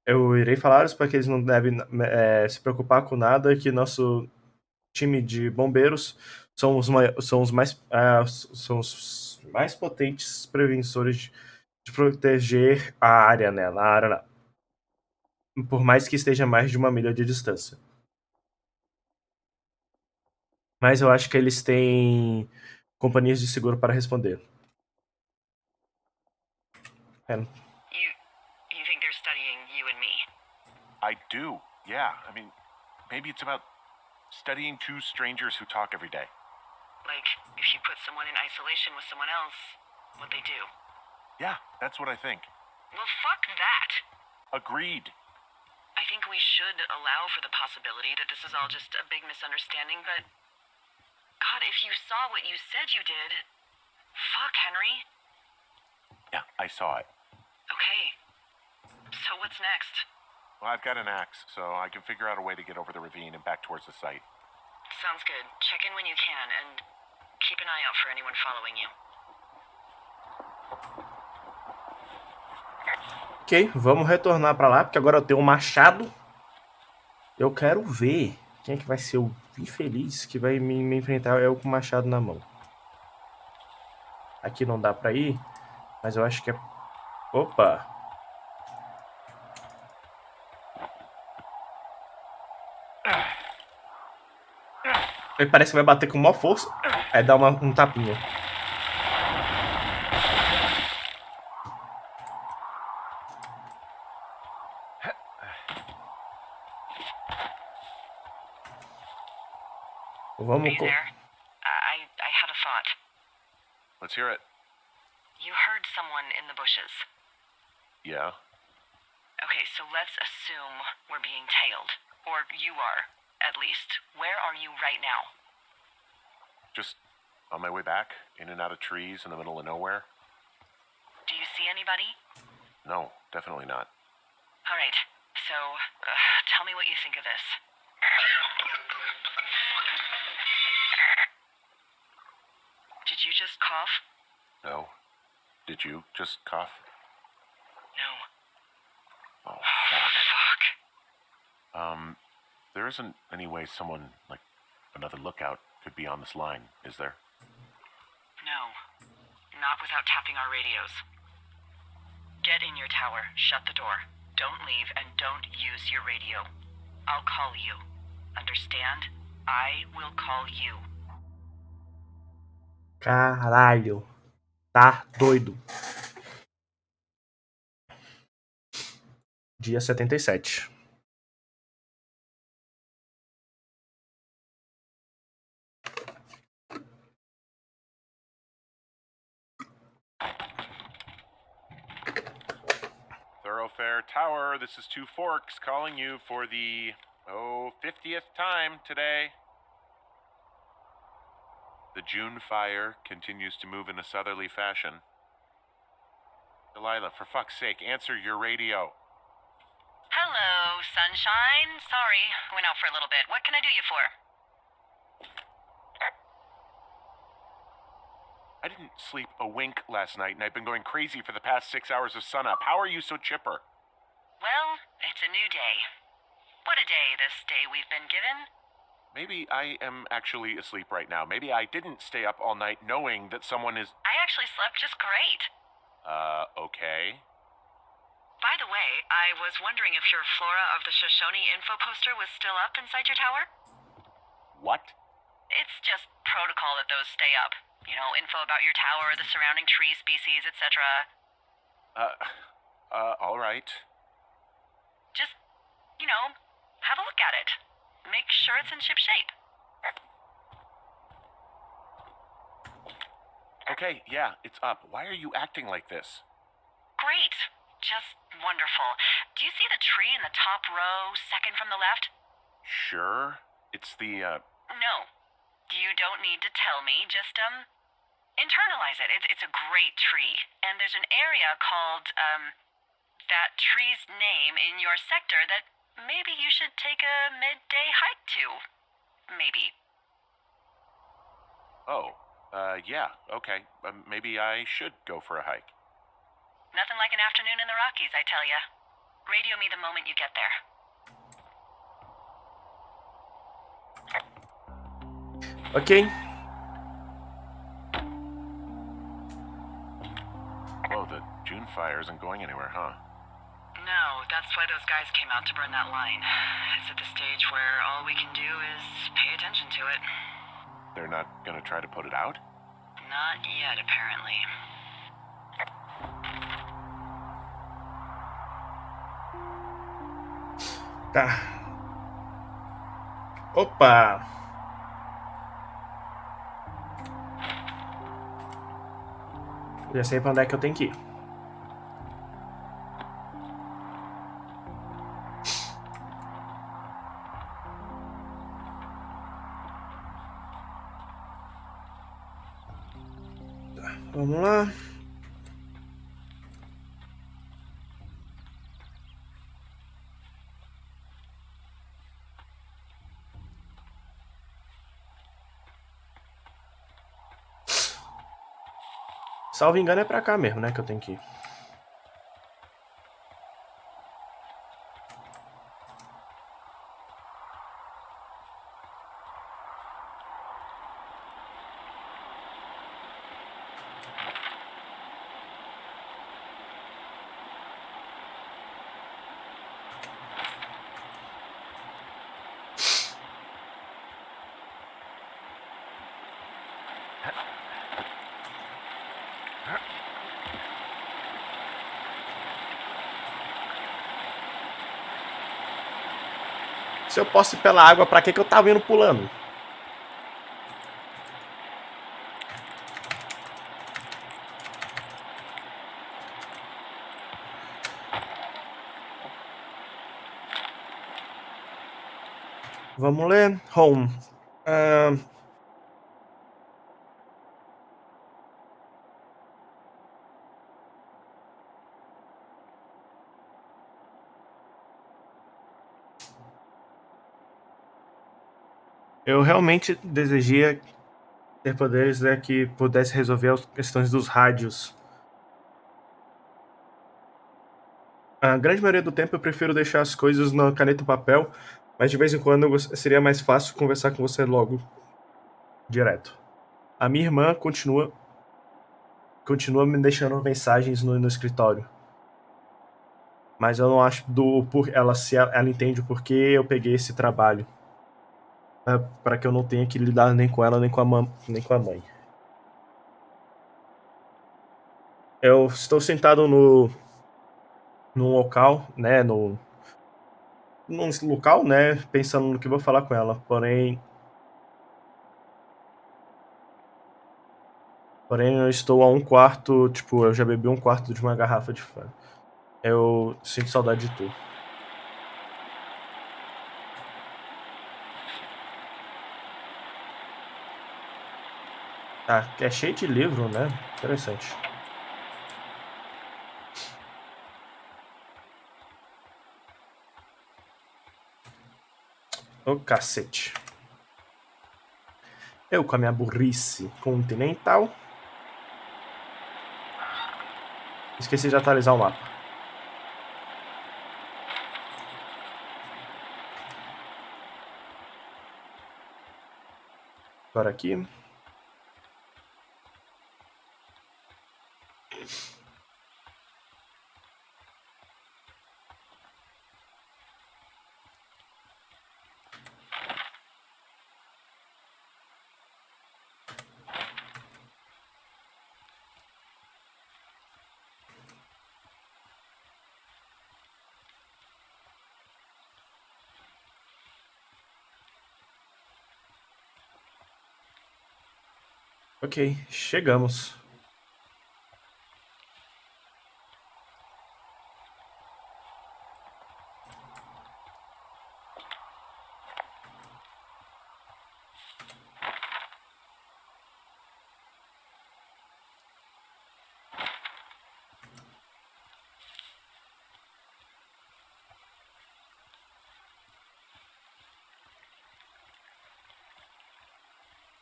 Eu irei falar para que eles não devem se preocupar com nada, que nosso time de bombeiros são os mais potentes prevensores de proteger a área, né? Na área, por mais que esteja a mais de 1 milha de distância. Mas eu acho que eles têm companhias de seguro para responder. É, You think they're studying you and me? I do, yeah. I mean, maybe it's about studying two strangers who talk every day. Like, if you put someone in isolation with someone else, what they do. Yeah, that's what I think. Well, fuck that. Agreed. I think we should allow for the possibility that this is all just a big misunderstanding, but... God, if you saw what you said you did... Fuck, Henry. Yeah, I saw it. Okay. So what's next? Well, I've got an axe, so I can figure out a way to get over the ravine and back towards the site. Sounds good. Check in when you can, and keep an eye out for anyone following you. Ok, vamos retornar para lá, porque agora eu tenho um machado. Eu quero ver quem é que vai ser o infeliz que vai me enfrentar eu com o machado na mão. Aqui não dá para ir, mas eu acho que é... Opa! Ele parece que vai bater com maior força. É dar um tapinha. Vamos... Are you there? I had a thought. Let's hear it. You heard someone in the bushes. Yeah? Okay, so let's assume we're being tailed. Or you are, at least. Where are you right now? Just on my way back, in and out of trees in the middle of nowhere. Do you see anybody? No, definitely not. All right, so tell me what you think of this. Did you just cough? No. Did you just cough? No. Oh, fuck. Fuck. There isn't any way someone, like, another lookout could be on this line, is there? No. Not without tapping our radios. Get in your tower, shut the door. Don't leave, and don't use your radio. I'll call you. Understand? I will call you. Caralho. Tá doido. Dia 77. Thoroughfare Tower, this is Two Forks calling you for the, 50th time today. The June fire continues to move in a southerly fashion. Delilah, for fuck's sake, answer your radio. Hello, sunshine. Sorry, went out for a little bit. What can I do you for? I didn't sleep a wink last night, and I've been going crazy for the past 6 hours of sunup. How are you so chipper? Well, it's a new day. What a day, this day we've been given. Maybe I am actually asleep right now. Maybe I didn't stay up all night knowing that someone is... I actually slept just great. Okay. By the way, I was wondering if your Flora of the Shoshone info poster was still up inside your tower? What? It's just protocol that those stay up. You know, info about your tower, the surrounding tree species, etc. All right. Just, you know, have a look at it. Make sure it's in ship shape. Okay, yeah, it's up. Why are you acting like this? Great. Just wonderful. Do you see the tree in the top row, second from the left? Sure. It's the, No. You don't need to tell me. Just, internalize it. It's a great tree. And there's an area called, that tree's name in your sector that maybe you should take a midday hike to. Maybe. Oh, yeah, okay. Maybe I should go for a hike. Nothing like an afternoon in the Rockies, I tell ya. Radio me the the moment you get there. Ok. Whoa, the June fire isn't going anywhere, huh? No, that's why those guys came out to burn that line. It's at the stage where all we can do is pay attention to it. They're not gonna try to put it out? Not yet, apparently. Tá. Opa! Já sei pra onde é que eu tenho que ir. Tá, vamos lá. Salvo engano é pra cá mesmo, né, que eu tenho que ir. Se eu posso ir pela água, pra que eu tava indo pulando? Vamos ler. Home. Eu realmente desejaria ter poderes, né, que pudesse resolver as questões dos rádios. A grande maioria do tempo eu prefiro deixar as coisas na caneta e papel, mas de vez em quando seria mais fácil conversar com você logo, direto. A minha irmã continua me deixando mensagens no escritório. Mas eu não acho ela entende o porquê eu peguei esse trabalho. Para que eu não tenha que lidar nem com ela, nem com a mãe. Eu estou sentado num local, né, num local, né, pensando no que vou falar com ela. Porém, eu estou a um quarto, tipo, eu já bebi um quarto de uma garrafa de fã. Eu sinto saudade de tu. Tá, é cheio de livro, né? Interessante. Ô, cacete. Eu com a minha burrice continental. Esqueci de atualizar o mapa. Agora aqui. Ok, chegamos.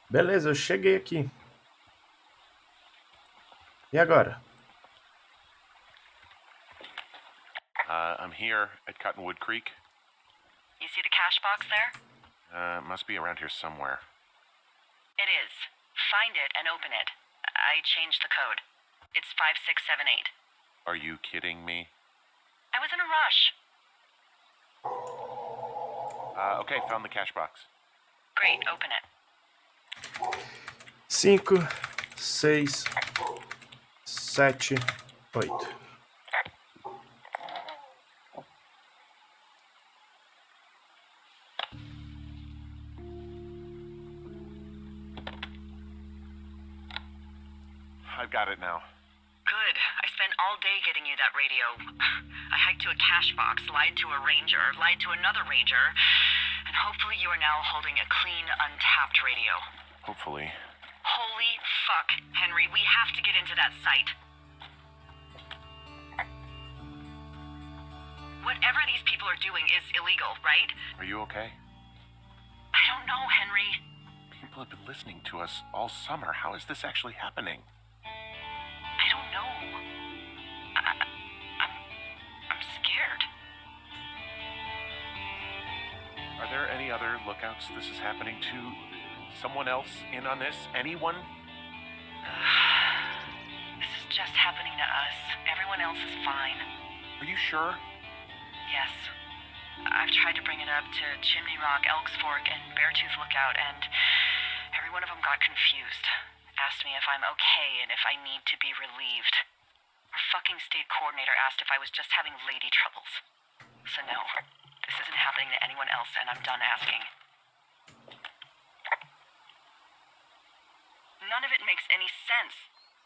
Beleza, eu cheguei aqui. E agora? I'm here at Cottonwood Creek. You see the cash box there? It must be around here somewhere. It is. Find it and open it. I changed the code. It's 5678. Are you kidding me? I was in a rush. Okay, found the cash box. Great, open it. 5, 6, 7, 8. I've got it now. Good. I spent all day getting you that radio. I hiked to a cash box, lied to a ranger, lied to another ranger, and hopefully you are now holding a clean, untapped radio. Hopefully. Holy fuck, Henry, we have to get into that site. Whatever these people are doing is illegal, right? Are you okay? I don't know, Henry. People have been listening to us all summer. How is this actually happening? I don't know. I'm scared. Are there any other lookouts this is happening to? Someone else in on this? Anyone? This is just happening to us. Everyone else is fine. Are you sure? Yes. I've tried to bring it up to Chimney Rock, Elks Fork, and Beartooth Lookout, and every one of them got confused. Asked me if I'm okay and if I need to be relieved. Our fucking state coordinator asked if I was just having lady troubles. So no, this isn't happening to anyone else, and I'm done asking. None of it makes any sense.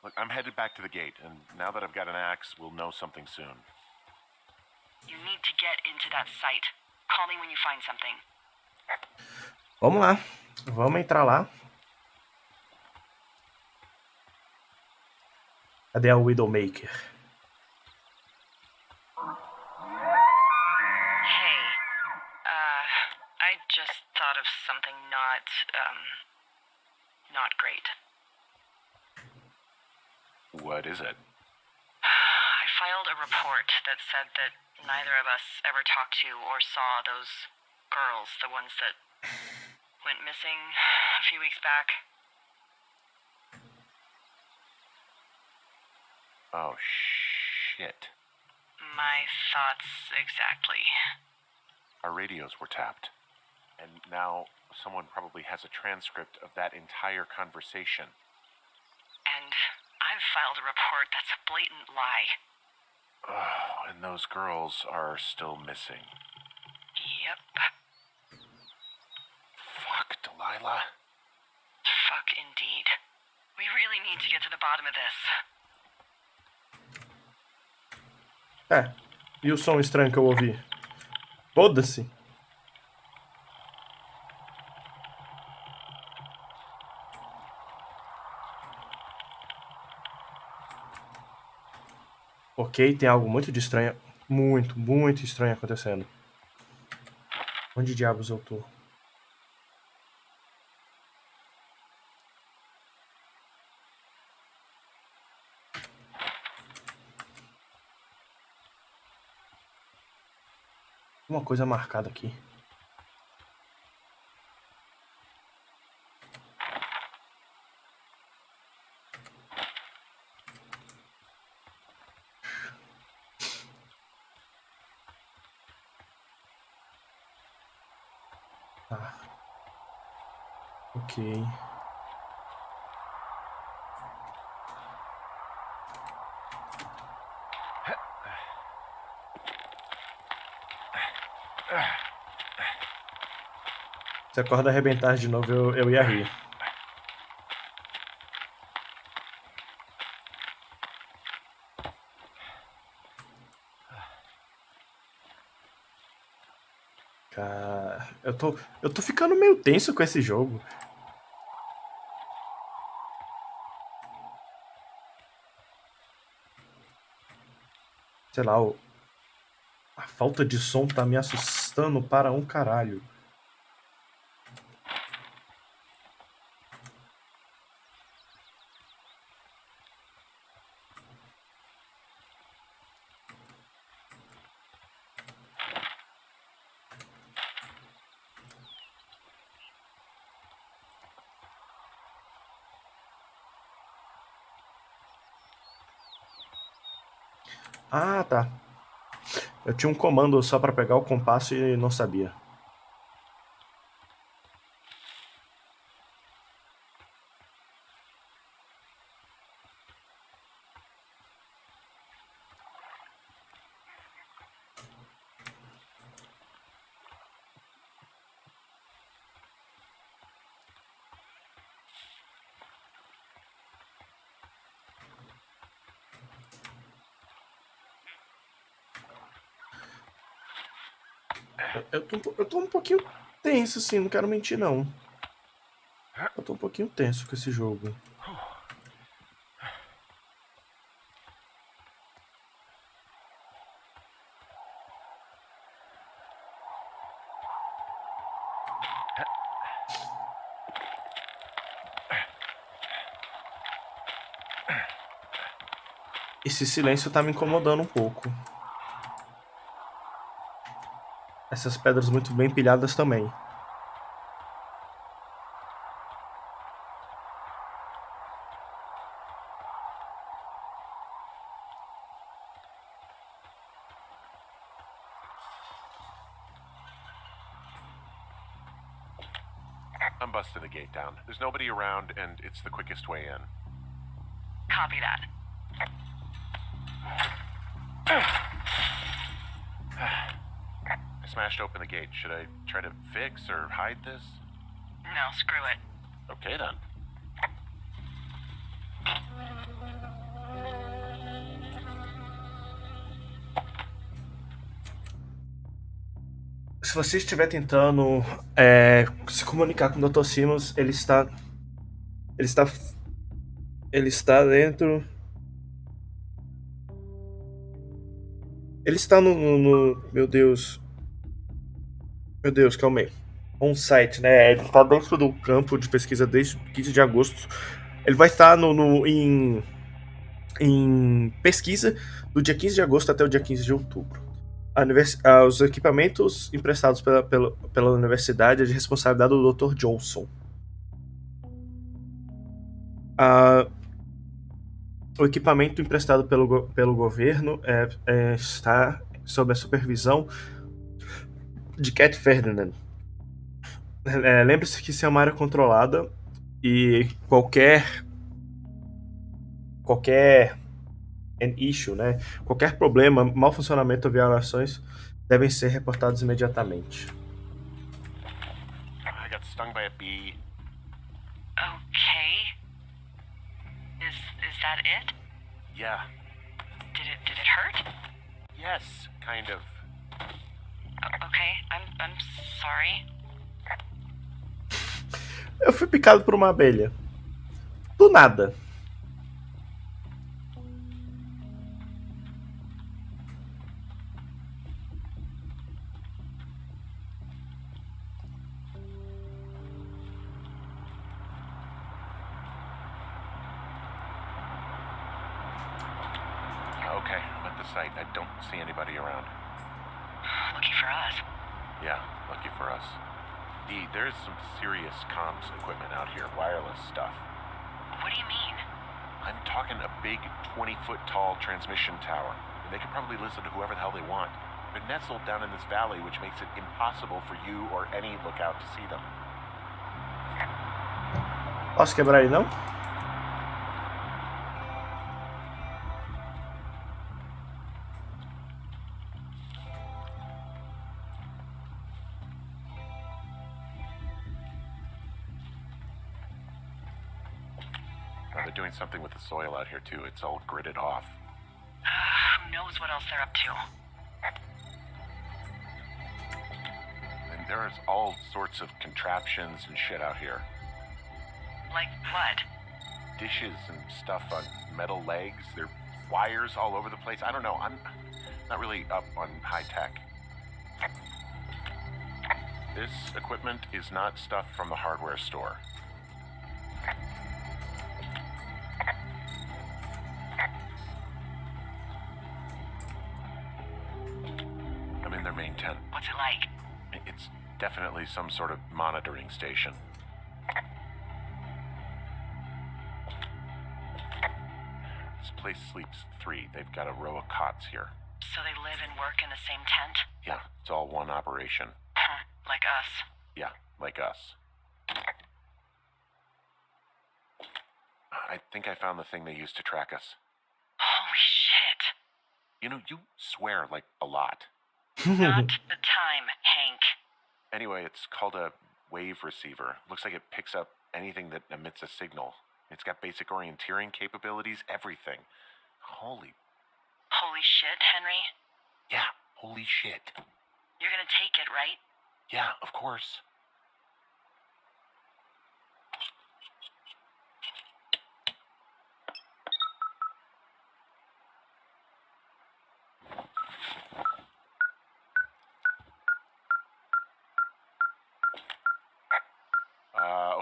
Look, I'm headed back to the gate, and now that I've got an axe, we'll know something soon. You need to get into that site. Call me when you find something. Vamos lá. Vamos entrar lá. Cadê a Widowmaker? Hey, I just thought of something not great. What is it? I filed a report that said that neither of us ever talked to or saw those girls, the ones that went missing a few weeks back. Oh, shit. My thoughts exactly. Our radios were tapped. And now someone probably has a transcript of that entire conversation. And I've filed a report that's a blatant lie. Oh, and those girls are still missing. Yep. Fuck, Delilah. Fuck indeed. We really need to get to the bottom of this. E o som estranho que eu ouvi? Foda-se. Ok, tem algo muito de estranho. Muito estranho acontecendo. Onde diabos eu tô? Uma coisa marcada aqui. Tá. Ok. Se a corda arrebentar de novo, eu ia rir. Cara, eu tô ficando meio tenso com esse jogo. Sei lá, a falta de som tá me assustando para um caralho. Ah, tá. Eu tinha um comando só pra pegar o compasso e não sabia. Eu tô um pouquinho tenso, assim, não quero mentir, não. Eu tô um pouquinho tenso com esse jogo. Esse silêncio tá me incomodando um pouco. Essas pedras muito bem pilhadas também. I'm busting the gate down. There's nobody around, and it's the quickest way in. Copy that. I smashed open the gate. Should I try to fix or hide this? No, screw it. Okay, then. Se você estiver tentando se comunicar com o Dr. Simmons, ele está dentro. Ele está meu Deus, calma aí. On-site, né? Ele está dentro do campo de pesquisa desde 15 de agosto. Ele vai estar em pesquisa do dia 15 de agosto até o dia 15 de outubro. Os equipamentos emprestados pela universidade é de responsabilidade do Dr. Johnson. O equipamento emprestado pelo governo está sob a supervisão de Cat Ferdinand. Lembre-se que isso é uma área controlada e qualquer issue, né? Qualquer problema, mau funcionamento ou violações devem ser reportados imediatamente. I got stung by a bee. Okay. Is that it? Yeah. Did it hurt? Yes, kind of. Okay, I'm sorry. Eu fui picado por uma abelha. Do nada. Okay, I'm at the site. I don't see anybody around. Lucky for us. Yeah, lucky for us. There's some serious comms equipment out here, wireless stuff. What do you mean? I'm talking a big 20-foot tall transmission tower, and they can probably listen to whoever the hell they want. They're nestled down in this valley, which makes it impossible for you or any lookout to see them. Posso quebrar ele, não? They're doing something with the soil out here, too. It's all gridded off. Who knows what else they're up to? And there's all sorts of contraptions and shit out here. Like what? Dishes and stuff on metal legs. There are wires all over the place. I don't know. I'm not really up on high tech. This equipment is not stuff from the hardware store. I'm in their main tent. What's it like? It's definitely some sort of monitoring station. This place sleeps 3. They've got a row of cots here. So they live and work in the same tent? Yeah, it's all one operation. Huh, like us. Yeah, like us. I think I found the thing they used to track us. Holy shit. You know, you swear like a lot. Not the time, Hank. Anyway, it's called a wave receiver. Looks like it picks up anything that emits a signal. It's got basic orienteering capabilities, everything. Holy shit, Henry. Yeah, holy shit. You're gonna take it, right? Yeah, of course.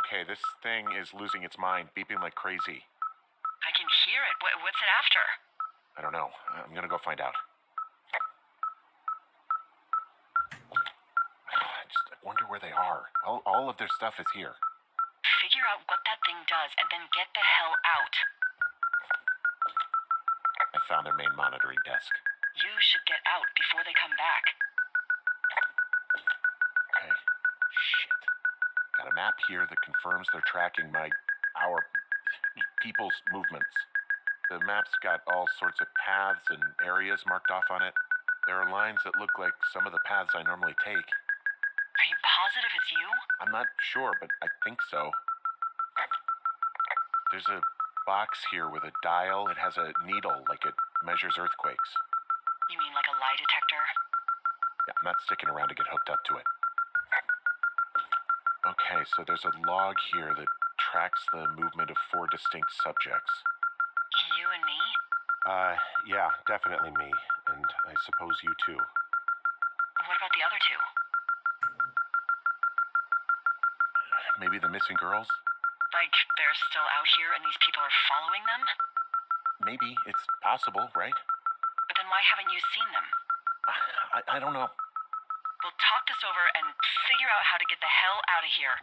Okay, this thing is losing its mind, beeping like crazy. I can hear it. What's it after? I don't know. I'm gonna go find out. I wonder where they are. All of their stuff is here. Figure out what that thing does and then get the hell out. I found their main monitoring desk. You should get out before they come back. Okay. Shit. Got a map here that confirms they're tracking our people's movements. The map's got all sorts of paths and areas marked off on it. There are lines that look like some of the paths I normally take. Are you positive it's you? I'm not sure, but I think so. There's a box here with a dial. It has a needle, like it measures earthquakes. You mean like a lie detector? Yeah, I'm not sticking around to get hooked up to it. Okay, so there's a log here that tracks the movement of 4 distinct subjects. You and me? Yeah, definitely me. And I suppose you too. What about the other 2? Maybe the missing girls? Like, they're still out here and these people are following them? Maybe. It's possible, right? But then why haven't you seen them? I don't know. We'll talk this over and figure out how to get the hell out of here.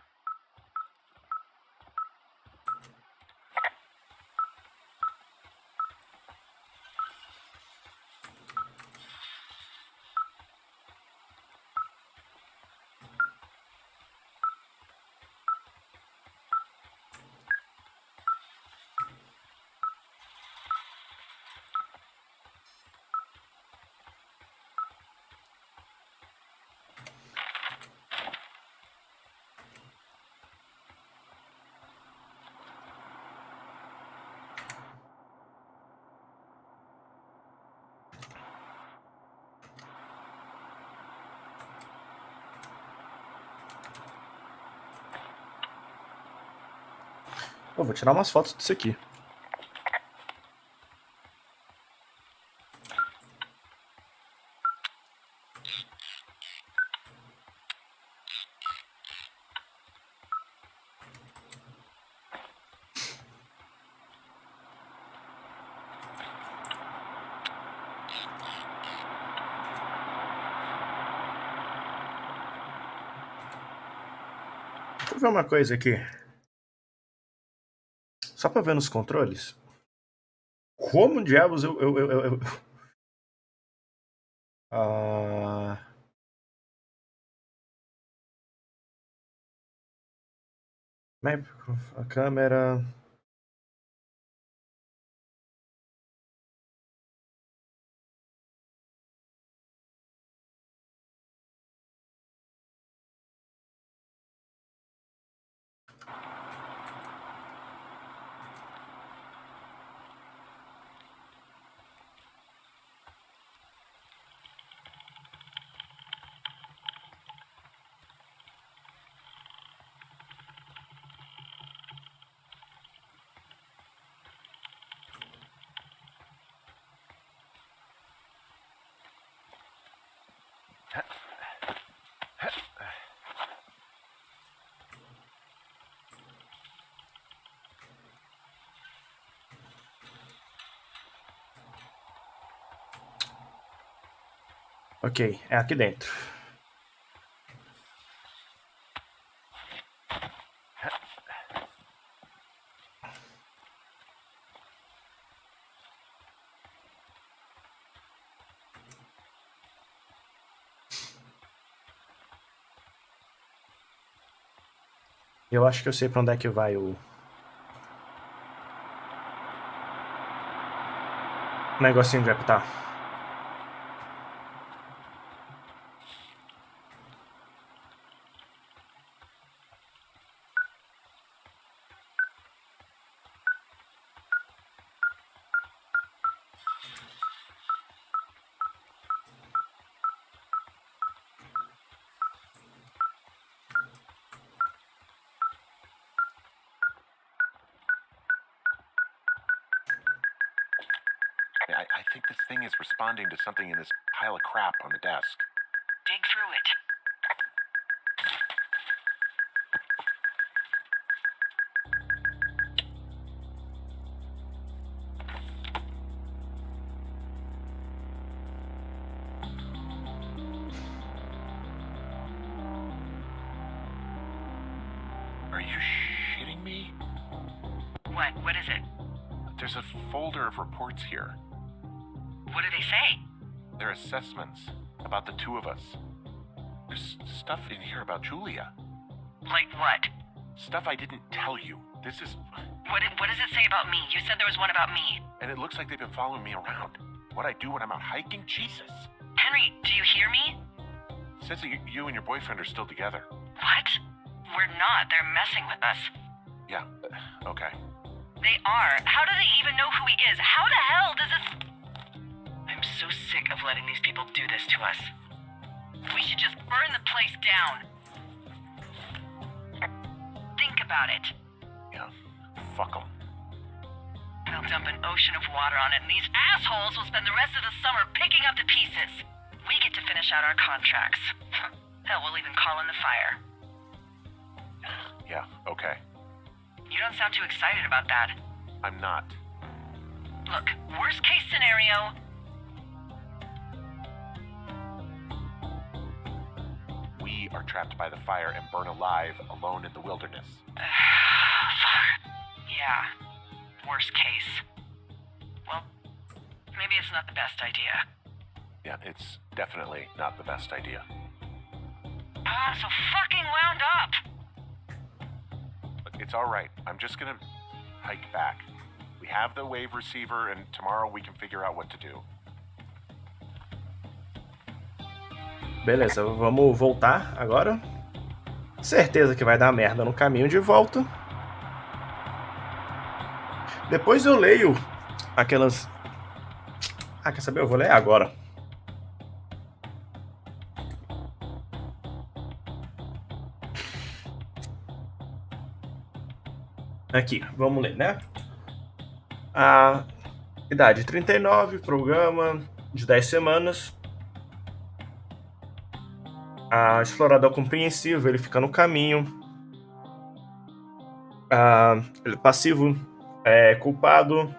Eu vou tirar umas fotos disso aqui. Deixa eu ver uma coisa aqui. Só pra ver nos controles. Como diabos eu... A câmera... Ok, é aqui dentro. Eu acho que eu sei pra onde é que vai o negocinho de apitar. I think this thing is responding to something in this pile of crap on the desk. Dig through it. Are you shitting me? What? What is it? There's a folder of reports here. What do they say? They're assessments about the two of us. There's stuff in here about Julia. Like what? Stuff I didn't tell you. This is... What does it say about me? You said there was one about me. And it looks like they've been following me around. What I do when I'm out hiking? Jesus. Henry, do you hear me? It says that you and your boyfriend are still together. What? We're not. They're messing with us. Yeah, okay. They are. How do they even know who he is? How the hell does this... I'm so sick of letting these people do this to us. We should just burn the place down. Think about it. Yeah, fuck them. They'll dump an ocean of water on it, and these assholes will spend the rest of the summer picking up the pieces. We get to finish out our contracts. Hell, we'll even call in the fire. Yeah, okay. You don't sound too excited about that. I'm not. Look, worst case scenario... We are trapped by the fire and burn alive alone in the wilderness. Fuck. Yeah. Worst case. Well, maybe it's not the best idea. Yeah, it's definitely not the best idea. I'm so fucking wound up! But it's alright. I'm just gonna hike back. We have the wave receiver, and tomorrow we can figure out what to do. Beleza, vamos voltar agora. Certeza que vai dar merda no caminho de volta. Depois eu leio aquelas... Ah, quer saber? Eu vou ler agora. Aqui, vamos ler, né? A idade 39, programa de 10 semanas. A explorador compreensivo, ele fica no caminho. Ele passivo é culpado.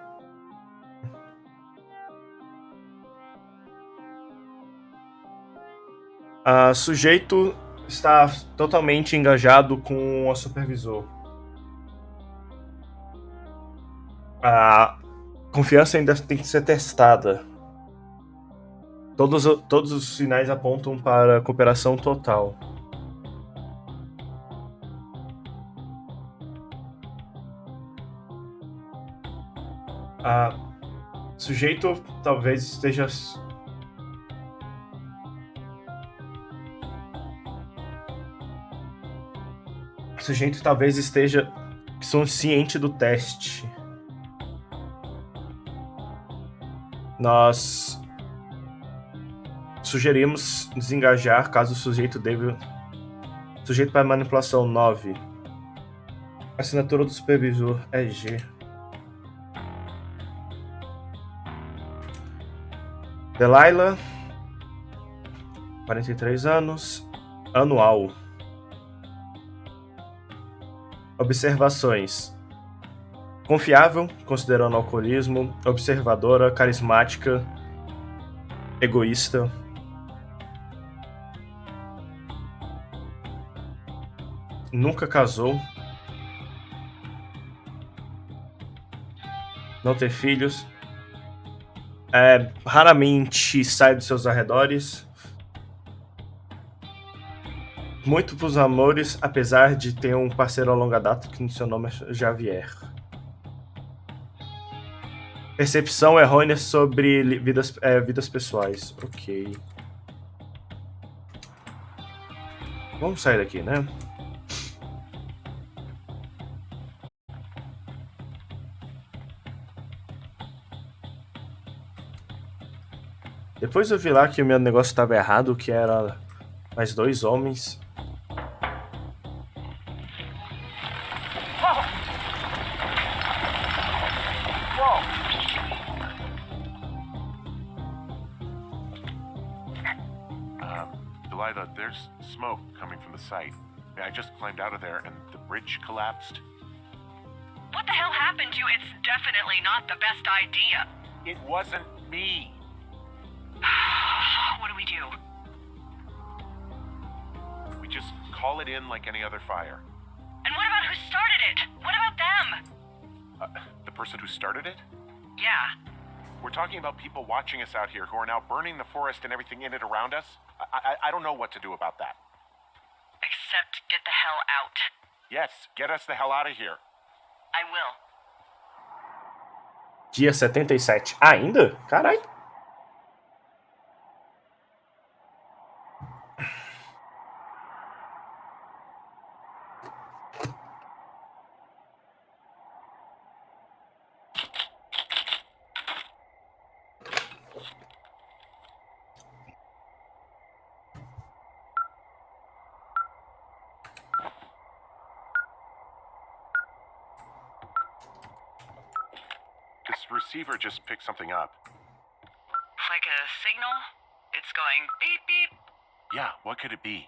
Sujeito está totalmente engajado com o supervisor. A confiança ainda tem que ser testada. Todos os sinais apontam para cooperação total. Sujeito talvez esteja... Sujeito talvez esteja consciente do teste. Nós sugerimos desengajar caso o sujeito deva... Sujeito para manipulação 9. Assinatura do supervisor é G. Delilah, 43 anos, anual. Observações. Confiável, considerando alcoolismo. Observadora, carismática, egoísta. Nunca casou. Não tem filhos. Raramente sai dos seus arredores. Muito pros amores, apesar de ter um parceiro a longa data que no seu nome é Javier. Percepção errônea sobre vidas pessoais. Ok. Vamos sair daqui, né? Depois eu vi lá que o meu negócio estava errado, que era mais 2 homens. Delilah, there's smoke coming from the site. I just climbed out of there and the bridge collapsed. What the hell happened to you? It's definitely not the best idea. It wasn't me. What do we do? We just call it in like any other fire. And what about who started it? What about them? The person who started it? Yeah. We're talking about people watching us out here who are now burning the forest and everything in it around us. I don't know what to do about that. Except get the hell out. Yes, get us the hell out of here. I will. Dia 77. Ainda? Caralho. This receiver just picked something up. Like a signal? It's going beep beep. Yeah, what could it be?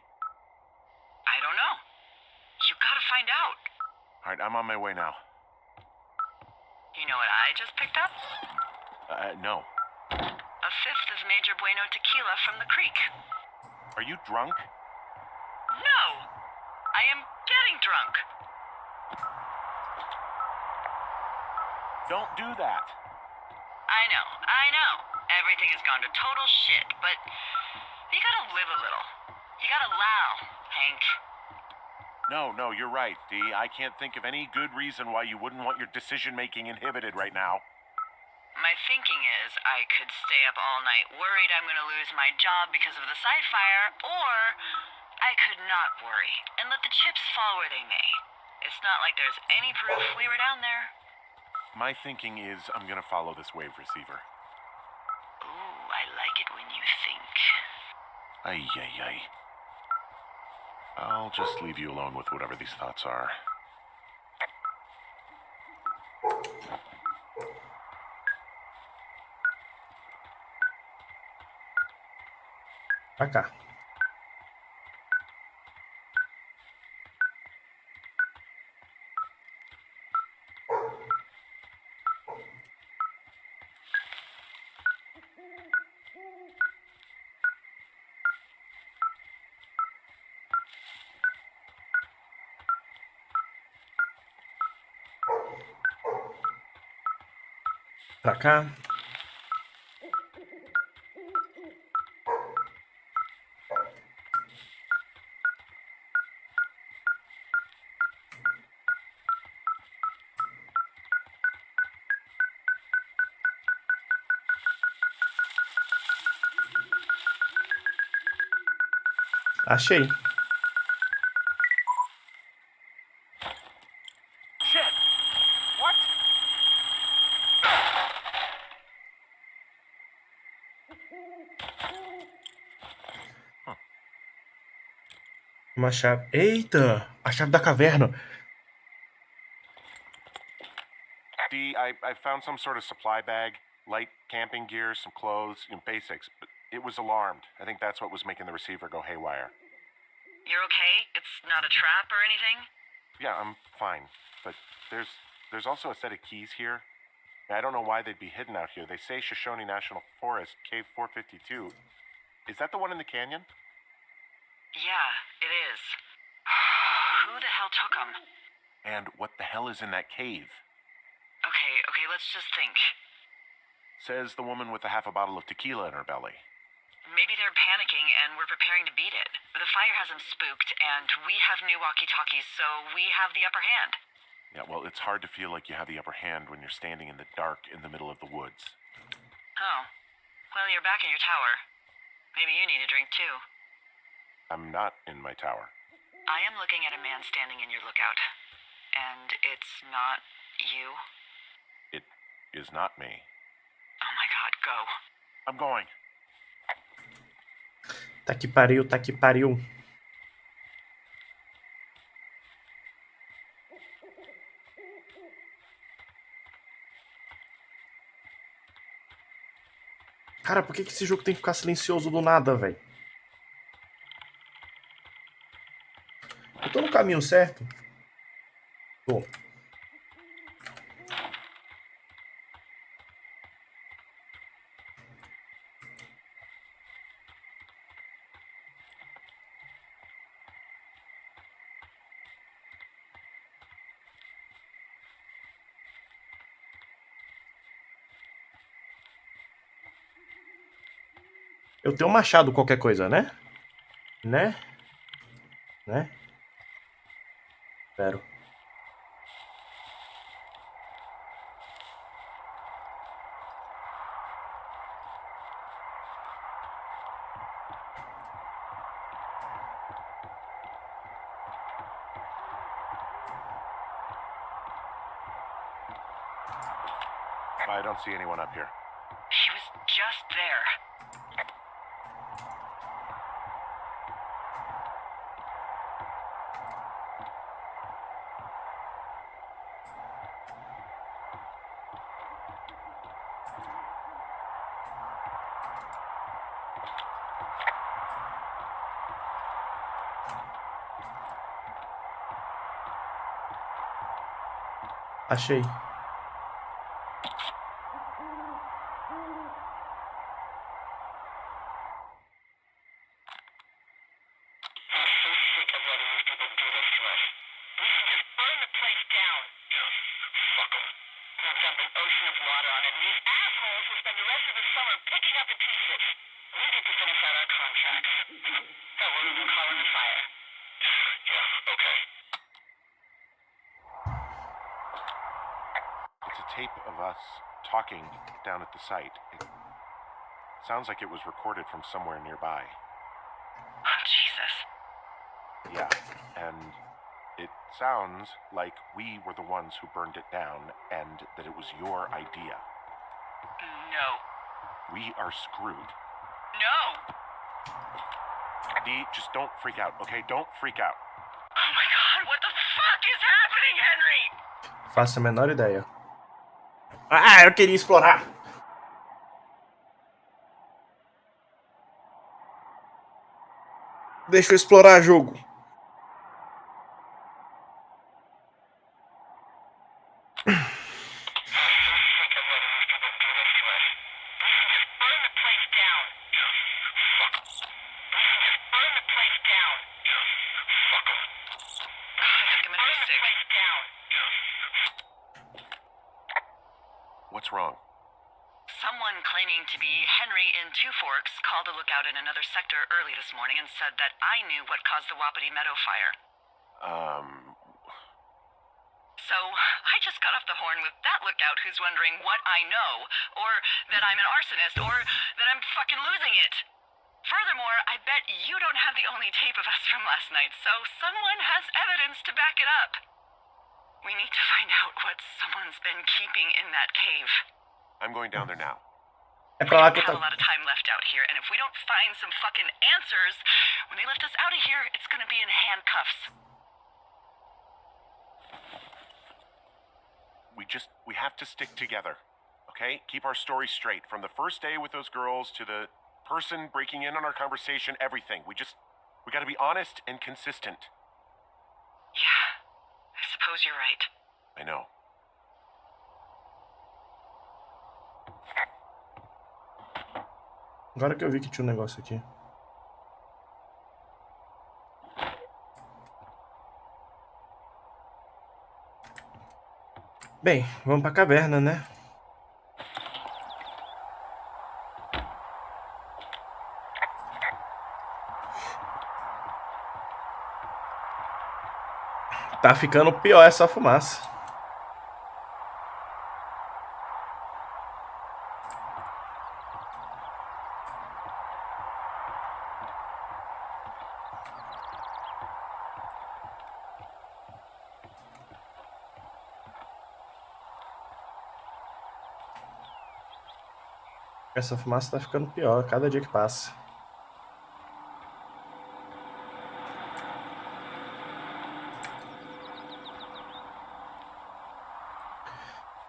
I don't know. You gotta find out. All right, I'm on my way now. You know what I just picked up? No. A fifth of Major Bueno tequila from the creek. Are you drunk? No! I am getting drunk. Don't do that. I know. Everything has gone to total shit, but you gotta live a little. You gotta allow, Hank. No, you're right, Dee. I can't think of any good reason why you wouldn't want your decision-making inhibited right now. My thinking is I could stay up all night worried I'm gonna lose my job because of the side fire, or I could not worry and let the chips fall where they may. It's not like there's any proof we were down there. My thinking is I'm gonna follow this wave receiver. Ooh, I like it when you think. Ay. I'll just leave you alone with whatever these thoughts are. Pra cá. Pra cá. Achei. Shit! What? Uma chave. Eita! A chave da caverna. Dee, I found some sort of supply bag, light camping gear, some clothes, basics, but it was alarmed. I think that's what was making the receiver go haywire. You're okay? It's not a trap or anything? Yeah, I'm fine. But there's also a set of keys here. I don't know why they'd be hidden out here. They say Shoshone National Forest, Cave 452. Is that the one in the canyon? Yeah, it is. Who the hell took them? And what the hell is in that cave? Okay, let's just think. Says the woman with a half a bottle of tequila in her belly. Maybe they're panicking and and we're preparing to beat it. The fire hasn't spooked, and we have new walkie-talkies, so we have the upper hand. Yeah, well, it's hard to feel like you have the upper hand when you're standing in the dark in the middle of the woods. Oh. Well, you're back in your tower. Maybe you need a drink, too. I'm not in my tower. I am looking at a man standing in your lookout. And it's not you? It is not me. Oh my god, go. I'm going. Tá que pariu, tá que pariu. Cara, por que esse jogo tem que ficar silencioso do nada, velho? Eu tô no caminho certo? Tô. Eu tenho um machado, qualquer coisa, né? Né? Espero. I don't see anyone up here. He was just there. Achei. It's a tape of us talking down at the site. It sounds like it was recorded from somewhere nearby. Oh, Jesus. Yeah, and it sounds like we were the ones who burned it down and that it was your idea. No. We are screwed. No! Dee, just don't freak out, okay? Don't freak out. Oh my god, what the fuck is happening, Henry? Faço a menor ideia. Ah, eu queria explorar. Deixa eu explorar jogo. What's wrong? Someone claiming to be Henry in Two Forks called a lookout in another sector early this morning and said that I knew what caused the Wapiti Meadow fire. So, I just got off the horn with that lookout who's wondering what I know, or that I'm an arsonist, or that I'm fucking losing it. Furthermore, I bet you don't have the only tape of us from last night, so someone has evidence to back it up. We need to find out what someone's been keeping in that cave. I'm going down there now. É We pra lá don't que eu have tô. a lot of time left out here, and if we don't find some fucking answers, when they lift us out of here, it's gonna be in handcuffs. We have to stick together, okay? Keep our story straight. From the first day with those girls to the person breaking in on our conversation, everything. We gotta be honest and consistent. Yeah, I suppose you're right. I know. Agora que eu vi que tinha um negócio aqui. Bem, vamos pra caverna, né? Tá ficando pior essa fumaça. Essa fumaça tá ficando pior cada dia que passa.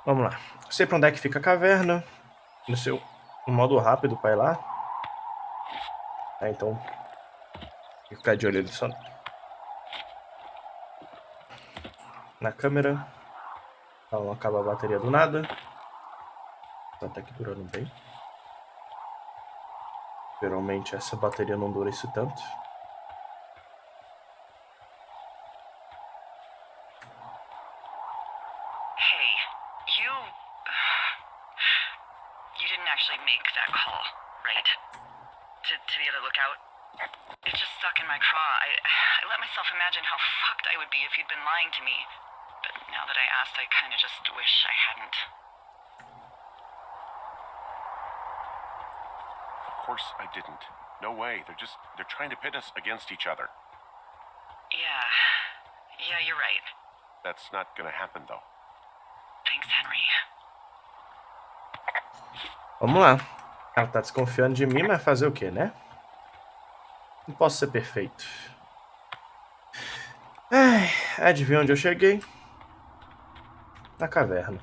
Vamos lá. Eu sei pra onde é que fica a caverna. No seu modo rápido pra ir lá. Então, tem que ficar de olho ali só na câmera. Pra não acabar a bateria do nada. Tá até que durando bem. Geralmente essa bateria não dura isso tanto. Hey, you didn't actually make that call, right? To the other lookout? It just stuck in my craw. I let myself imagine how fucked I would be if you'd been lying to me. But now that I asked, I kind of just wish I hadn't. Of course I didn't. No way. They're trying to pit us against each other. Yeah, you're right. That's not gonna happen, though. Thanks, Henry. Vamos lá. Ela tá desconfiando de mim, mas fazer o quê, né? Não posso ser perfeito. Ai, adivinha onde eu cheguei? Na caverna.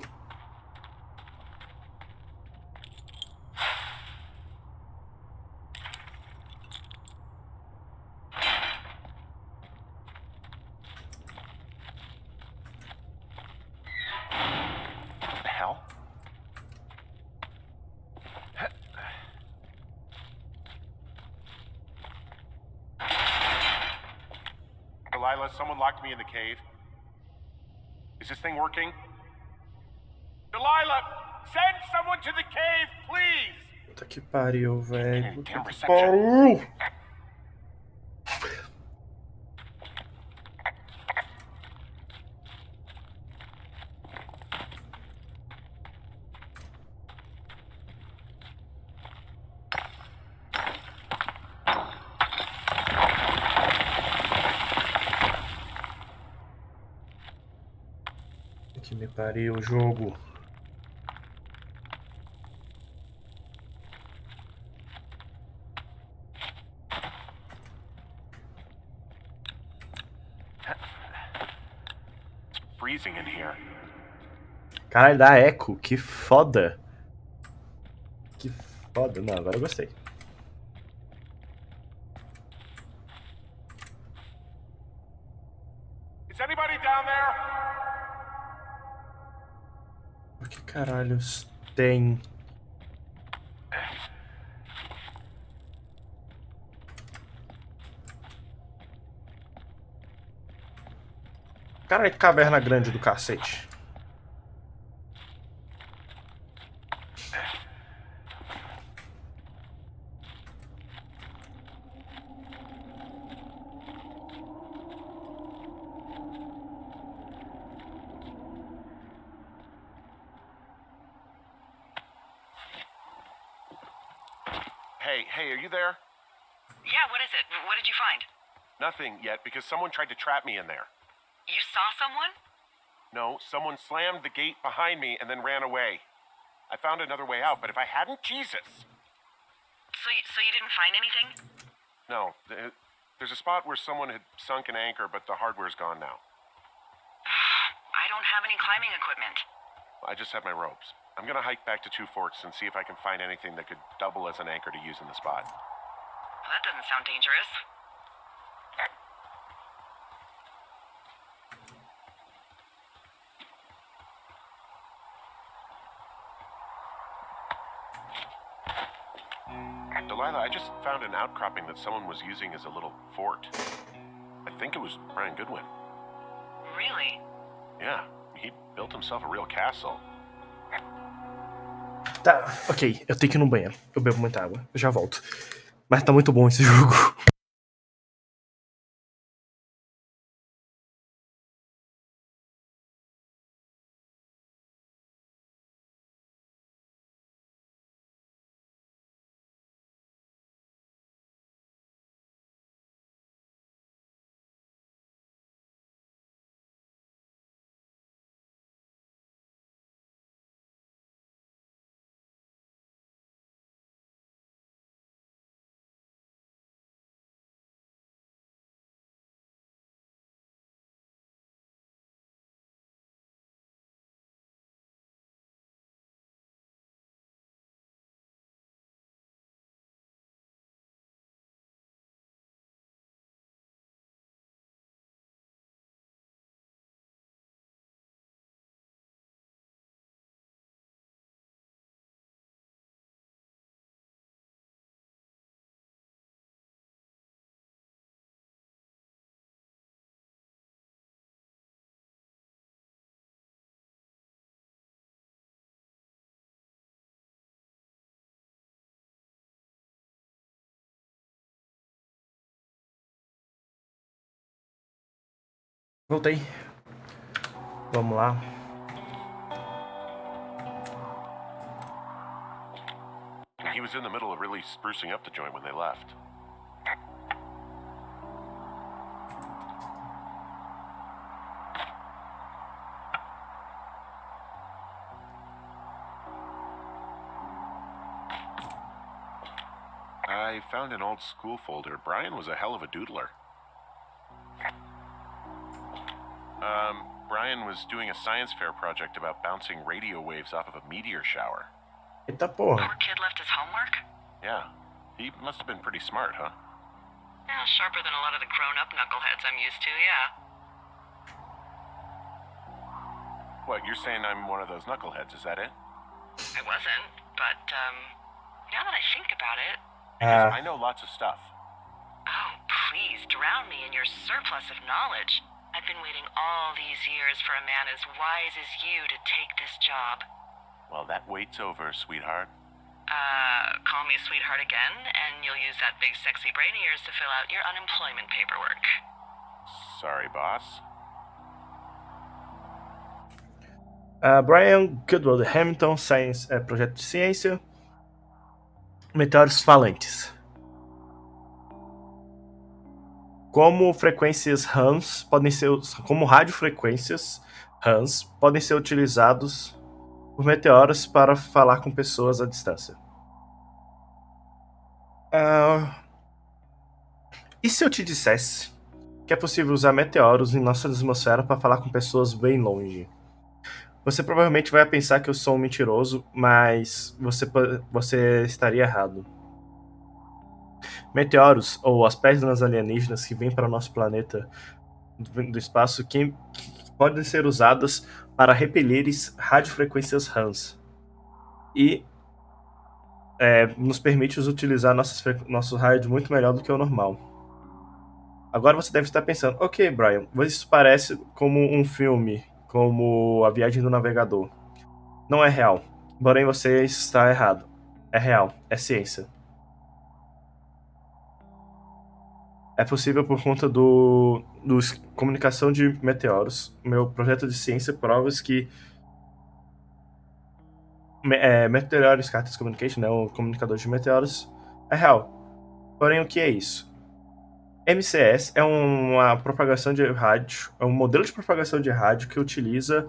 What the hell? Delilah, someone locked me in the cave. Is this thing working? Delilah, send someone to the cave, please! Puta que pariu, velho. Damn Puta que reception. pariu. Que me pariu o jogo. Freezing in here. Caralho, dá eco. Que foda. Que foda. Não, agora eu gostei. Is anybody down there? Por que caralhos tem? Caralho, que caverna grande do cacete. Hey, are you there? Yeah, what is it? What did you find? Nothing yet, because someone tried to trap me in there. You saw someone? No, someone slammed the gate behind me and then ran away. I found another way out, but if I hadn't, Jesus! So you didn't find anything? No, there's a spot where someone had sunk an anchor, but the hardware's gone now. I don't have any climbing equipment. I just have my ropes. I'm gonna hike back to Two Forks and see if I can find anything that could double as an anchor to use in the spot. Well, that doesn't sound dangerous. Delilah, I just found an outcropping that someone was using as a little fort. I think it was Brian Goodwin. Really? Yeah, he built himself a real castle. Tá, ok. Eu tenho que ir no banheiro. Eu bebo muita água. Eu já volto. Mas tá muito bom esse jogo. Voltei. Vamos lá. He was in the middle of really sprucing up the joint when they left. I found an old school folder. Brian was a hell of a doodler. Brian was doing a science fair project about bouncing radio waves off of a meteor shower. Eita porra. Poor kid left his homework? Yeah, he must have been pretty smart, huh? Yeah, sharper than a lot of the grown-up knuckleheads I'm used to, yeah. What, you're saying I'm one of those knuckleheads, is that it? I wasn't, but, now that I think about it... Because I know lots of stuff. Oh, please, drown me in your surplus of knowledge. I've been waiting all these years for a man as wise as you to take this job. Well, that wait's over, sweetheart. Call me sweetheart again, and you'll use that big sexy brain of yours to fill out your unemployment paperwork. Sorry, boss. Brian Goodwell Hamilton, Science, projeto de ciência. Meteoros falantes. Como frequências RAMs podem ser, como radiofrequências RAMs podem ser utilizados por meteoros para falar com pessoas à distância. E se eu te dissesse que é possível usar meteoros em nossa atmosfera para falar com pessoas bem longe? Você provavelmente vai pensar que eu sou um mentiroso, mas você estaria errado. Meteoros, ou as pérolas alienígenas que vêm para o nosso planeta do espaço, que podem ser usadas para repelir radiofrequências RAMs. E nos permite utilizar nosso rádio muito melhor do que o normal. Agora você deve estar pensando, ok, Brian, isso parece como um filme, como A Viagem do Navegador. Não é real, porém você está errado. É real, é ciência. É possível por conta do comunicação de meteoros. Meu projeto de ciência prova que Meteorological Cartas Communication, né, o comunicador de meteoros, é real. Porém, o que é isso? MCS é uma propagação de rádio, é um modelo de propagação de rádio que utiliza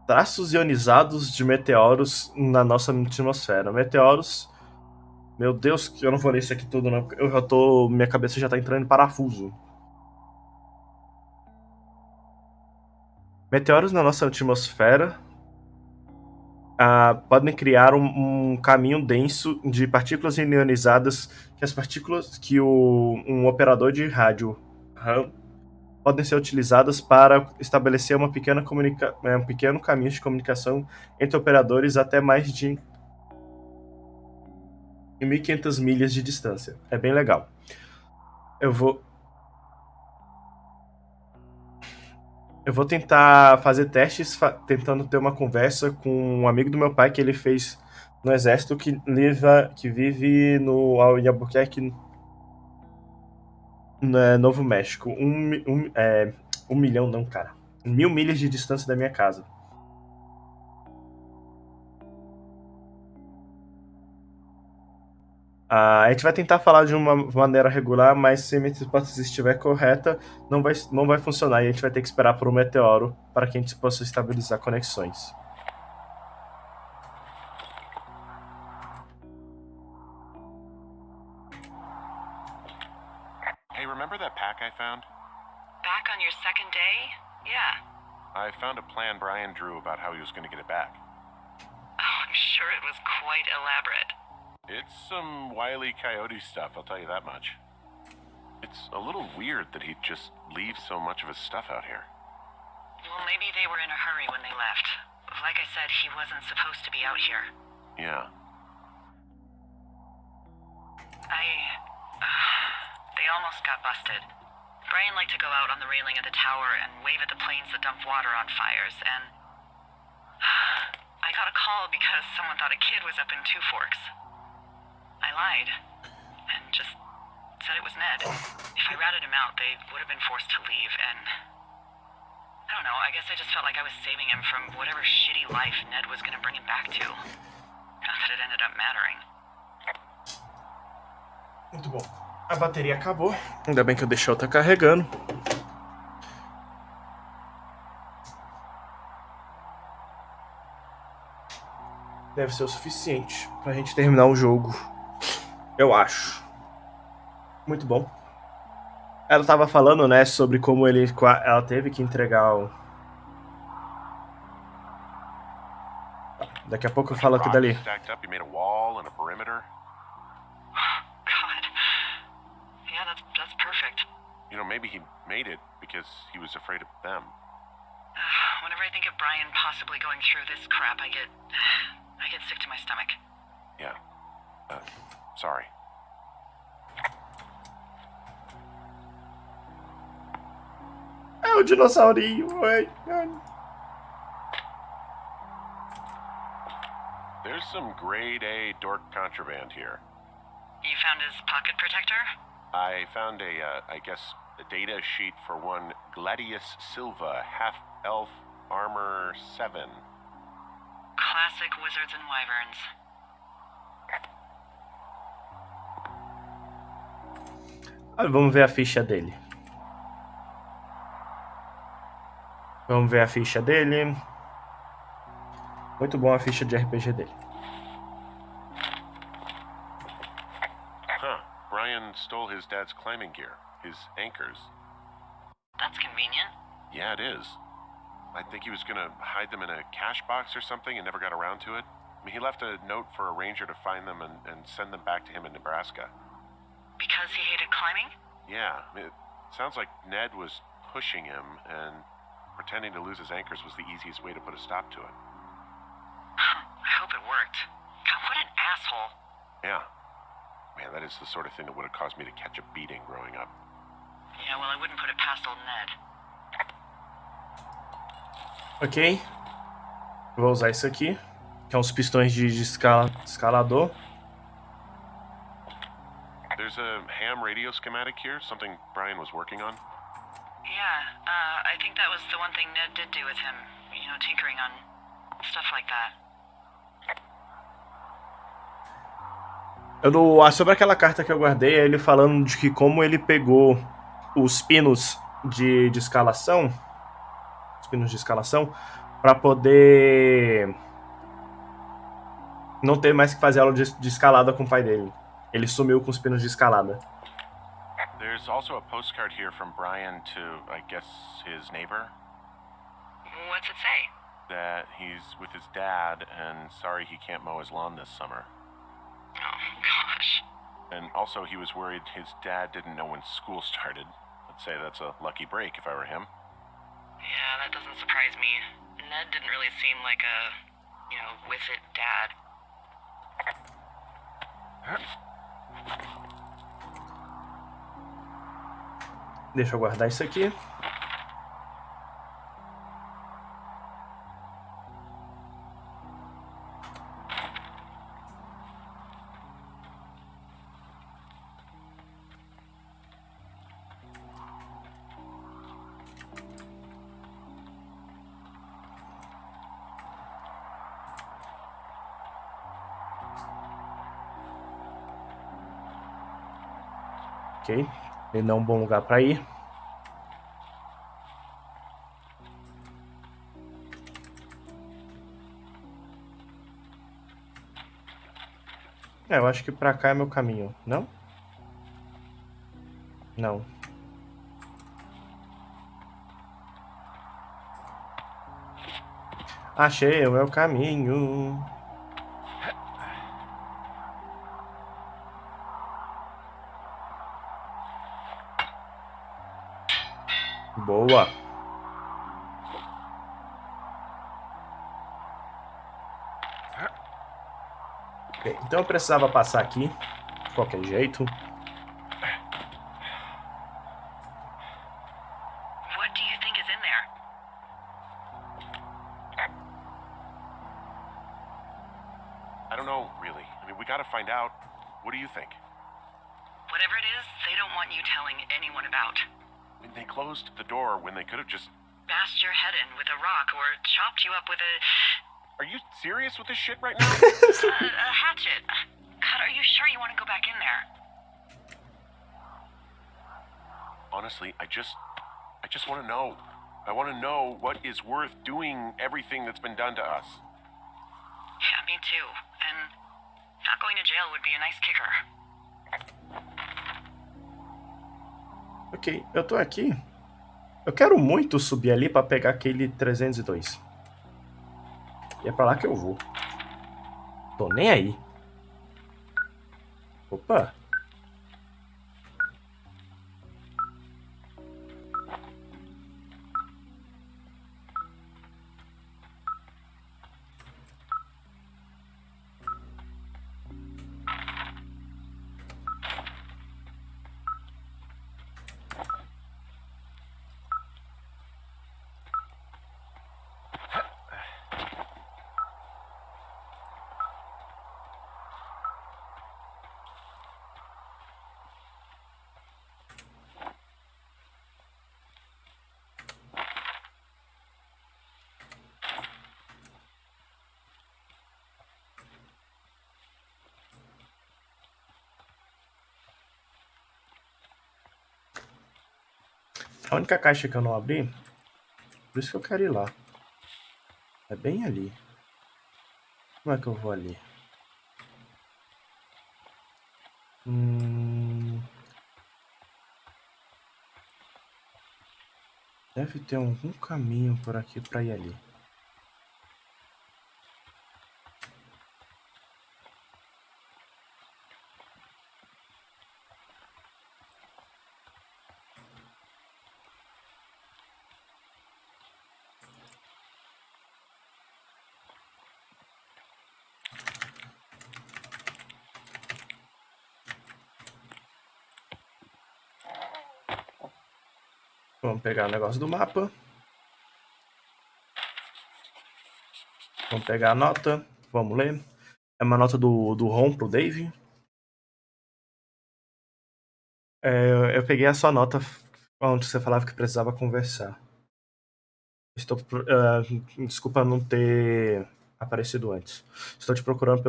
traços ionizados de meteoros na nossa atmosfera. Meteoros... Meu Deus, que eu não vou ler isso aqui tudo, não. Minha cabeça já tá entrando em parafuso. Meteoros na nossa atmosfera podem criar um caminho denso de partículas ionizadas que um operador de rádio podem ser utilizadas para estabelecer um pequeno caminho de comunicação entre operadores até mais de 1.500 milhas de distância. É bem legal. Eu vou tentar fazer testes, tentando ter uma conversa com um amigo do meu pai que ele fez no exército, que vive em Albuquerque, Novo México. 1 milhão não, cara. 1.000 milhas de distância da minha casa. A gente vai tentar falar de uma maneira regular, mas se a minha hipótese estiver correta, não vai funcionar e a gente vai ter que esperar por um meteoro para que a gente possa estabilizar conexões. Hey, remember that pack I found? Back on your second day? Yeah. I found a plan Brian drew about how he was going to get it back. Oh, I'm sure it was quite elaborate. It's some Wile E. Coyote stuff, I'll tell you that much. It's a little weird that he'd just leave so much of his stuff out here. Well, maybe they were in a hurry when they left. Like I said, he wasn't supposed to be out here. Yeah. They almost got busted. Brian liked to go out on the railing of the tower and wave at the planes that dump water on fires, and... I got a call because someone thought a kid was up in Two Forks. I lied, and just said it was Ned. If I ratted him out, they would have been forced to leave, and I don't know, I guess I just felt like I was saving him from whatever shitty life Ned was gonna bring him back to. Not that it ended up mattering. Muito bom. A bateria acabou. Ainda bem que eu deixei outra carregando. Deve ser o suficiente pra gente terminar o jogo. Eu acho. Muito bom. Ela tava falando, né, sobre como ela teve que entregar o... Daqui a pouco eu falo aqui dali. Stacked up, you made a wall and a perimeter. God. Yeah, that's perfect. You know, maybe he made it because he was afraid of them. Whenever I think of Brian possibly going through this crap, I get sick to my stomach. Yeah. Sorry. É o dinossaurinho, ué. There's some grade A dork contraband here. You found his pocket protector? I found I guess, a data sheet for one Gladius Silva, half-elf armor 7. Classic wizards and wyverns. Vamos ver a ficha dele. Vamos ver a ficha dele. Muito bom a ficha de RPG dele. Huh. Brian stole his dad's climbing gear, his anchors. That's convenient. Yeah, it is. I think he was gonna hide them in a cash box or something and never got around to it. I mean, he left a note for a ranger to find them and send them back to him in Nebraska. Because he hated climbing? Yeah, it sounds like Ned was pushing him, and pretending to lose his anchors was the easiest way to put a stop to it. I hope it worked. God, what an asshole. Yeah. Man, that is the sort of thing that would have caused me to catch a beating growing up. Yeah, well, I wouldn't put it past old Ned. Ok. Vou usar isso aqui, que é uns pistões de escalador. There's a ham radio schematic here, something Brian was working on. Yeah, I think that was the one thing Ned did do with him. You know, tinkering on stuff like that. Sobre aquela carta que eu guardei, é ele falando de que como ele pegou os pinos de escalação, para poder não ter mais que fazer aula de escalada com o pai dele. Ele sumiu com os pinos de escalada. There's also a postcard here from Brian to, I guess, his neighbor. What's it say? That he's with his dad and sorry he can't mow his lawn this summer. Oh, gosh. And also he was worried his dad didn't know when school started. I'd say that's a lucky break if I were him. Yeah, that doesn't surprise me. Ned didn't really seem like a, with it dad. Deixa eu guardar isso aqui. Ok, ele não é um bom lugar para ir. Eu acho que pra cá é meu caminho, não? Não. Achei o meu caminho. Boa. Ok, então eu precisava passar aqui de qualquer jeito. What do you think is in there? I don't know, really. I mean, we gotta find out. What do you think? Whatever it is, they don't want want you telling anyone about? When they closed the door when they could have just... Bashed your head in with a rock or chopped you up with a... Are you serious with this shit right now? a hatchet. God, are you sure you want to go back in there? Honestly, I just want to know. I want to know what is worth doing everything that's been done to us. Yeah, me too. And not going to jail would be a nice kicker. Ok, eu tô aqui. Eu quero muito subir ali pra pegar aquele 302. E é pra lá que eu vou. Tô nem aí. Opa. A única caixa que eu não abri, por isso que eu quero ir lá. É bem ali. Como é que eu vou ali? Deve ter algum caminho por aqui pra ir ali. Vamos pegar o negócio do mapa. Vamos pegar a nota. Vamos ler. É uma nota do Ron pro Dave. Eu peguei a sua nota onde você falava que precisava conversar. Desculpa não ter aparecido antes. Estou te procurando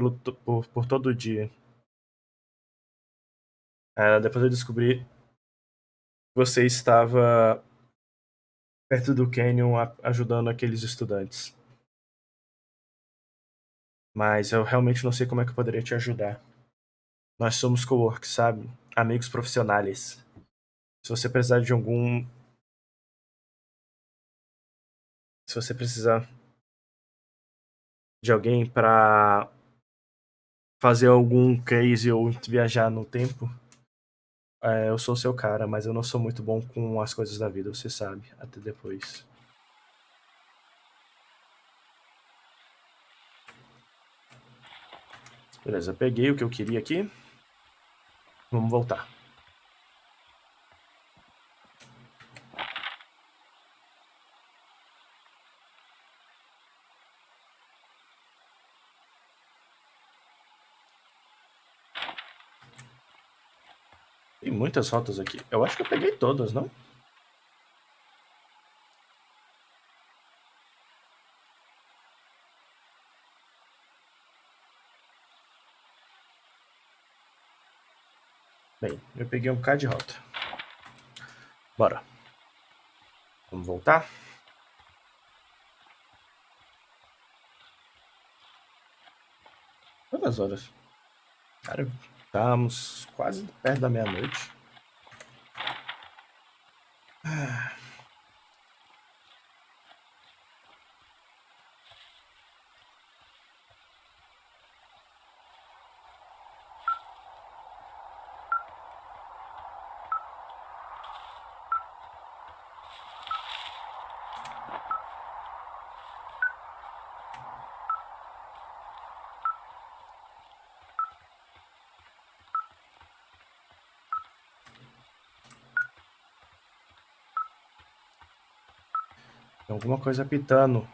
por todo o dia. Depois eu descobri que você estava perto do Canyon ajudando aqueles estudantes. Mas eu realmente não sei como é que eu poderia te ajudar. Nós somos coworkers, sabe? Amigos profissionais. Se você precisar de algum... Se você precisar de alguém para fazer algum case ou viajar no tempo, eu sou seu cara, mas eu não sou muito bom com as coisas da vida, você sabe. Até depois. Beleza, peguei o que eu queria aqui. Vamos voltar. Tem muitas rotas aqui. Eu acho que eu peguei todas, não? Bem, eu peguei um K de rota. Bora. Vamos voltar? Quantas horas? Cara, estamos quase perto da meia-noite. Tem alguma coisa pitando.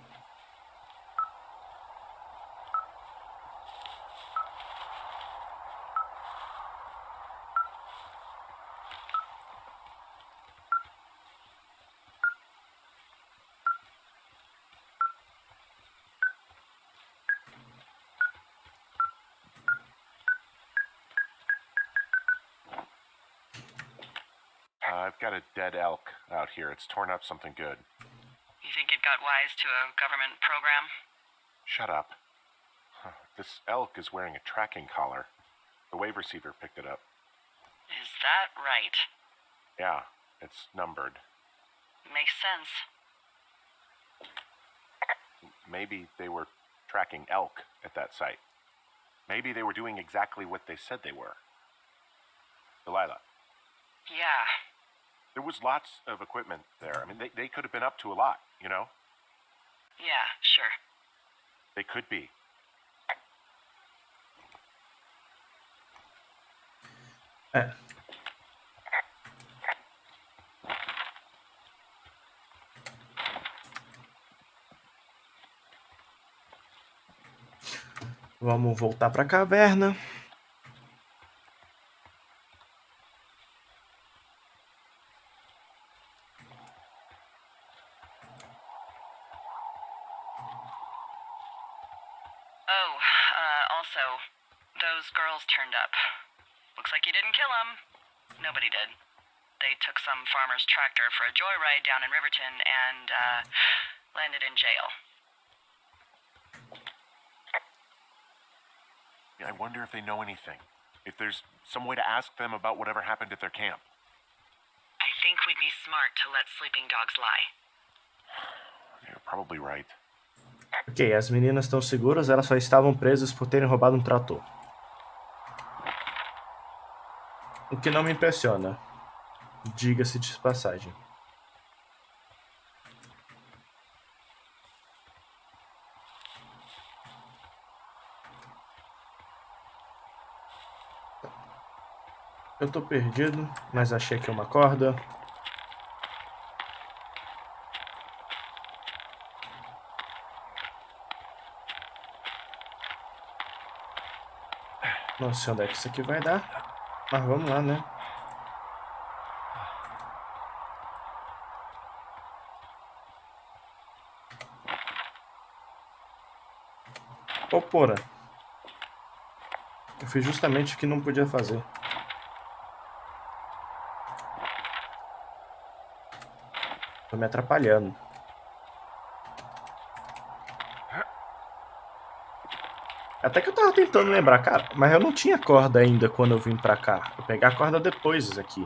I've got a dead elk out here. It's torn up something good. You think it got wise to a government program? Shut up. This elk is wearing a tracking collar. The wave receiver picked it up. Is that right? Yeah, it's numbered. Makes sense. Maybe they were tracking elk at that site. Maybe they were doing exactly what they said they were. Delilah. Yeah. There was lots of equipment there. I mean, they could have been up to a lot, you know? Yeah, sure. They could be. É. Vamos voltar para a caverna. Also, those girls turned up. Looks like you didn't kill them. Nobody did. They took some farmer's tractor for a joyride down in Riverton and, landed in jail. I wonder if they know anything. If there's some way to ask them about whatever happened at their camp. I think we'd be smart to let sleeping dogs lie. You're probably right. Ok, as meninas estão seguras, elas só estavam presas por terem roubado um trator. O que não me impressiona, diga-se de passagem. Eu tô perdido, mas achei aqui uma corda. Não sei onde é que isso aqui vai dar, mas vamos lá, né? Ô, porra. Eu fiz justamente o que não podia fazer. Tô me atrapalhando. Até que eu tava tentando lembrar, cara, mas eu não tinha corda ainda quando eu vim pra cá. Vou pegar a corda depois aqui.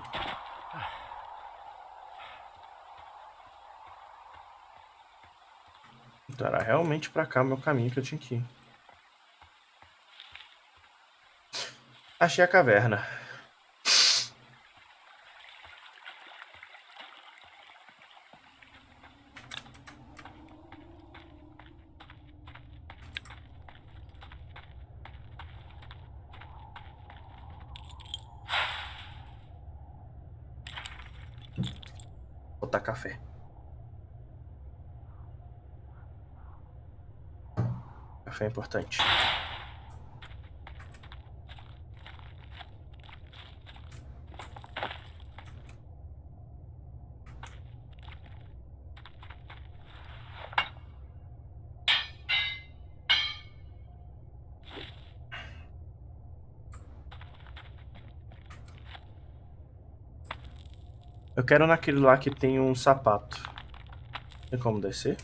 Então era realmente pra cá o meu caminho que eu tinha que ir. Achei a caverna. Vou botar café. Café é importante. Eu quero naquele lá que tem um sapato. Tem como descer?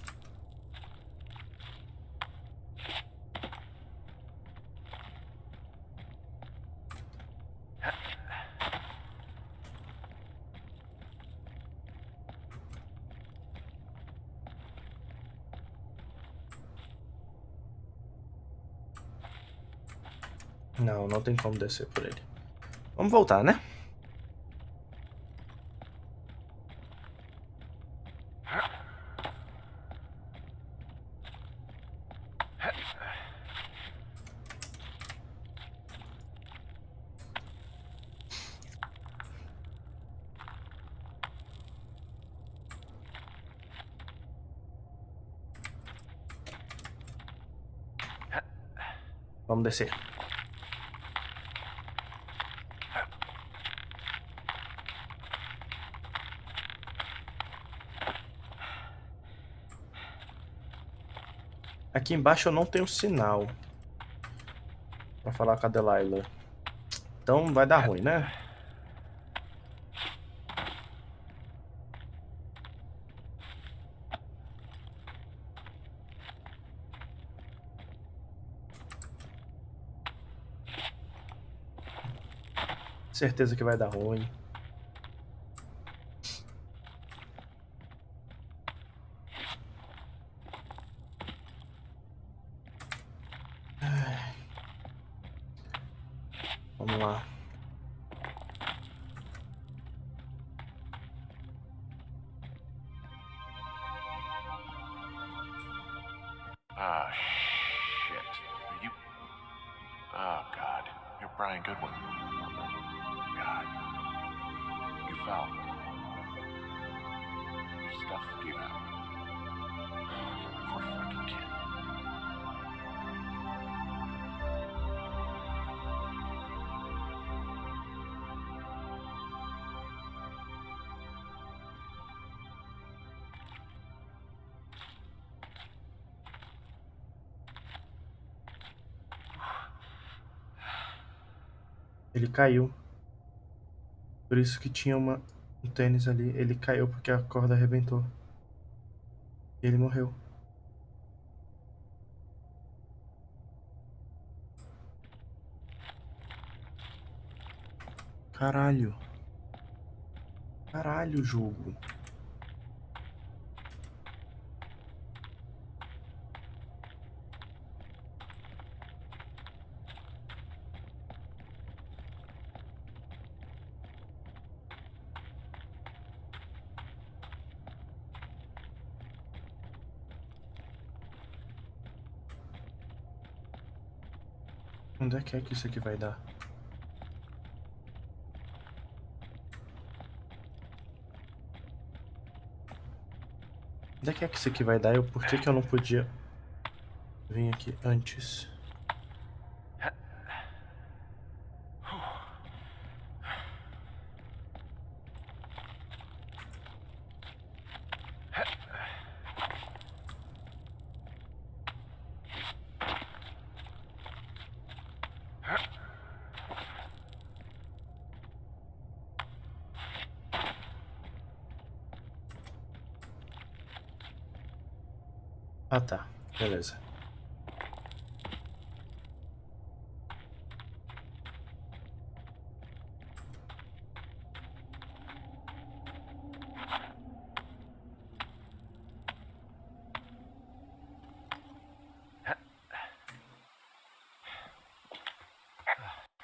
Não, não tem como descer por ele. Vamos voltar, né? Vamos descer. Aqui embaixo eu não tenho sinal pra falar com a Delilah. Então vai dar ruim, né? Certeza que vai dar ruim. Vamos lá. Ah, shit. Are you... Oh, God. You're Brian Goodwin. God. You fell. Your stuff gave out. Poor fucking kid. Ele caiu. Por isso que tinha um tênis ali. Ele caiu porque a corda arrebentou. E ele morreu. Caralho. Caralho, jogo. Onde é que isso aqui vai dar? Onde é que isso aqui vai dar? Por que eu não podia vir aqui antes? Ah, tá. Beleza.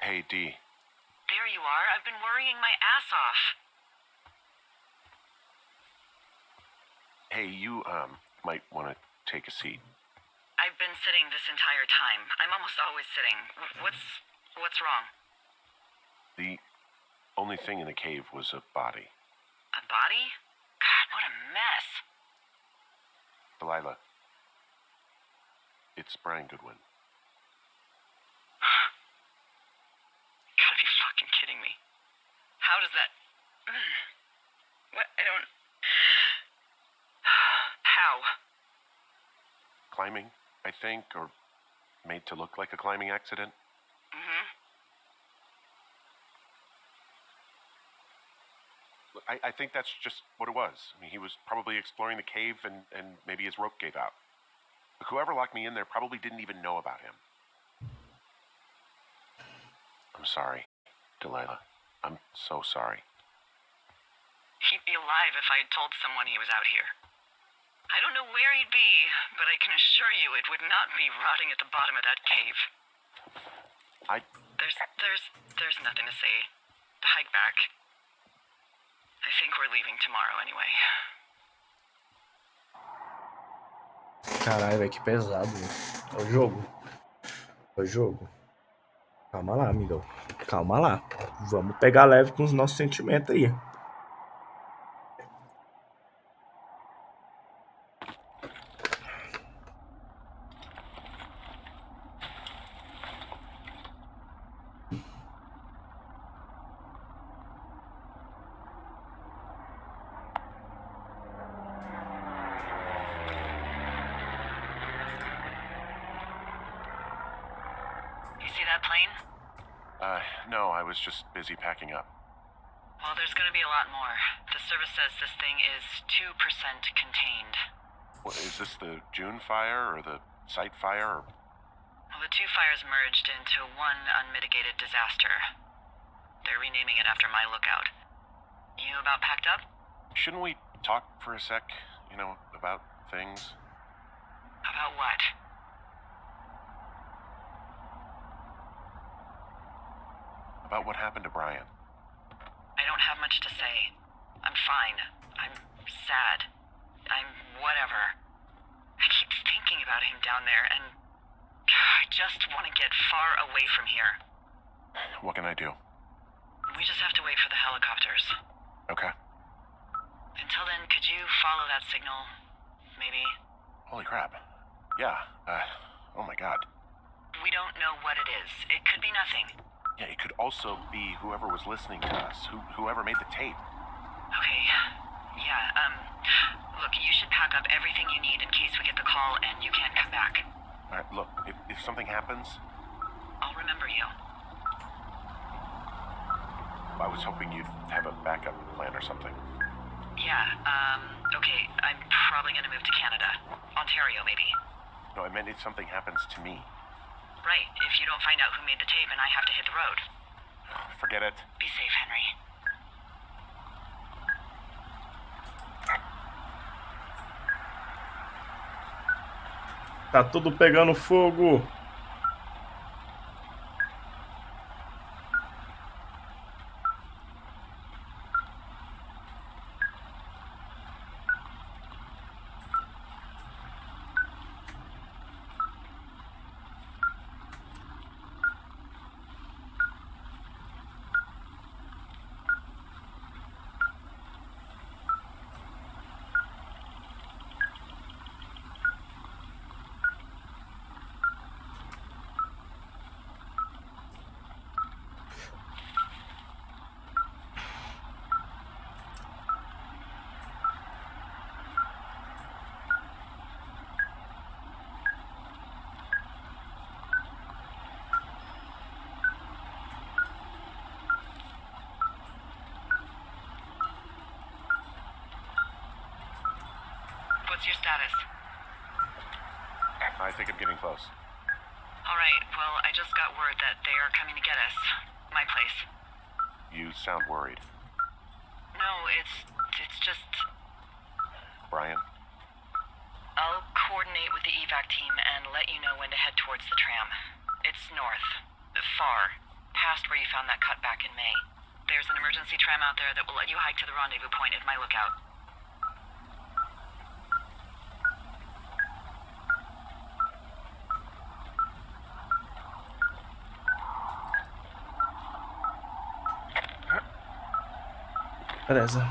Hey, D. There you are. I've been worrying my ass off. Hey, you, might want to take a seat. I've been sitting this entire time. I'm almost always sitting. What's wrong? The only thing in the cave was a body. A body? God, what a mess. Delilah. It's Brian Goodwin. You gotta be fucking kidding me. How does that... What? I don't... How? Climbing, I think, or made to look like a climbing accident. Mm-hmm. Look, I think that's just what it was. I mean, he was probably exploring the cave and maybe his rope gave out. But whoever locked me in there probably didn't even know about him. I'm sorry, Delilah. I'm so sorry. He'd be alive if I had told someone he was out here. I don't know where he'd be, but I can assure you it would not be rotting at the bottom of that cave. There's nothing to say. The hike back. I think we're leaving tomorrow anyway. Caralho, velho, que pesado. É o jogo. É o jogo. Calma lá, amigão. Calma lá. Vamos pegar leve com os nossos sentimentos aí. You see that plane? No, I was just busy packing up. Well, there's gonna be a lot more. The service says this thing is 2% contained. What, is this the June fire or the site fire? Or... Well, the two fires merged into one unmitigated disaster. They're renaming it after my lookout. You about packed up? Shouldn't we talk for a sec? You know, about things? About what? About what happened to Brian. I don't have much to say. I'm fine. I'm sad. I'm whatever. I keep thinking about him down there, and I just want to get far away from here. What can I do? We just have to wait for the helicopters. Okay. Until then, could you follow that signal? Maybe? Holy crap. Yeah, oh my god. We don't know what it is. It could be nothing. Yeah, it could also be whoever was listening to us, whoever made the tape. Okay. Yeah, look, you should pack up everything you need in case we get the call and you can't come back. Alright, look, if something happens, I'll remember you. I was hoping you'd have a backup plan or something. Yeah, okay, I'm probably gonna move to Canada. Ontario, maybe. No, I meant if something happens to me. Right, if you don't find out who made the tape and I have to hit the road. Forget it. Be safe, Henry. Tá tudo pegando fogo. What's your status? I think I'm getting close. Alright, well, I just got word that they are coming to get us. My place. You sound worried. No, it's just... Brian? I'll coordinate with the evac team and let you know when to head towards the tram. It's north. Far. Past where you found that cut back in May. There's an emergency tram out there that will let you hike to the rendezvous point at my lookout. Beleza.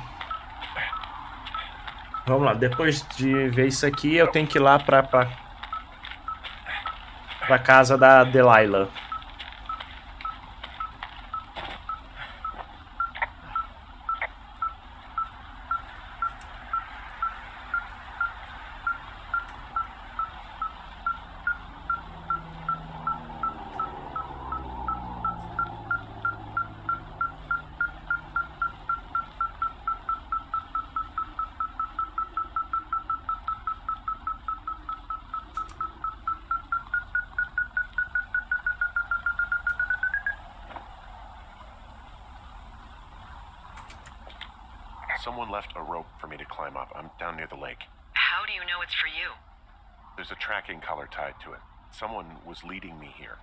Vamos lá, depois de ver isso aqui, eu tenho que ir lá pra casa da Delilah. Someone left a rope for me to climb up. I'm down near the lake. How do you know it's for you? There's a tracking collar tied to it. Someone was leading me here.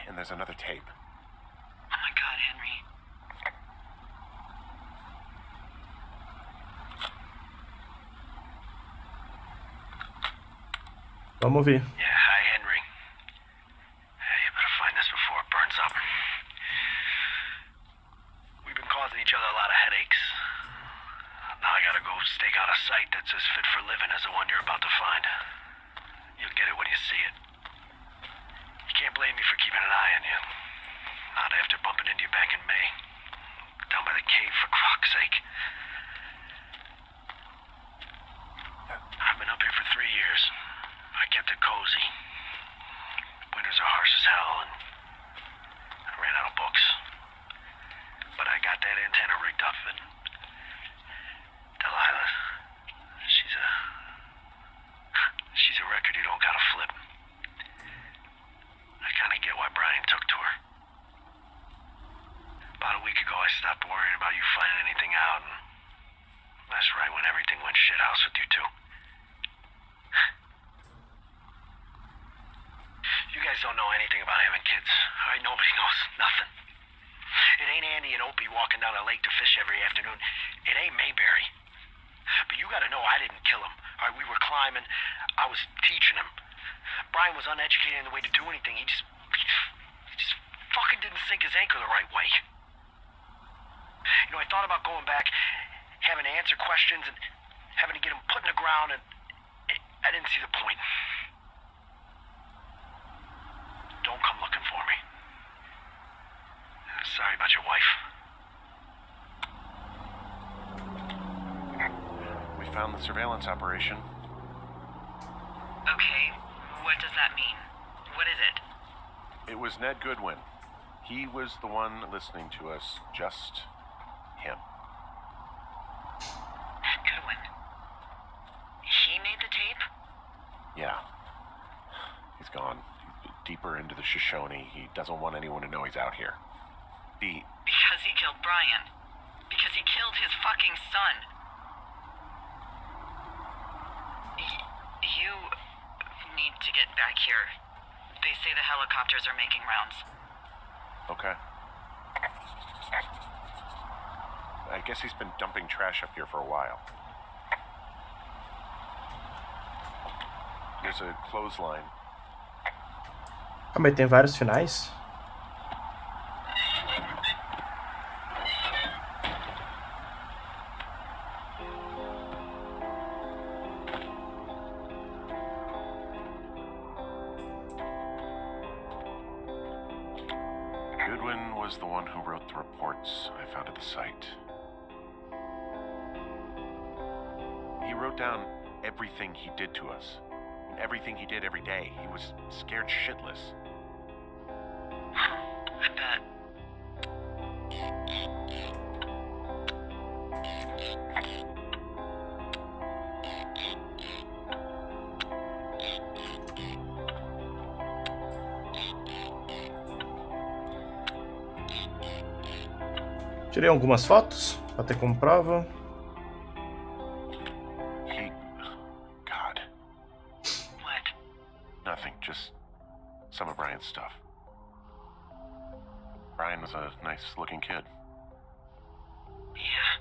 And there's another tape. Oh my god, Henry. Vamos ouvir. Yeah, hi, Henry. Hey, you better find this before it burns up. We've been causing each other a lot of headaches. Now I gotta go stake out a site that's as fit for living as the one you're about to find. You'll get it when you see it. You can't blame me for keeping an eye on you. Not after bumping into you back in May. Down by the cave, for croc's sake. I've been up here for 3 years. I kept it cozy. Winters are harsh as hell, and I ran out of books. But I got that antenna rigged up, and Delilah, she's a record you don't gotta flip. I kinda get why Brian took to her. About a afternoon. It ain't Mayberry. But you gotta know I didn't kill him. All right, we were climbing. I was teaching him. Brian was uneducated in the way to do anything. He just fucking didn't sink his anchor the right way. You know, I thought about going back, having to answer questions, and having to get him put in the ground, and I didn't see the point. Don't come looking for me. Sorry about your wife. We found the surveillance operation. Okay, what does that mean? What is it? It was Ned Goodwin. He was the one listening to us. Just him. Ned Goodwin. He made the tape? Yeah. He's gone. He's deeper into the Shoshone. He doesn't want anyone to know he's out here. Because he killed Brian. Because he killed his fucking son. You need to get back here. They say the helicopters are making rounds. Okay. I guess he's been dumping trash up here for a while. There's a clothesline. Ah, mas tem vários finais? Goodwin was the one who wrote the reports I found at the site. He wrote down everything he did to us. Everything he did every day. He was scared shitless. I bet. Tirei algumas fotos para ter como prova. God. What? Nothing. Just some of Brian's stuff. Brian was a nice-looking kid. Yeah.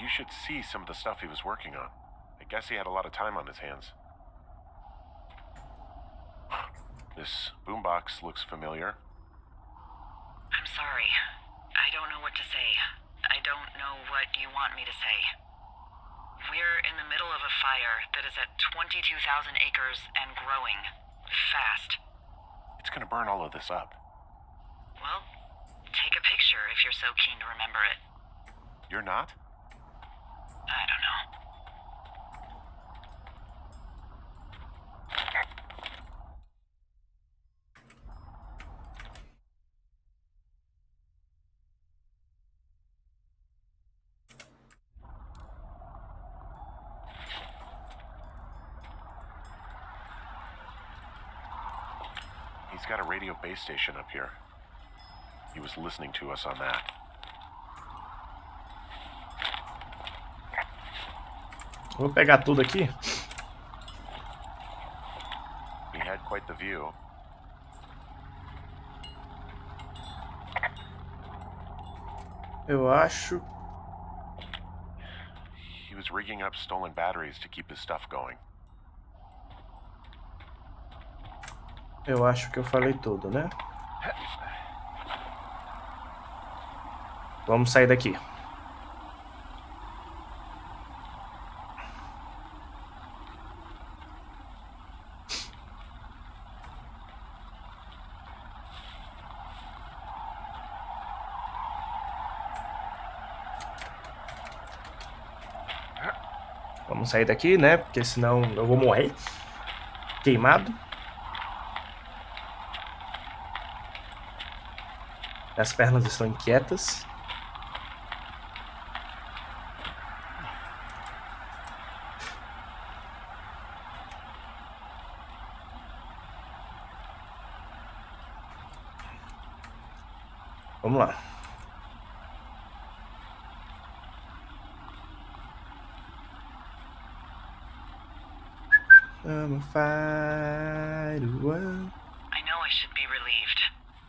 You should see some of the stuff he was working on. I guess he had a lot of time on his hands. This boombox looks familiar. I'm sorry. I don't know what to say. I don't know what you want me to say. We're in the middle of a fire that is at 22,000 acres and growing. Fast. It's gonna burn all of this up. Well, take a picture if you're so keen to remember it. You're not? I don't know. He's got a radio base station up here. He was listening to us on that. Vou pegar tudo aqui. He had quite the view. Eu acho. He was rigging up stolen batteries to keep his stuff going. Eu acho que eu falei tudo, né? Vamos sair daqui. Vamos sair daqui, né? Porque senão eu vou morrer. Queimado. As pernas estão inquietas. Vamos lá. I'm a firework. I know I should be relieved.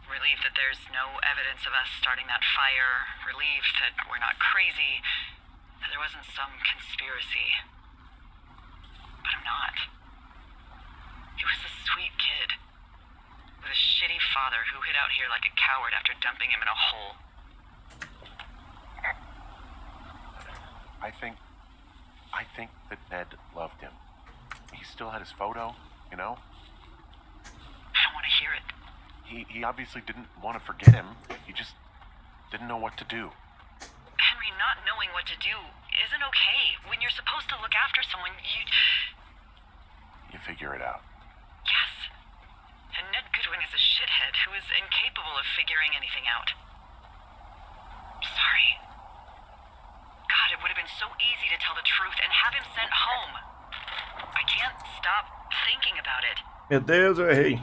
Relieved that there's no evidence of us starting that fire. Relieved that we're not crazy. That there wasn't some conspiracy. But I'm not. He was a sweet kid. With a shitty father who hid out here like a coward after dumping him in a hole. I think that Ned loved him. He still had his photo, you know? I don't want to hear it. He obviously didn't want to forget him. He just didn't know what to do. Henry, not knowing what to do isn't okay. When you're supposed to look after someone, You figure it out. Yes. And Ned Goodwin is a shithead who is incapable of figuring anything out. Sorry. God, it would have been so easy to tell the truth and have him sent home. I can't stop thinking about it. Meu Deus, eu errei.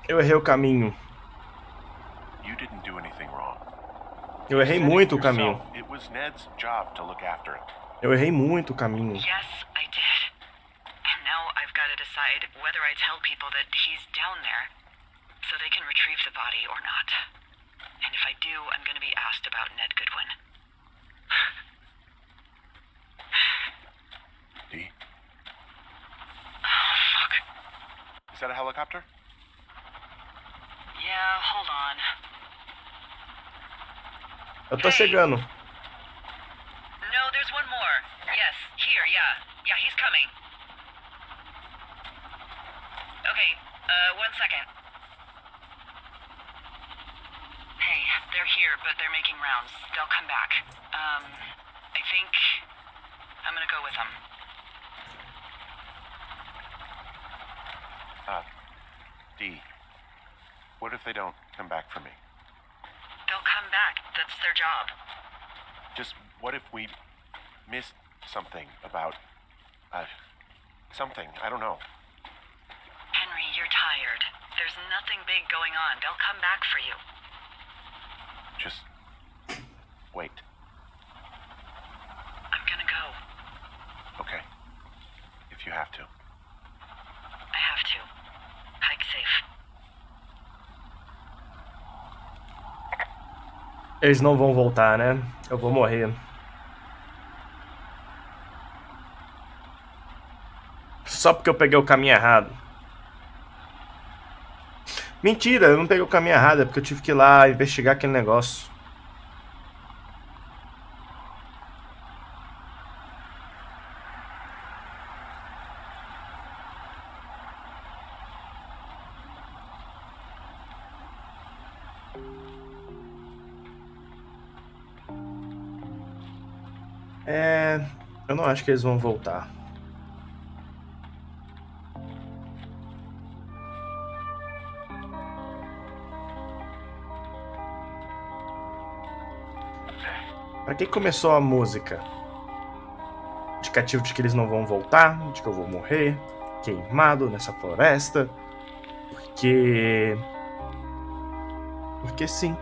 Eu errei o caminho. You didn't do anything wrong. Eu errei muito o caminho. It was Ned's job to look after him. Eu errei muito o caminho. Yes, I did. And now I've got to decide whether I tell people that he's down there so they can retrieve the body or not. And if I do, I'm going to be asked about Ned Goodwin. D? Oh, fuck. Is that a helicopter? Yeah, hold on. Eu tô chegando. No, there's one more. Yes, here, yeah. Yeah, he's coming. Okay, 1 second. Hey, they're here, but they're making rounds. They'll come back. I think I'm gonna go with them. D. What if they don't come back for me? They'll come back. That's their job. Just what if we missed something about, something, I don't know. Henry, you're tired. There's nothing big going on. They'll come back for you. Just wait. I'm gonna go. Okay. If you have to. I have to. Hike safe. Eles não vão voltar, né? Eu vou morrer. Só porque eu peguei o caminho errado. Mentira, eu não peguei o caminho errado, é porque eu tive que ir lá investigar aquele negócio. Eu não acho que eles vão voltar. Pra que começou a música? Indicativo de que eles não vão voltar, de que eu vou morrer, queimado nessa floresta. Porque sim.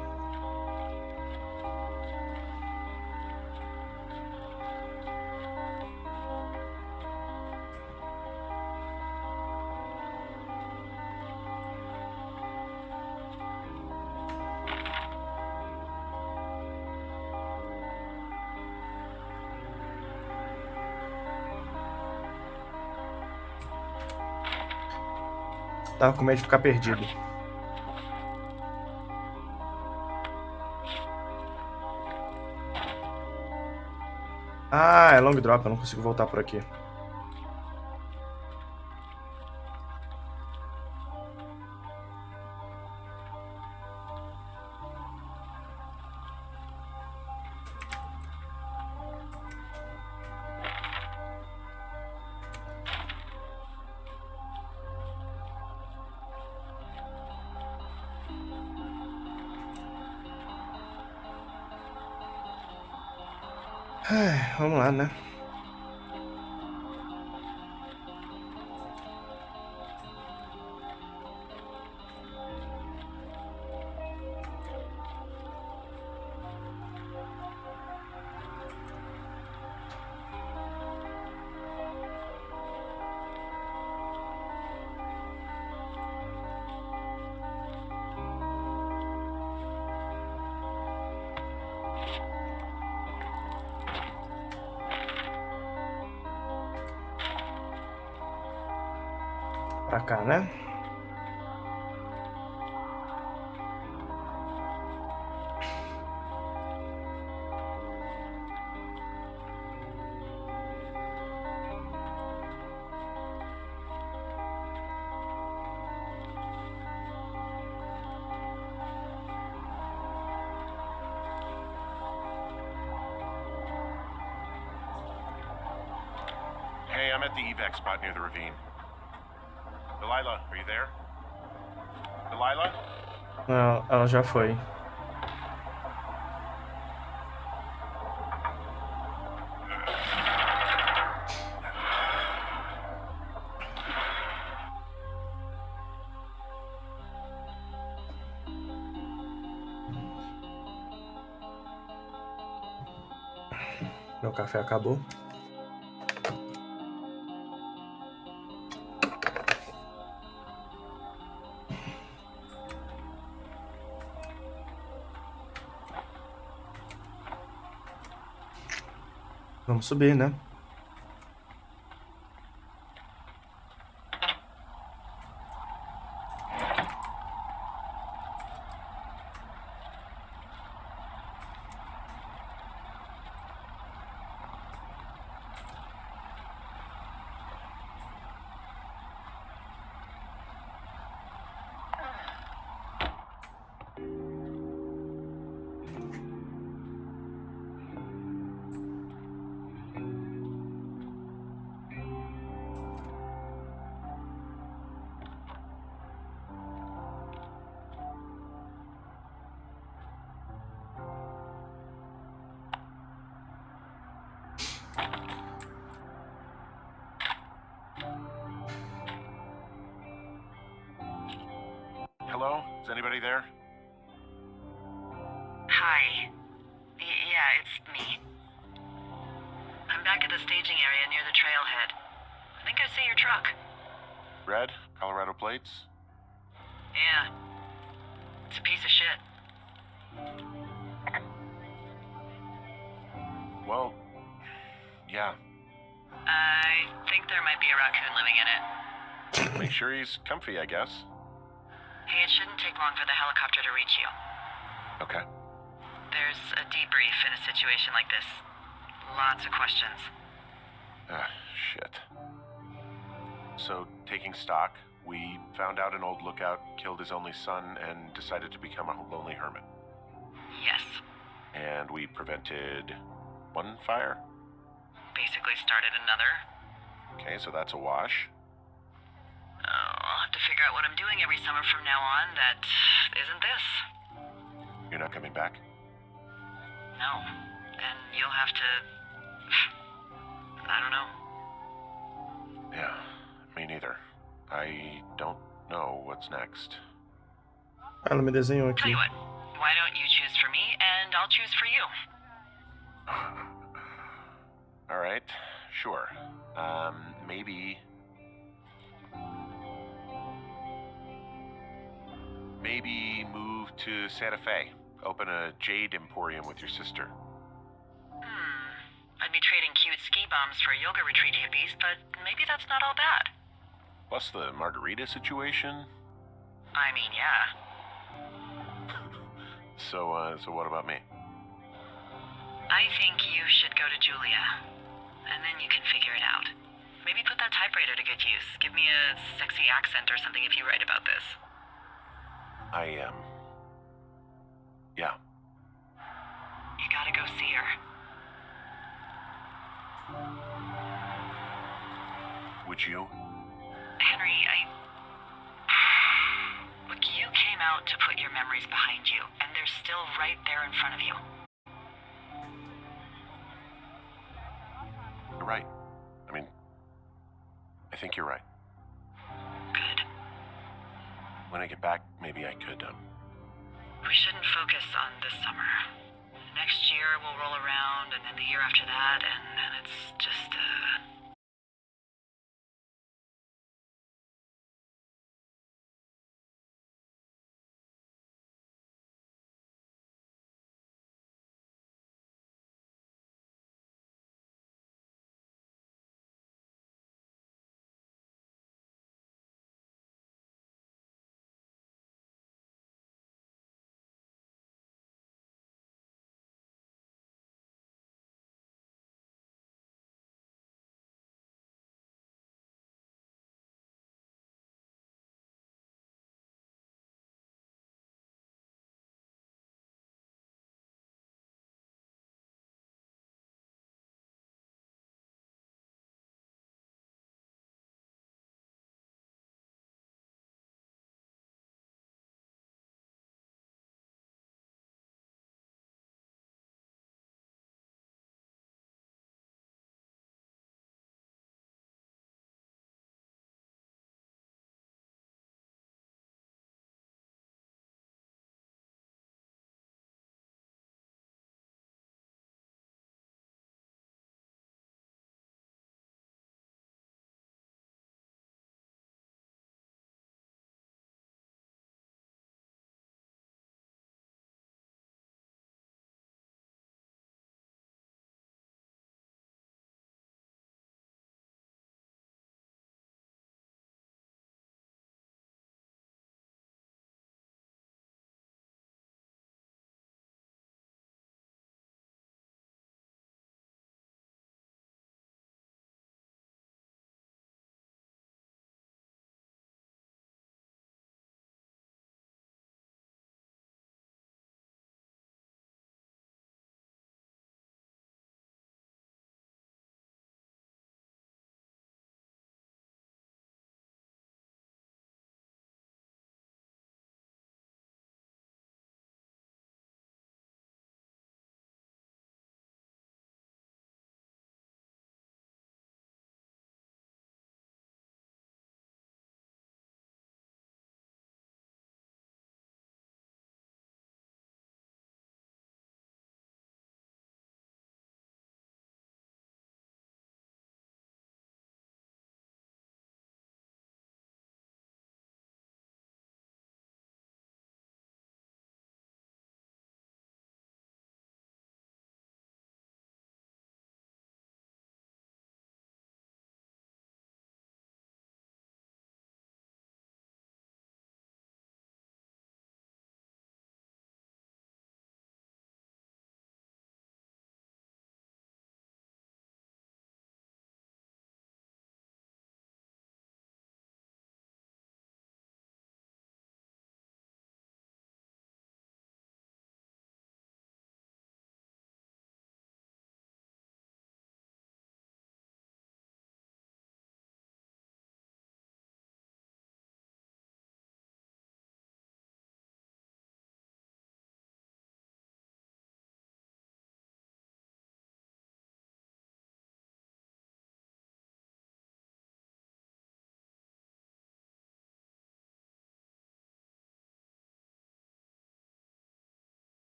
Tava com medo de ficar perdido. Ah, é long drop, eu não consigo voltar por aqui. Vamos lá, né? Pra cá, né? Hey, I'm at the evac spot near the ravine. Delilah, are you there? Delilah? Não, ela já foi. Meu café acabou. Vamos subir, né? Hello? Is anybody there? Hi. Yeah, it's me. I'm back at the staging area near the trailhead. I think I see your truck. Red? Colorado plates? Yeah. It's a piece of shit. Well, yeah. I think there might be a raccoon living in it. Make sure he's comfy, I guess. Hey, it shouldn't take long for the helicopter to reach you. Okay. There's a debrief in a situation like this. Lots of questions. Shit. So, taking stock, we found out an old lookout killed his only son and decided to become a lonely hermit. Yes. And we prevented one fire? Basically started another. Okay, so that's a wash. I'll have to figure out what I'm doing every summer from now on that isn't this. You're not coming back? No. And you'll have to... I don't know. Yeah, me neither. I don't know what's next. Ela me desenhou Tell aqui. you what, why don't you choose for me and I'll choose for you? All right, sure. Maybe move to Santa Fe. Open a jade emporium with your sister. I'd be trading cute ski bums for yoga retreat hippies, but maybe that's not all bad. Plus the margarita situation. I mean, yeah. So what about me? I think you should go to to Julia, and then you can figure it out. Maybe put that typewriter to good use. Give me a sexy accent or something if you write about this. Yeah. You gotta go see her. Would you? Henry, Look, you came out to put your memories behind you, and they're still right there in front of you. You're right. I think you're right. Good. When I get back, maybe I could, We shouldn't focus on this summer. Next year we'll roll around, and then the year after that, and then it's just